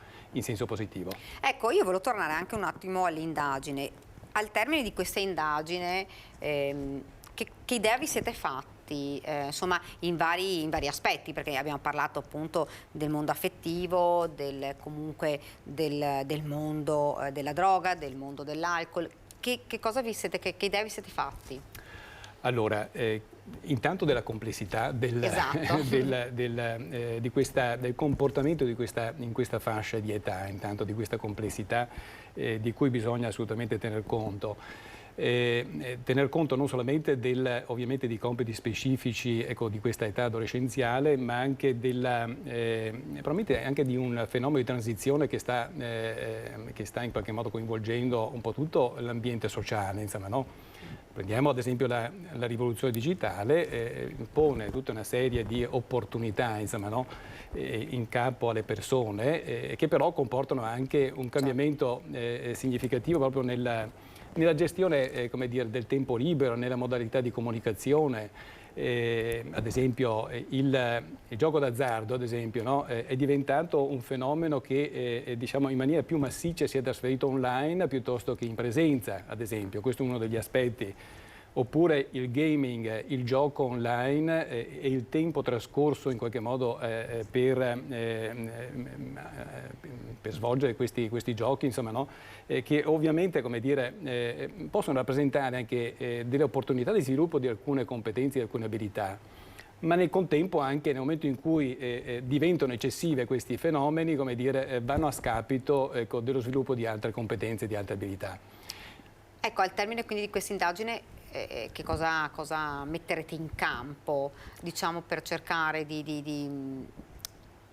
positivo. Ecco, io volevo tornare anche un attimo all'indagine. Al termine di questa indagine, che idea vi siete fatti? Insomma, in vari aspetti, perché abbiamo parlato appunto del mondo affettivo, comunque del mondo della droga, del mondo dell'alcol. Che idea vi siete fatti? Allora, intanto della complessità del comportamento in questa fascia di età, intanto di questa complessità di cui bisogna assolutamente tener conto. Tener conto non solamente ovviamente di compiti specifici, ecco, di questa età adolescenziale, ma anche probabilmente anche di un fenomeno di transizione che sta in qualche modo coinvolgendo un po' tutto l'ambiente sociale, insomma, no? Prendiamo ad esempio la rivoluzione digitale, pone tutta una serie di opportunità, insomma, no? In capo alle persone, che però comportano anche un cambiamento significativo proprio nella gestione, come dire, del tempo libero, nella modalità di comunicazione. Ad esempio il gioco d'azzardo, ad esempio, no? È diventato un fenomeno che diciamo, in maniera più massiccia si è trasferito online piuttosto che in presenza, ad esempio. Questo è uno degli aspetti. Oppure il gaming, il gioco online e il tempo trascorso in qualche modo per svolgere questi giochi, insomma, no? Che ovviamente, come dire, possono rappresentare anche delle opportunità di sviluppo di alcune competenze, di alcune abilità, ma nel contempo anche nel momento in cui diventano eccessive questi fenomeni, come dire, vanno a scapito, ecco, dello sviluppo di altre competenze, di altre abilità. Ecco, al termine quindi di questa indagine, che cosa metterete in campo, diciamo, per cercare di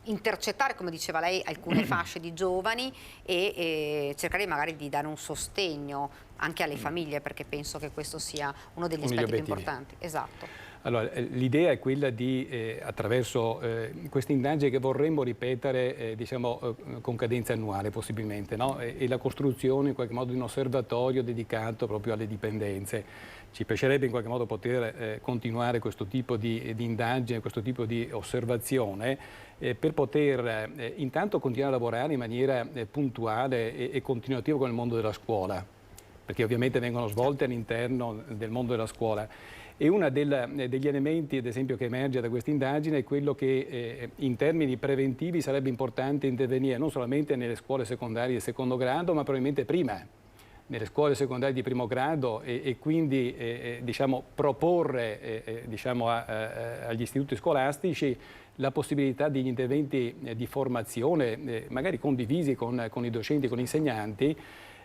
intercettare, come diceva lei, alcune fasce di giovani e cercare magari di dare un sostegno anche alle famiglie, perché penso che questo sia uno degli aspetti più importanti. Esatto. Allora, l'idea è quella di, attraverso queste indagini che vorremmo ripetere diciamo, con cadenza annuale possibilmente, no? E la costruzione in qualche modo di un osservatorio dedicato proprio alle dipendenze. Ci piacerebbe in qualche modo poter continuare questo tipo di indagine, questo tipo di osservazione per poter intanto continuare a lavorare in maniera puntuale e continuativa con il mondo della scuola, perché ovviamente vengono svolte all'interno del mondo della scuola. E uno degli elementi, ad esempio, che emerge da questa indagine è quello che in termini preventivi sarebbe importante intervenire non solamente nelle scuole secondarie di secondo grado, ma probabilmente prima, nelle scuole secondarie di primo grado e quindi diciamo, proporre diciamo, agli istituti scolastici la possibilità di interventi di formazione, magari condivisi con i docenti, con gli insegnanti,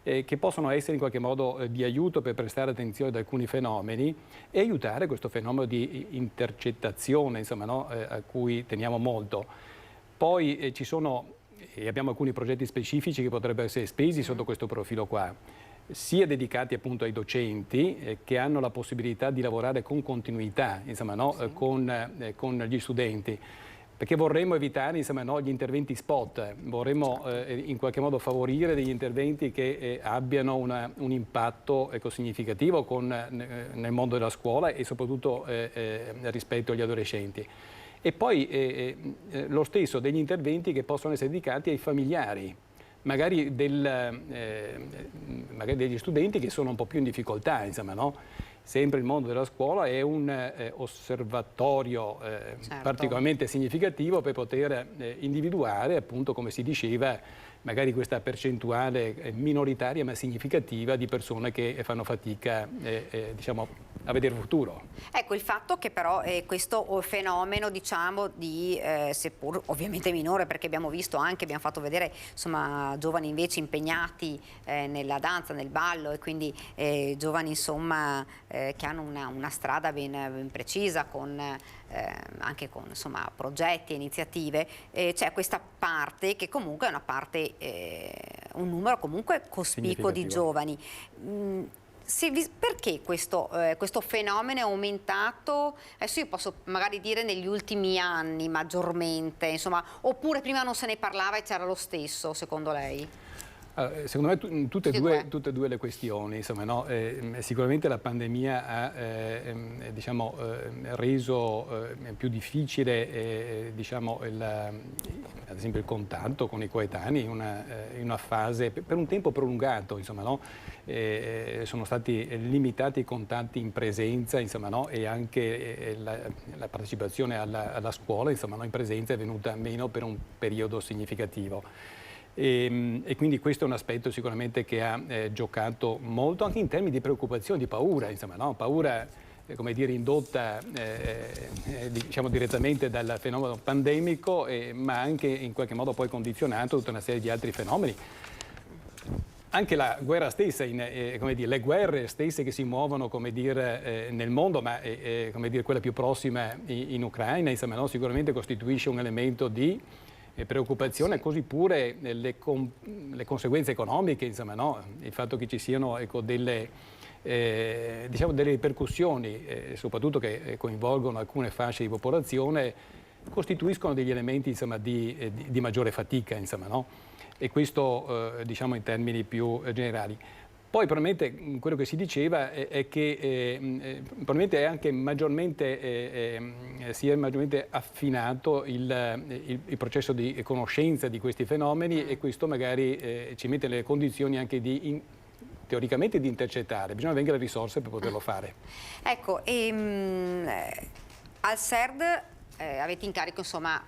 che possono essere in qualche modo di aiuto per prestare attenzione ad alcuni fenomeni e aiutare questo fenomeno di intercettazione, insomma, no? A cui teniamo molto. Poi ci sono, e abbiamo alcuni progetti specifici che potrebbero essere spesi sotto questo profilo qua, sia dedicati appunto ai docenti che hanno la possibilità di lavorare con continuità, insomma, no? Con gli studenti. Perché vorremmo evitare, insomma, no, gli interventi spot, vorremmo in qualche modo favorire degli interventi che abbiano un impatto significativo nel mondo della scuola e soprattutto rispetto agli adolescenti. E poi lo stesso degli interventi che possono essere dedicati ai familiari, magari degli studenti che sono un po' più in difficoltà, insomma, no? Sempre il mondo della scuola è un osservatorio particolarmente significativo per poter individuare, appunto, come si diceva, magari questa percentuale minoritaria ma significativa di persone che fanno fatica diciamo, a vedere il futuro. Ecco, il fatto che però questo fenomeno, diciamo, di seppur ovviamente minore, perché abbiamo visto anche, abbiamo fatto vedere, insomma, giovani invece impegnati nella danza, nel ballo, e quindi giovani, insomma, che hanno una strada ben precisa, anche con, insomma, progetti e iniziative, c'è questa parte che comunque è una parte, un numero comunque cospicuo di giovani. Perché questo fenomeno è aumentato, adesso io posso magari dire negli ultimi anni maggiormente, insomma, oppure prima non se ne parlava e c'era lo stesso, secondo lei? Secondo me tutte e due le questioni, insomma, no? Sicuramente la pandemia ha diciamo, reso più difficile diciamo, ad esempio il contatto con i coetanei in una fase per un tempo prolungato, insomma, no? Sono stati limitati i contatti in presenza, insomma, no? E anche la partecipazione alla scuola, insomma, no? In presenza è venuta meno per un periodo significativo. E quindi questo è un aspetto sicuramente che ha giocato molto anche in termini di preoccupazione, di paura, insomma, no? Paura, come dire, indotta diciamo direttamente dal fenomeno pandemico, ma anche in qualche modo poi condizionato tutta una serie di altri fenomeni. Anche la guerra stessa, come dire, le guerre stesse che si muovono, come dire, nel mondo, ma come dire, quella più prossima in Ucraina, insomma, no? Sicuramente costituisce un elemento di preoccupazione, così pure le conseguenze economiche, insomma, no? Il fatto che ci siano, ecco, delle ripercussioni, soprattutto che coinvolgono alcune fasce di popolazione, costituiscono degli elementi, insomma, di maggiore fatica, insomma, no? E questo diciamo in termini più generali. Poi probabilmente quello che si diceva è che probabilmente è anche si è maggiormente affinato il processo di conoscenza di questi fenomeni, e questo magari ci mette nelle condizioni anche teoricamente di intercettare. Bisogna avere le risorse per poterlo fare. Ecco, al CERD avete in carico, insomma,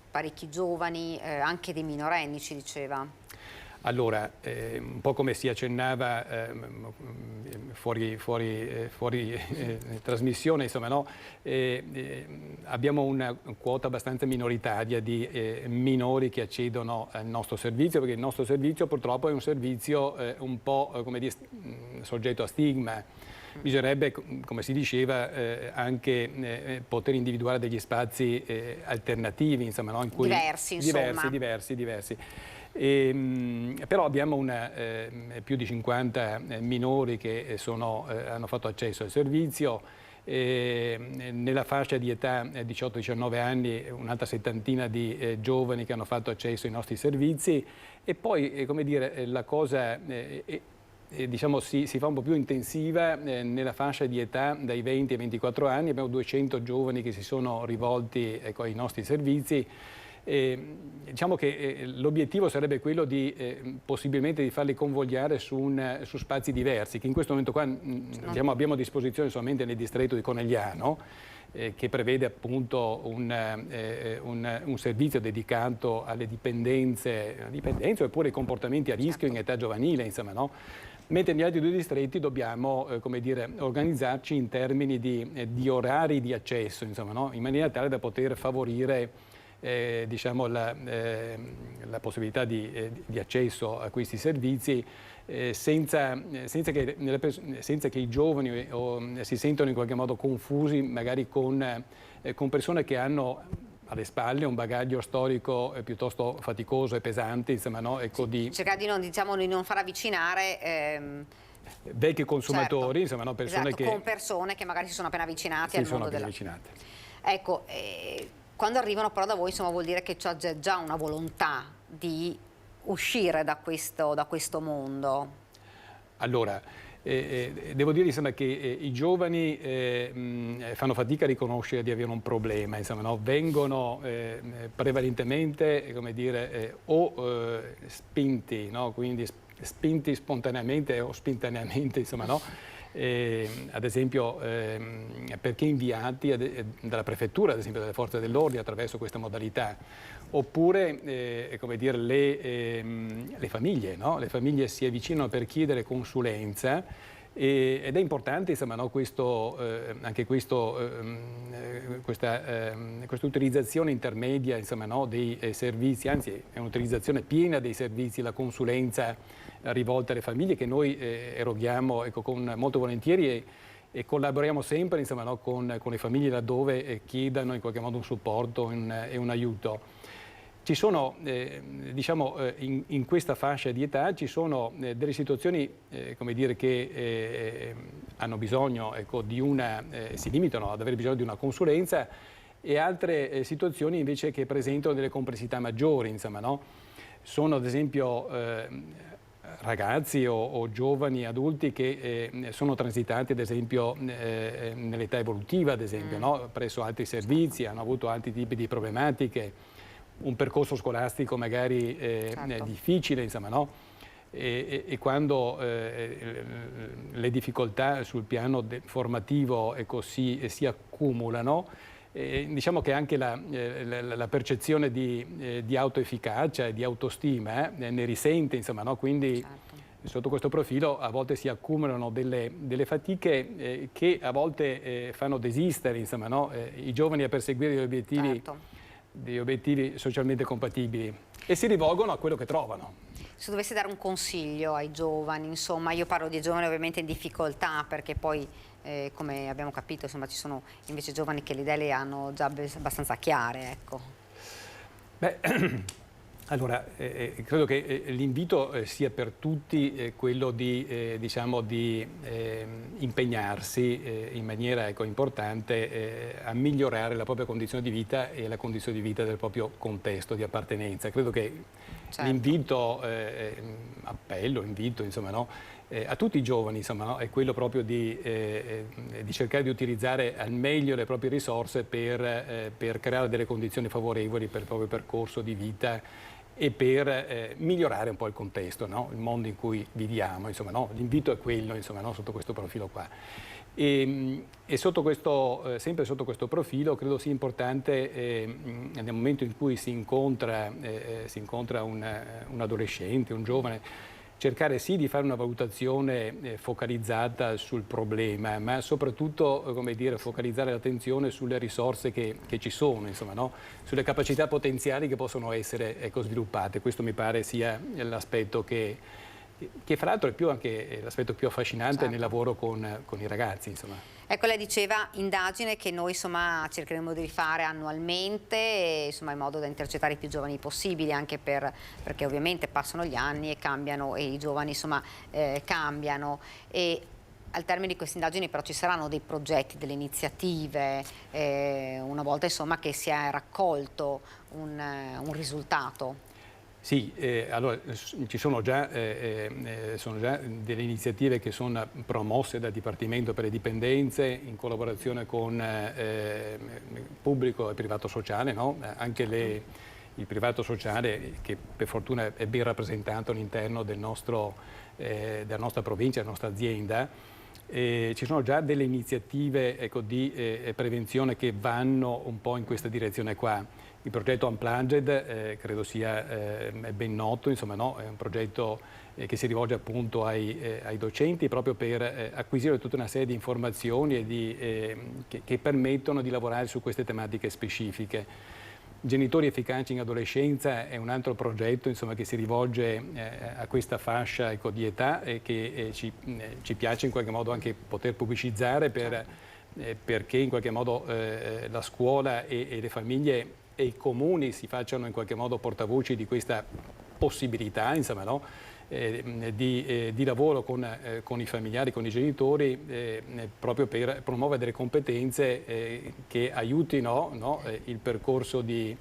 parecchi giovani, anche dei minorenni, ci diceva. Allora, un po' come si accennava fuori trasmissione, insomma, no? Abbiamo una quota abbastanza minoritaria di minori che accedono al nostro servizio, perché il nostro servizio purtroppo è un servizio un po', come dire, soggetto a stigma. Bisognerebbe, come si diceva, anche poter individuare degli spazi alternativi, insomma, no? In cui diversi, insomma. Diversi. Però abbiamo più di 50 minori che hanno fatto accesso al servizio. Nella fascia di età 18-19 anni un'altra settantina di giovani che hanno fatto accesso ai nostri servizi, e poi come dire, la cosa diciamo, si fa un po' più intensiva nella fascia di età dai 20 ai 24 anni. Abbiamo 200 giovani che si sono rivolti, ecco, ai nostri servizi. Diciamo che l'obiettivo sarebbe quello di possibilmente di farli convogliare su spazi diversi, che in questo momento qua diciamo, abbiamo a disposizione solamente nel distretto di Conegliano, che prevede appunto un servizio dedicato alle dipendenze oppure ai comportamenti a rischio in età giovanile, insomma, no? Mentre negli altri due distretti dobbiamo come dire, organizzarci in termini di orari di accesso, insomma, no? In maniera tale da poter favorire diciamo, la possibilità di accesso a questi servizi senza che i giovani si sentano in qualche modo confusi magari con persone che hanno alle spalle un bagaglio storico piuttosto faticoso e pesante, insomma, no? Ecco, cercare di non far avvicinare vecchi consumatori, insomma, no? Persone esatto, con persone che magari si sono appena avvicinate al mondo della... Ecco, quando arrivano però da voi, insomma, vuol dire che c'è già una volontà di uscire da questo mondo. Allora, devo dire, insomma, che i giovani fanno fatica a riconoscere di avere un problema, insomma, no? Vengono prevalentemente, come dire, spinti, no? Quindi spinti spontaneamente o spintaneamente, insomma, no? Ad esempio perché inviati dalla prefettura, ad esempio dalle forze dell'ordine, attraverso questa modalità, oppure come dire, le famiglie, no? Le famiglie si avvicinano per chiedere consulenza ed è importante, insomma, no? Anche questa utilizzazione intermedia, insomma, no? Dei servizi, anzi è un'utilizzazione piena dei servizi, la consulenza rivolta alle famiglie che noi eroghiamo, ecco, molto volentieri e collaboriamo sempre, insomma, no? con le famiglie laddove chiedano in qualche modo un supporto e un aiuto. Ci sono, diciamo, in questa fascia di età ci sono delle situazioni, come dire, che hanno bisogno, ecco, si limitano ad avere bisogno di una consulenza, e altre situazioni invece che presentano delle complessità maggiori, insomma, no? Sono ad esempio ragazzi o giovani adulti che sono transitati ad esempio nell'età evolutiva, ad esempio, no? Presso altri servizi, hanno avuto altri tipi di problematiche, un percorso scolastico magari difficile, insomma, no? E quando le difficoltà sul piano formativo, ecco, si accumulano, diciamo che anche la percezione di autoefficacia e di autostima ne risente, insomma, no? Quindi sotto questo profilo a volte si accumulano delle fatiche che a volte fanno desistere, insomma, no? I giovani a perseguire degli obiettivi socialmente compatibili e si rivolgono a quello che trovano. Se dovessi dare un consiglio ai giovani, insomma, io parlo di giovani ovviamente in difficoltà, perché poi come abbiamo capito, insomma, ci sono invece giovani che le idee le hanno già abbastanza chiare, ecco. Beh, allora, credo che l'invito sia per tutti quello di, diciamo, di impegnarsi in maniera, ecco, importante a migliorare la propria condizione di vita e la condizione di vita del proprio contesto di appartenenza. Credo che l'invito, invito, insomma, no? A tutti i giovani, insomma, no? È quello proprio di cercare di utilizzare al meglio le proprie risorse per creare delle condizioni favorevoli per il proprio percorso di vita e per migliorare un po' il contesto, no? Il mondo in cui viviamo, insomma, no? L'invito è quello, insomma, no? Sotto questo profilo qua. E sotto questo, sempre sotto questo profilo credo sia importante nel momento in cui si incontra un adolescente, un giovane, cercare sì di fare una valutazione focalizzata sul problema, ma soprattutto, come dire, focalizzare l'attenzione sulle risorse che ci sono, insomma, no? Sulle capacità potenziali che possono essere, ecco, sviluppate. Questo mi pare sia l'aspetto che fra l'altro è più anche l'aspetto più affascinante nel lavoro con i ragazzi, insomma. Ecco, lei diceva indagine che noi, insomma, cercheremo di rifare annualmente, insomma, in modo da intercettare i più giovani possibili, anche perché ovviamente passano gli anni e cambiano, e i giovani, insomma, cambiano. E al termine di queste indagini però ci saranno dei progetti, delle iniziative, una volta, insomma, che si è raccolto un risultato. Sì, allora ci sono già delle iniziative che sono promosse dal Dipartimento per le Dipendenze in collaborazione con pubblico e privato sociale, no? Anche il privato sociale, che per fortuna è ben rappresentato all'interno della nostra provincia, della nostra azienda. Ci sono già delle iniziative, ecco, di prevenzione che vanno un po' in questa direzione qua. Il progetto Unplugged credo sia ben noto, insomma, no? È un progetto che si rivolge appunto ai docenti proprio per acquisire tutta una serie di informazioni che permettono di lavorare su queste tematiche specifiche. Genitori efficaci in adolescenza è un altro progetto, insomma, che si rivolge a questa fascia, ecco, di età e che ci piace in qualche modo anche poter pubblicizzare perché in qualche modo la scuola e le famiglie e i comuni si facciano in qualche modo portavoci di questa possibilità, insomma, no? Di lavoro con i familiari, con i genitori, proprio per promuovere delle competenze che aiutino, no, il percorso di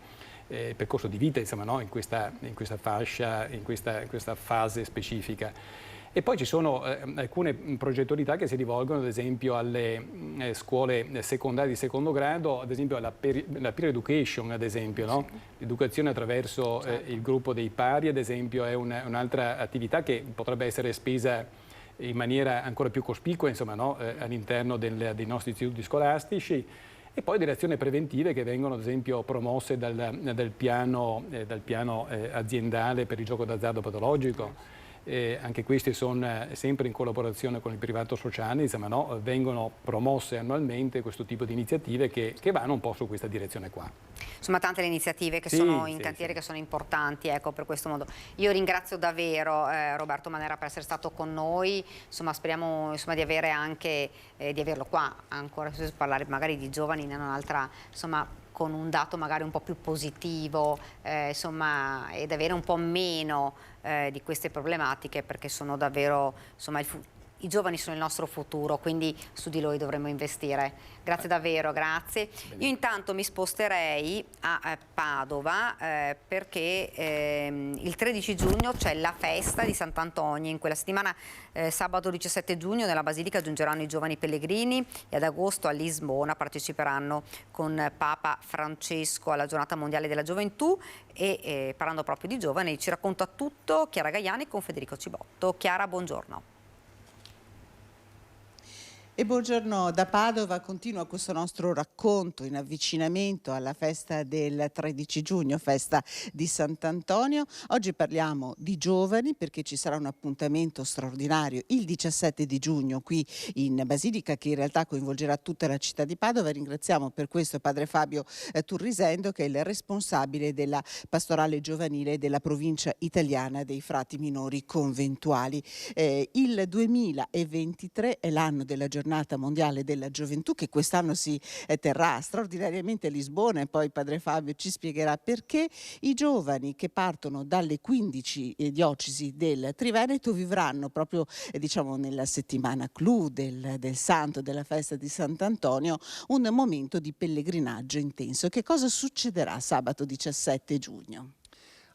vita, insomma, no, in questa fascia, in questa fase specifica. E poi ci sono alcune progettualità che si rivolgono ad esempio alle scuole secondarie di secondo grado, ad esempio la peer education, ad esempio, no? L'educazione attraverso il gruppo dei pari, ad esempio, è un'altra attività che potrebbe essere spesa in maniera ancora più cospicua, insomma, no? All'interno dei nostri istituti scolastici. E poi delle azioni preventive che vengono ad esempio promosse dal piano aziendale per il gioco d'azzardo patologico. Anche questi sono sempre in collaborazione con il privato sociale, insomma, no? Vengono promosse annualmente questo tipo di iniziative che vanno un po' su questa direzione qua. Insomma, tante le iniziative che sono in cantiere, che sono importanti, ecco, per questo modo. Io ringrazio davvero Roberto Manera per essere stato con noi, insomma, speriamo, insomma, di avere anche di averlo qua ancora, parlare magari di giovani in un'altra, insomma, con un dato magari un po' più positivo, insomma, ed avere un po' meno di queste problematiche, perché sono davvero, insomma, i giovani sono il nostro futuro, quindi su di loro dovremmo investire. Grazie davvero, grazie. Io intanto mi sposterei a Padova perché il 13 giugno c'è la festa di Sant'Antonio. In quella settimana, sabato 17 giugno, nella Basilica giungeranno i giovani pellegrini e ad agosto a Lisbona parteciperanno con Papa Francesco alla Giornata Mondiale della Gioventù e parlando proprio di giovani ci racconta tutto Chiara Gaiani con Federico Cibotto. Chiara, buongiorno. E buongiorno da Padova, continua questo nostro racconto in avvicinamento alla festa del 13 giugno, festa di Sant'Antonio. Oggi parliamo di giovani perché ci sarà un appuntamento straordinario il 17 di giugno qui in Basilica che in realtà coinvolgerà tutta la città di Padova. Ringraziamo per questo padre Fabio Turrisendo, che è il responsabile della pastorale giovanile della provincia italiana dei frati minori conventuali. Il 2023 è l'anno della Giornata Mondiale della Gioventù che quest'anno si terrà straordinariamente a Lisbona e poi padre Fabio ci spiegherà perché. I giovani che partono dalle 15 diocesi del Triveneto vivranno proprio diciamo nella settimana clou del santo, della festa di Sant'Antonio, un momento di pellegrinaggio intenso. Che cosa succederà sabato 17 giugno?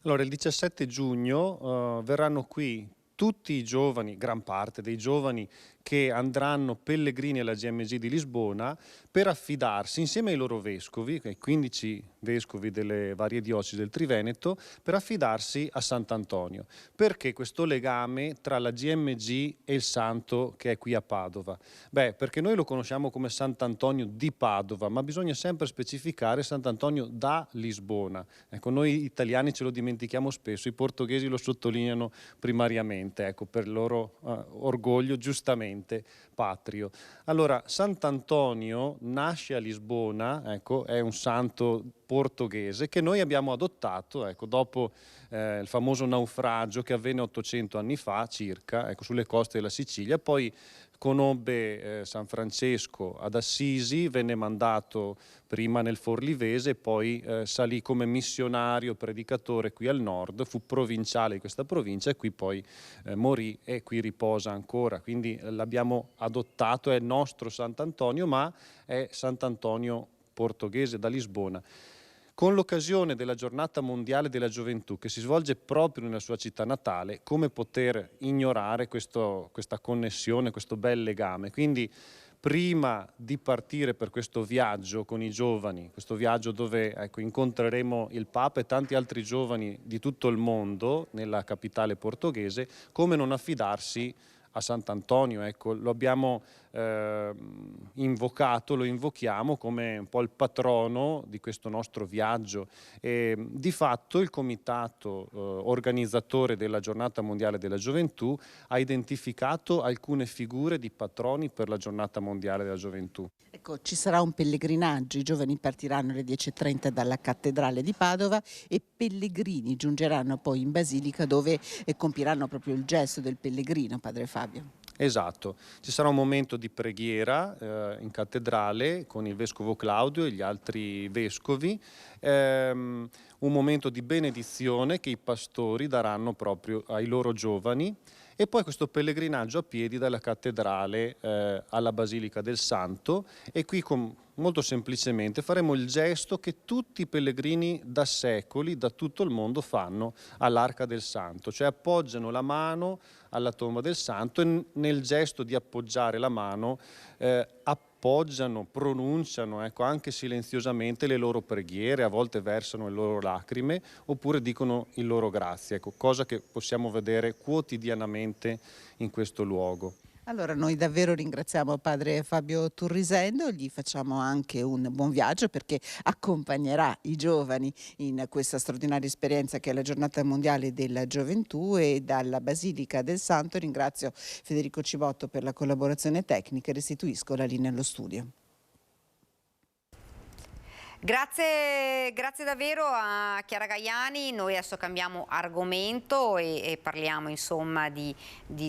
Allora, il 17 giugno verranno qui tutti i giovani, gran parte dei giovani che andranno pellegrini alla GMG di Lisbona per affidarsi insieme ai loro vescovi, ai 15 vescovi delle varie diocesi del Triveneto, per affidarsi a Sant'Antonio. Perché questo legame tra la GMG e il santo che è qui a Padova? Beh, perché noi lo conosciamo come Sant'Antonio di Padova, ma bisogna sempre specificare Sant'Antonio da Lisbona. Ecco, noi italiani ce lo dimentichiamo spesso, i portoghesi lo sottolineano primariamente, ecco, per il loro orgoglio giustamente patrio. Allora, Sant'Antonio nasce a Lisbona, ecco, è un santo portoghese che noi abbiamo adottato, ecco, dopo il famoso naufragio che avvenne 800 anni fa circa, ecco, sulle coste della Sicilia. Poi conobbe San Francesco ad Assisi, venne mandato prima nel Forlivese, poi salì come missionario, predicatore qui al nord, fu provinciale di questa provincia e qui poi morì e qui riposa ancora. Quindi l'abbiamo adottato, è il nostro Sant'Antonio, ma è Sant'Antonio portoghese da Lisbona. Con l'occasione della Giornata Mondiale della Gioventù, che si svolge proprio nella sua città natale, come poter ignorare questa connessione, questo bel legame? Quindi prima di partire per questo viaggio con i giovani, questo viaggio dove, ecco, incontreremo il Papa e tanti altri giovani di tutto il mondo nella capitale portoghese, come non affidarsi a Sant'Antonio? Ecco, lo abbiamo invocato, lo invochiamo come un po' il patrono di questo nostro viaggio. E, di fatto il comitato organizzatore della Giornata Mondiale della Gioventù ha identificato alcune figure di patroni per la Giornata Mondiale della Gioventù. Ecco, ci sarà un pellegrinaggio, i giovani partiranno alle 10:30 dalla cattedrale di Padova e pellegrini giungeranno poi in Basilica, dove compiranno proprio il gesto del pellegrino, padre Fabio. Esatto, ci sarà un momento di preghiera in cattedrale con il vescovo Claudio e gli altri vescovi, un momento di benedizione che i pastori daranno proprio ai loro giovani, e poi questo pellegrinaggio a piedi dalla cattedrale alla Basilica del Santo, e qui molto semplicemente faremo il gesto che tutti i pellegrini da secoli, da tutto il mondo fanno all'Arca del Santo, cioè appoggiano la mano alla tomba del Santo e nel gesto di appoggiare la mano appoggiano, pronunciano, ecco, anche silenziosamente le loro preghiere, a volte versano le loro lacrime oppure dicono il loro grazie, ecco, cosa che possiamo vedere quotidianamente in questo luogo. Allora noi davvero ringraziamo padre Fabio Turrisendo, gli facciamo anche un buon viaggio perché accompagnerà i giovani in questa straordinaria esperienza che è la Giornata Mondiale della Gioventù, e dalla Basilica del Santo ringrazio Federico Cibotto per la collaborazione tecnica e restituisco la linea allo studio. Grazie davvero a Chiara Gaiani. Noi adesso cambiamo argomento e parliamo insomma di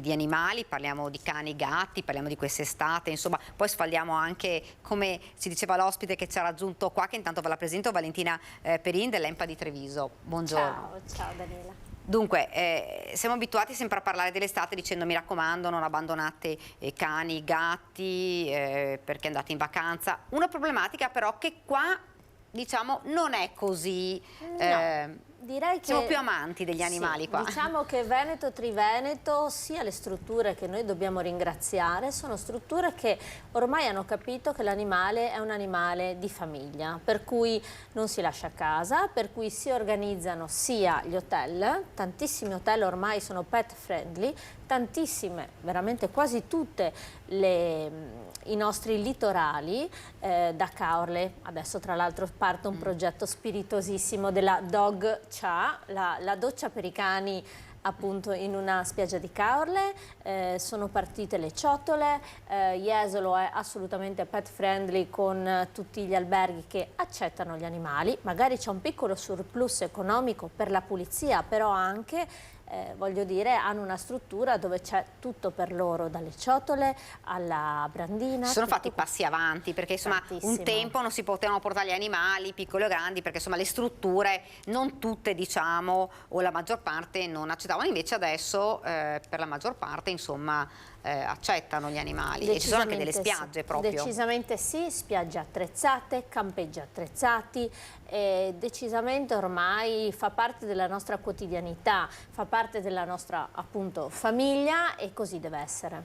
animali, parliamo di cani, gatti, parliamo di quest'estate, insomma poi sfogliamo anche, come ci diceva l'ospite che ci ha raggiunto qua, che intanto ve la presento, Valentina Perin dell'EMPA di Treviso. Buongiorno. Ciao Daniela. Dunque, siamo abituati sempre a parlare dell'estate dicendo mi raccomando non abbandonate cani, gatti perché andate in vacanza. Una problematica però che qua diciamo non è così, direi che siamo più amanti degli animali qua. Diciamo che Veneto, Triveneto, sia le strutture che noi dobbiamo ringraziare, sono strutture che ormai hanno capito che l'animale è un animale di famiglia, per cui non si lascia a casa, per cui si organizzano sia gli hotel, tantissimi hotel ormai sono pet friendly, tantissime, veramente quasi tutte i nostri litorali, da Caorle, adesso tra l'altro parte un progetto spiritosissimo della Dog Cha, la doccia per i cani appunto in una spiaggia di Caorle, sono partite le ciotole, Jesolo è assolutamente pet friendly con tutti gli alberghi che accettano gli animali, magari c'è un piccolo surplus economico per la pulizia, però anche voglio dire, hanno una struttura dove c'è tutto per loro, dalle ciotole alla brandina. Si sono fatti passi avanti perché insomma un tempo non si potevano portare gli animali piccoli o grandi perché insomma le strutture non tutte diciamo o la maggior parte non accettavano, invece adesso per la maggior parte insomma accettano gli animali e ci sono anche delle spiagge proprio. Decisamente sì, spiagge attrezzate, campeggi attrezzati, decisamente ormai fa parte della nostra quotidianità, fa parte della nostra appunto famiglia e così deve essere.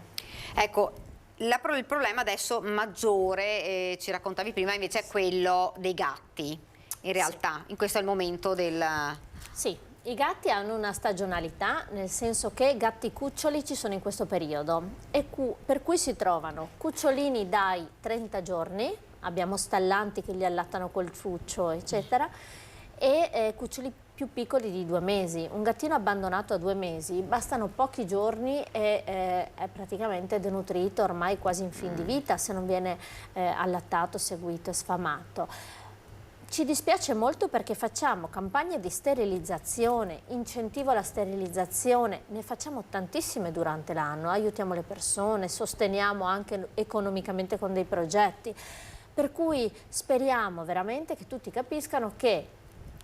Ecco, il problema adesso maggiore, ci raccontavi prima, invece è quello dei gatti, in realtà, in questo è il momento del... Sì. I gatti hanno una stagionalità, nel senso che gatti cuccioli ci sono in questo periodo e per cui si trovano cucciolini dai 30 giorni, abbiamo stallanti che li allattano col ciuccio eccetera, e cuccioli più piccoli di 2 mesi. Un gattino abbandonato a 2 mesi, bastano pochi giorni e è praticamente denutrito, ormai quasi in fin di vita se non viene allattato, seguito e sfamato. Ci dispiace molto perché facciamo campagne di sterilizzazione, incentivo alla sterilizzazione, ne facciamo tantissime durante l'anno, aiutiamo le persone, sosteniamo anche economicamente con dei progetti, per cui speriamo veramente che tutti capiscano che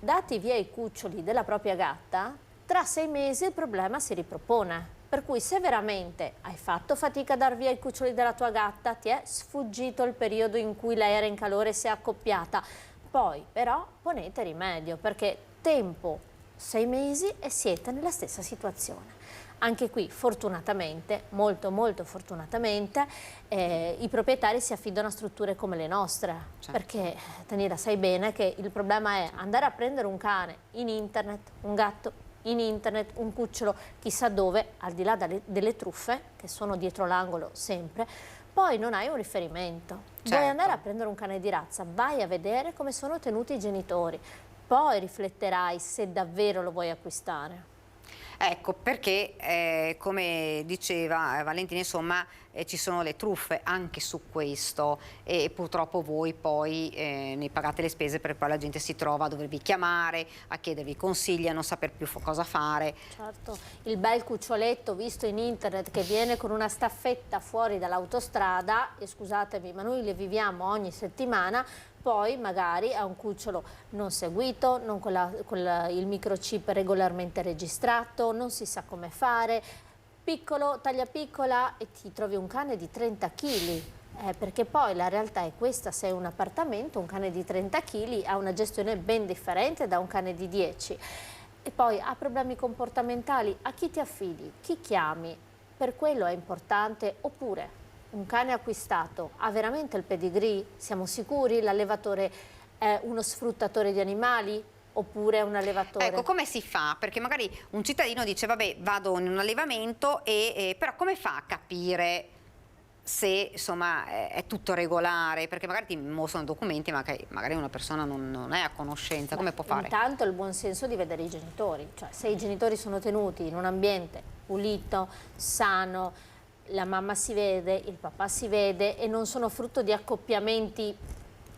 dati via i cuccioli della propria gatta, tra 6 mesi il problema si ripropone. Per cui se veramente hai fatto fatica a dar via i cuccioli della tua gatta, ti è sfuggito il periodo in cui lei era in calore e si è accoppiata, poi però ponete rimedio perché tempo 6 mesi e siete nella stessa situazione. Anche qui fortunatamente, molto fortunatamente, i proprietari si affidano a strutture come le nostre, perché Daniela sai bene che il problema è andare a prendere un cane in internet, un gatto in internet, un cucciolo chissà dove, al di là delle truffe che sono dietro l'angolo sempre, poi non hai un riferimento. Certo. Vuoi andare a prendere un cane di razza, vai a vedere come sono tenuti i genitori, poi rifletterai se davvero lo vuoi acquistare. Ecco, perché come diceva Valentina, insomma, ci sono le truffe anche su questo e purtroppo voi poi ne pagate le spese, perché poi la gente si trova a dovervi chiamare, a chiedervi consigli, a non saper più cosa fare. Certo, il bel cuccioletto visto in internet che viene con una staffetta fuori dall'autostrada, e scusatemi, ma noi le viviamo ogni settimana, poi magari è un cucciolo non seguito, non con il microchip regolarmente registrato, non si sa come fare, piccolo, taglia piccola e ti trovi un cane di 30 kg. Perché poi la realtà è questa: se è un appartamento, un cane di 30 kg ha una gestione ben differente da un cane di 10. E poi ha problemi comportamentali, a chi ti affidi, chi chiami? Per quello è importante. Oppure un cane acquistato ha veramente il pedigree? Siamo sicuri? L'allevatore è uno sfruttatore di animali oppure è un allevatore? Ecco, come si fa? Perché magari un cittadino dice vabbè, vado in un allevamento però come fa a capire se insomma è tutto regolare? Perché magari ti mostrano documenti ma magari una persona non è a conoscenza. Come può fare? Intanto il buon senso di vedere i genitori, cioè se i genitori sono tenuti in un ambiente pulito, sano, la mamma si vede, il papà si vede e non sono frutto di accoppiamenti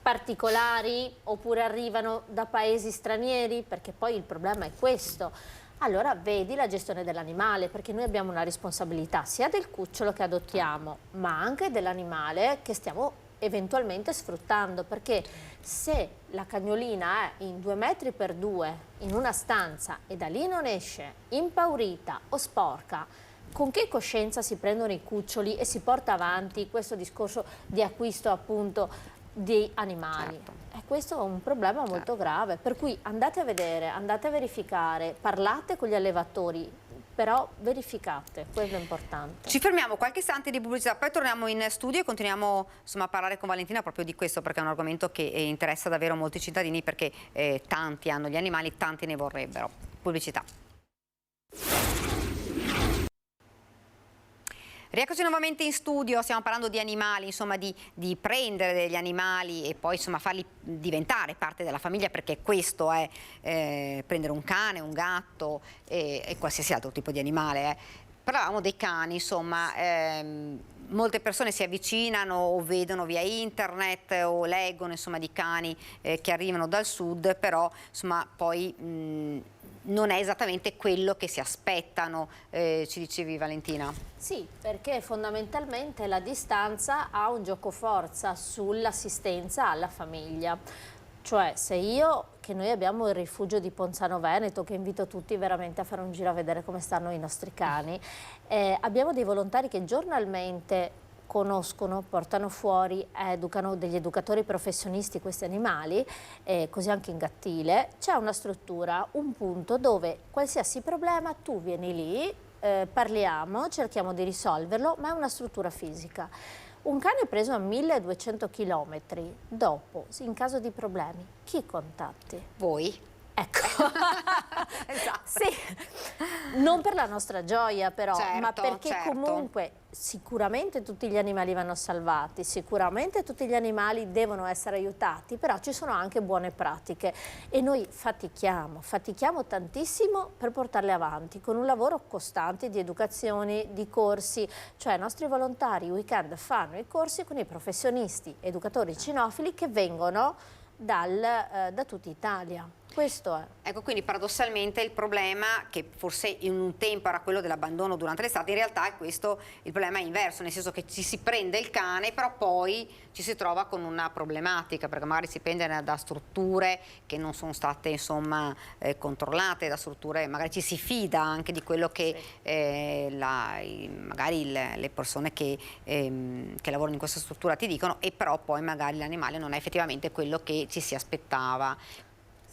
particolari oppure arrivano da paesi stranieri, perché poi il problema è questo. Allora vedi la gestione dell'animale, perché noi abbiamo una responsabilità sia del cucciolo che adottiamo, ma anche dell'animale che stiamo eventualmente sfruttando, perché se la cagnolina è in 2 metri per 2 in una stanza e da lì non esce, impaurita o sporca, con che coscienza si prendono i cuccioli e si porta avanti questo discorso di acquisto appunto di animali? Certo. E questo è un problema molto grave, per cui andate a vedere, andate a verificare, parlate con gli allevatori, però verificate, quello è importante. Ci fermiamo qualche istante di pubblicità, poi torniamo in studio e continuiamo insomma, a parlare con Valentina proprio di questo, perché è un argomento che interessa davvero molti cittadini, perché tanti hanno gli animali, tanti ne vorrebbero. Pubblicità. Rieccoci nuovamente in studio, stiamo parlando di animali, insomma di prendere degli animali e poi insomma farli diventare parte della famiglia, perché questo è prendere un cane, un gatto e qualsiasi altro tipo di animale. Parlavamo dei cani, insomma, molte persone si avvicinano o vedono via internet o leggono insomma di cani che arrivano dal sud, però insomma poi non è esattamente quello che si aspettano, ci dicevi Valentina? Sì, perché fondamentalmente la distanza ha un giocoforza sull'assistenza alla famiglia. Cioè se noi abbiamo il rifugio di Ponzano Veneto, che invito tutti veramente a fare un giro a vedere come stanno i nostri cani, abbiamo dei volontari che giornalmente conoscono, portano fuori, educano, degli educatori professionisti questi animali, così anche in Gattile. C'è una struttura, un punto dove qualsiasi problema tu vieni lì, parliamo, cerchiamo di risolverlo, ma è una struttura fisica. Un cane preso a 1200 km, dopo, in caso di problemi, chi contatti? Voi. Ecco, esatto. Sì, non per la nostra gioia però, certo, ma perché certo. Comunque sicuramente tutti gli animali vanno salvati, sicuramente tutti gli animali devono essere aiutati, però ci sono anche buone pratiche e noi fatichiamo tantissimo per portarle avanti con un lavoro costante di educazione, di corsi, cioè i nostri volontari weekend fanno i corsi con i professionisti, educatori cinofili che vengono da tutta Italia. Questo è. Ecco, quindi paradossalmente il problema, che forse in un tempo era quello dell'abbandono durante l'estate, in realtà è questo, il problema è inverso, nel senso che ci si prende il cane, però poi ci si trova con una problematica, perché magari si prende da strutture che non sono state insomma controllate, da strutture, magari ci si fida anche di quello che magari le persone che lavorano in questa struttura ti dicono, e però poi magari l'animale non è effettivamente quello che ci si aspettava.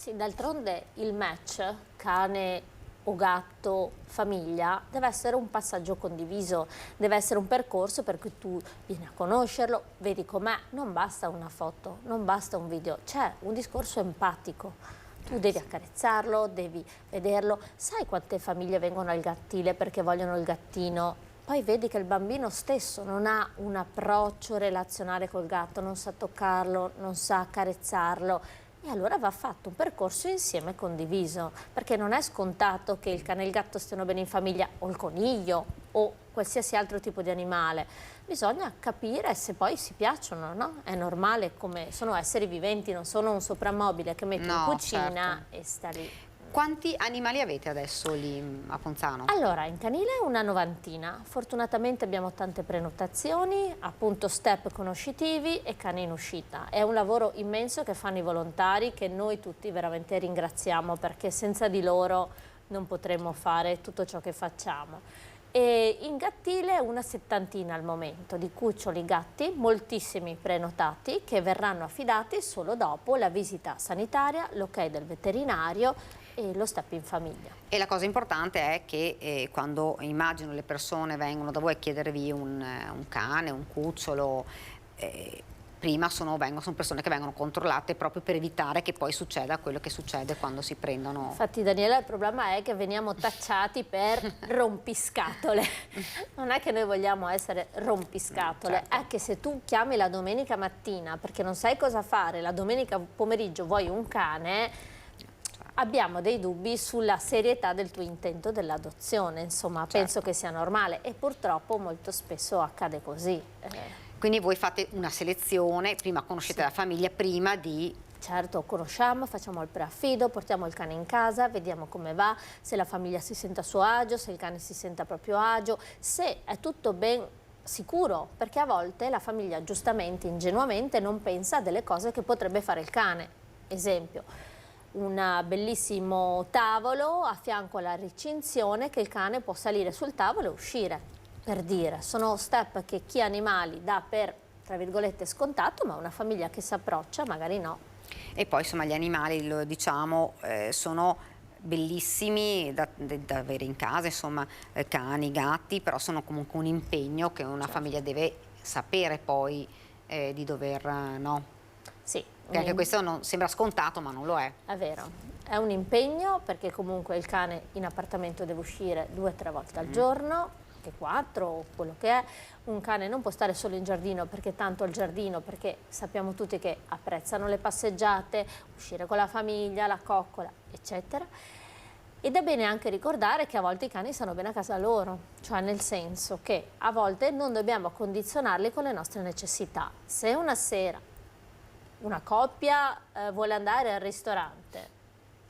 Sì, d'altronde il match cane o gatto, famiglia, deve essere un passaggio condiviso, deve essere un percorso per cui tu vieni a conoscerlo, vedi com'è, non basta una foto, non basta un video, c'è un discorso empatico. Tu devi accarezzarlo, devi vederlo. Sai quante famiglie vengono al Gattile perché vogliono il gattino? poi vedi che il bambino stesso non ha un approccio relazionale col gatto, non sa toccarlo, non sa accarezzarlo, e allora va fatto un percorso insieme condiviso, perché non è scontato che il cane e il gatto stiano bene in famiglia, o il coniglio, o qualsiasi altro tipo di animale. Bisogna capire se poi si piacciono, no? È normale, come sono esseri viventi, non sono un soprammobile che metti in cucina e sta lì. Quanti animali avete adesso lì a Ponzano? Allora, in canile una 90. Fortunatamente abbiamo tante prenotazioni, appunto step conoscitivi e cani in uscita. È un lavoro immenso che fanno i volontari, che noi tutti veramente ringraziamo, perché senza di loro non potremmo fare tutto ciò che facciamo. E in gattile una 70 al momento di cuccioli gatti, moltissimi prenotati, che verranno affidati solo dopo la visita sanitaria, l'ok del veterinario e lo step in famiglia. E la cosa importante è che quando immagino le persone vengono da voi a chiedervi un cane, un cucciolo, prima sono persone che vengono controllate proprio per evitare che poi succeda quello che succede quando si prendono. Infatti, Daniela, il problema è che veniamo tacciati per rompiscatole. Non è che noi vogliamo essere rompiscatole, certo. È che se tu chiami la domenica mattina perché non sai cosa fare, la domenica pomeriggio vuoi un cane, abbiamo dei dubbi sulla serietà del tuo intento dell'adozione, insomma, certo. Penso che sia normale e purtroppo molto spesso accade così. Quindi voi fate una selezione, prima conoscete la famiglia, prima di... Certo, conosciamo, facciamo il preaffido, portiamo il cane in casa, vediamo come va, se la famiglia si sente a suo agio, se il cane si sente a proprio agio, se è tutto ben sicuro, perché a volte la famiglia giustamente, ingenuamente non pensa a delle cose che potrebbe fare il cane. Esempio, un bellissimo tavolo a fianco alla recinzione che il cane può salire sul tavolo e uscire. Per dire, sono step che chi ha animali dà per, tra virgolette, scontato, ma una famiglia che si approccia magari no. E poi insomma gli animali, lo diciamo, sono bellissimi da avere in casa, insomma, cani, gatti, però sono comunque un impegno che una famiglia deve sapere poi di dover, no? Sì. Che anche questo non, sembra scontato, ma non lo è. È vero, è un impegno perché comunque il cane in appartamento deve uscire 2 o 3 volte al giorno, che 4 o quello che è. Un cane non può stare solo in giardino perché tanto il giardino, perché sappiamo tutti che apprezzano le passeggiate, uscire con la famiglia, la coccola, eccetera. Ed è bene anche ricordare che a volte i cani stanno bene a casa loro, cioè nel senso che a volte non dobbiamo condizionarli con le nostre necessità. Se una sera una coppia vuole andare al ristorante,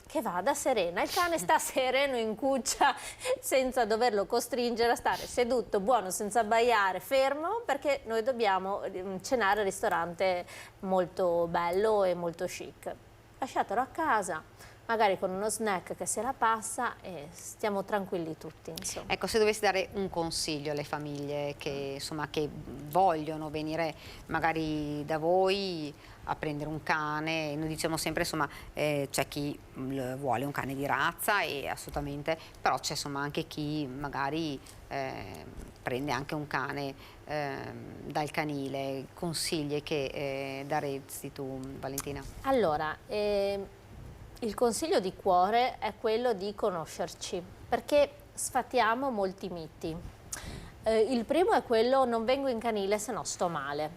che vada serena, il cane sta sereno in cuccia senza doverlo costringere a stare seduto, buono, senza abbaiare, fermo, perché noi dobbiamo cenare al ristorante molto bello e molto chic. Lasciatelo a casa, magari con uno snack che se la passa e stiamo tranquilli tutti, insomma. Ecco, se dovessi dare un consiglio alle famiglie che, insomma, che vogliono venire magari da voi a prendere un cane, noi diciamo sempre, insomma, c'è chi vuole un cane di razza e assolutamente, però c'è insomma anche chi magari prende anche un cane dal canile. Consigli che daresti tu, Valentina? Allora, il consiglio di cuore è quello di conoscerci, perché sfatiamo molti miti. Il primo è quello: non vengo in canile se no sto male.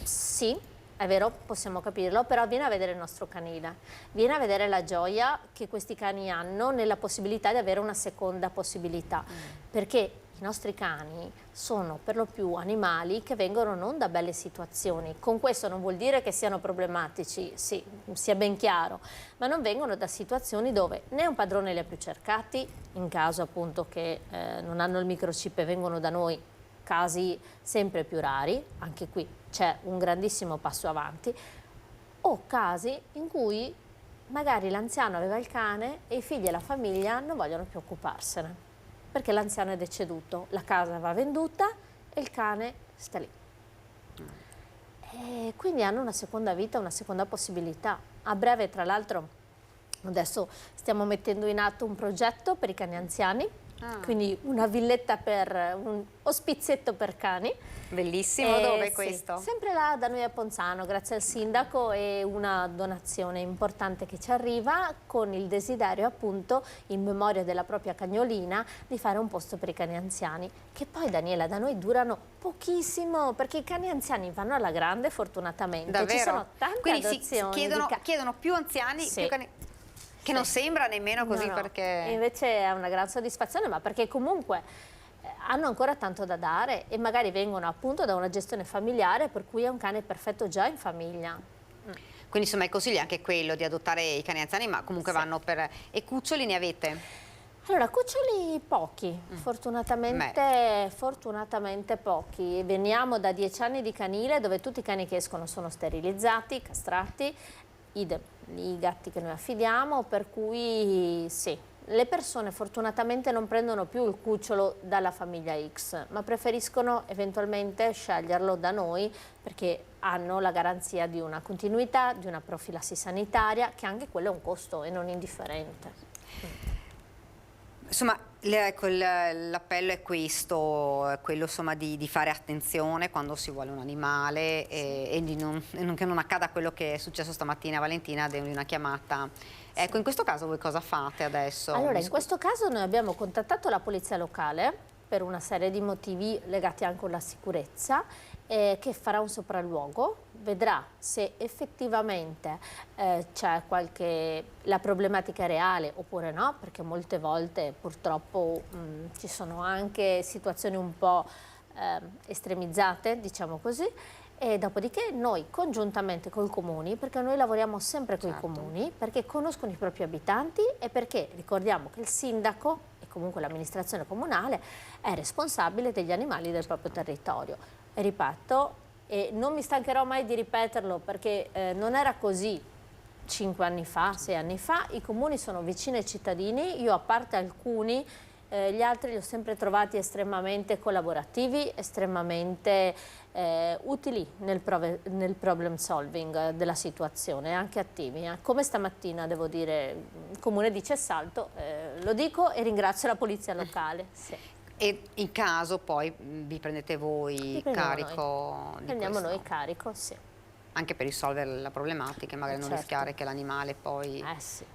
Sì, è vero, possiamo capirlo, però vieni a vedere il nostro canile, vieni a vedere la gioia che questi cani hanno nella possibilità di avere una seconda possibilità, perché i nostri cani sono per lo più animali che vengono non da belle situazioni. Con questo non vuol dire che siano problematici, sì, sia ben chiaro, ma non vengono da situazioni dove né un padrone li ha più cercati, in caso appunto che non hanno il microchip e vengono da noi, casi sempre più rari, anche qui c'è un grandissimo passo avanti, o casi in cui magari l'anziano aveva il cane e i figli e la famiglia non vogliono più occuparsene, perché l'anziano è deceduto, la casa va venduta e il cane sta lì. E quindi hanno una seconda vita, una seconda possibilità. A breve, tra l'altro, adesso stiamo mettendo in atto un progetto per i cani anziani, Quindi una villetta per un ospizietto per cani. Bellissimo, dove è sì, questo? Sempre là da noi a Ponzano, grazie al sindaco, è una donazione importante che ci arriva con il desiderio appunto in memoria della propria cagnolina di fare un posto per i cani anziani, che poi Daniela da noi durano pochissimo perché i cani anziani vanno alla grande fortunatamente. Davvero? Ci sono tante Quindi adozioni chiedono più anziani, più cani... Che non sembra nemmeno così, No, perché... E invece è una gran soddisfazione, ma perché comunque hanno ancora tanto da dare e magari vengono appunto da una gestione familiare per cui è un cane perfetto già in famiglia. Quindi insomma il consiglio è anche quello di adottare i cani anziani, ma comunque vanno per... E cuccioli ne avete? Allora, cuccioli pochi, fortunatamente pochi. Veniamo da 10 anni di canile dove tutti i cani che escono sono sterilizzati, castrati, idem i gatti che noi affidiamo, per cui sì, le persone fortunatamente non prendono più il cucciolo dalla famiglia X, ma preferiscono eventualmente sceglierlo da noi perché hanno la garanzia di una continuità, di una profilassi sanitaria, che anche quello è un costo e non indifferente. Insomma, l'appello è questo, quello insomma, di fare attenzione quando si vuole un animale e che non accada quello che è successo stamattina a Valentina di una chiamata. Ecco, in questo caso voi cosa fate adesso? Allora, in questo caso noi abbiamo contattato la polizia locale per una serie di motivi legati anche alla sicurezza, che farà un sopralluogo, vedrà se effettivamente c'è la problematica reale oppure no, perché molte volte purtroppo ci sono anche situazioni un po' estremizzate, diciamo così, e dopodiché noi congiuntamente con i comuni, perché noi lavoriamo sempre con i comuni, perché conoscono i propri abitanti e perché ricordiamo che il sindaco e comunque l'amministrazione comunale è responsabile degli animali del proprio territorio. E ripeto, e non mi stancherò mai di ripeterlo perché non era così 5 anni fa, 6 anni fa, i comuni sono vicini ai cittadini, io a parte alcuni, gli altri li ho sempre trovati estremamente collaborativi, estremamente utili nel problem solving della situazione, anche attivi. Come stamattina, devo dire, il comune di Cessalto, lo dico e ringrazio la polizia locale. Sì. E in caso poi vi prendete voi carico di prendiamo questo? Noi carico, sì. Anche per risolvere la problematica, magari non rischiare che l'animale poi... sì.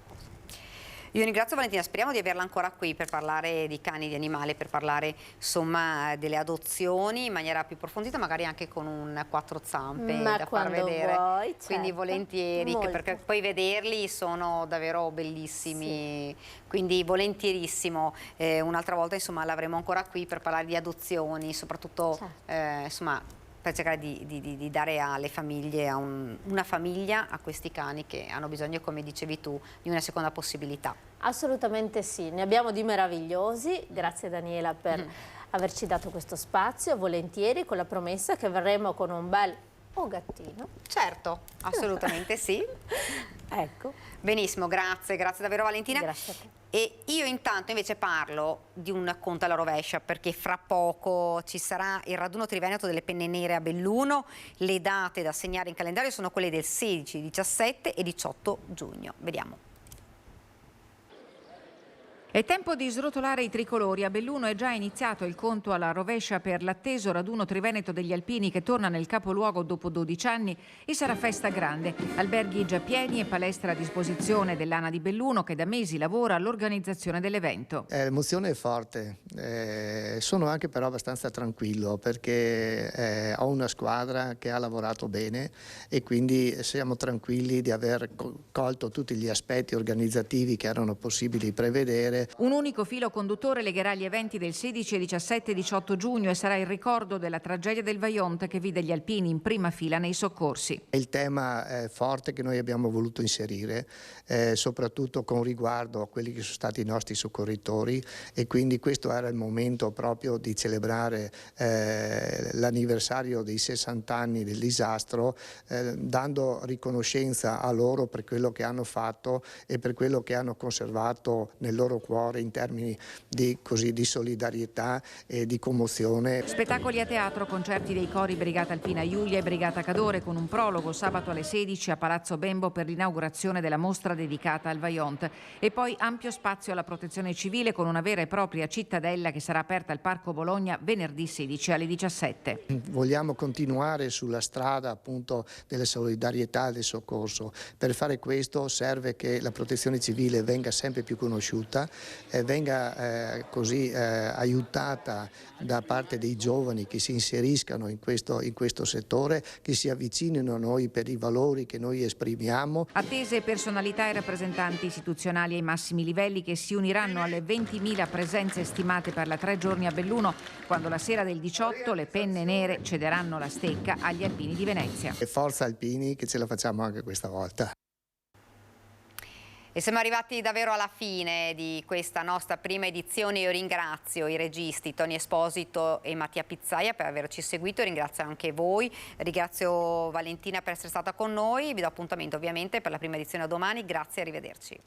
Io ringrazio Valentina, speriamo di averla ancora qui per parlare di cani e di animali, per parlare insomma delle adozioni in maniera più approfondita, magari anche con un quattro zampe da far vedere. Vuoi, certo. Quindi volentieri, perché poi vederli sono davvero bellissimi, quindi volentierissimo. Un'altra volta insomma l'avremo ancora qui per parlare di adozioni, soprattutto insomma per cercare di dare alle famiglie, una famiglia a questi cani che hanno bisogno, come dicevi tu, di una seconda possibilità. Assolutamente sì, ne abbiamo di meravigliosi, grazie Daniela per averci dato questo spazio, volentieri con la promessa che verremo con un bel gattino. Certo, assolutamente sì. Ecco. Benissimo, grazie davvero Valentina. Grazie a te. E io intanto invece parlo di un conto alla rovescia, perché fra poco ci sarà il raduno triveneto delle penne nere a Belluno. Le date da segnare in calendario sono quelle del 16, 17 e 18 giugno. Vediamo. È tempo di srotolare i tricolori. A Belluno è già iniziato il conto alla rovescia per l'atteso raduno triveneto degli alpini che torna nel capoluogo dopo 12 anni e sarà festa grande. Alberghi già pieni e palestra a disposizione dell'ANA di Belluno che da mesi lavora all'organizzazione dell'evento. L'emozione è forte, sono anche però abbastanza tranquillo perché ho una squadra che ha lavorato bene e quindi siamo tranquilli di aver colto tutti gli aspetti organizzativi che erano possibili prevedere. Un unico filo conduttore legherà gli eventi del 16, 17 e 18 giugno e sarà il ricordo della tragedia del Vajont che vide gli alpini in prima fila nei soccorsi. Il tema forte che noi abbiamo voluto inserire, soprattutto con riguardo a quelli che sono stati i nostri soccorritori, e quindi questo era il momento proprio di celebrare l'anniversario dei 60 anni del disastro, dando riconoscenza a loro per quello che hanno fatto e per quello che hanno conservato nel loro cuore in termini di solidarietà e di commozione. Spettacoli a teatro, concerti dei cori Brigata Alpina Giulia e Brigata Cadore, con un prologo sabato alle 16 a Palazzo Bembo per l'inaugurazione della mostra dedicata al Vajont. E poi ampio spazio alla protezione civile con una vera e propria cittadella che sarà aperta al Parco Bologna venerdì 16 alle 17. Vogliamo continuare sulla strada appunto della solidarietà e del soccorso. Per fare questo serve che la protezione civile venga sempre più conosciuta, venga così aiutata da parte dei giovani che si inseriscano in questo settore, che si avvicinino a noi per i valori che noi esprimiamo. Attese personalità e rappresentanti istituzionali ai massimi livelli che si uniranno alle 20.000 presenze stimate per la 3 giorni a Belluno, quando la sera del 18 le penne nere cederanno la stecca agli alpini di Venezia. E forza alpini che ce la facciamo anche questa volta. E siamo arrivati davvero alla fine di questa nostra prima edizione. Io ringrazio i registi Tony Esposito e Mattia Pizzaia per averci seguito, ringrazio anche voi, ringrazio Valentina per essere stata con noi, vi do appuntamento ovviamente per la prima edizione a domani, grazie e arrivederci.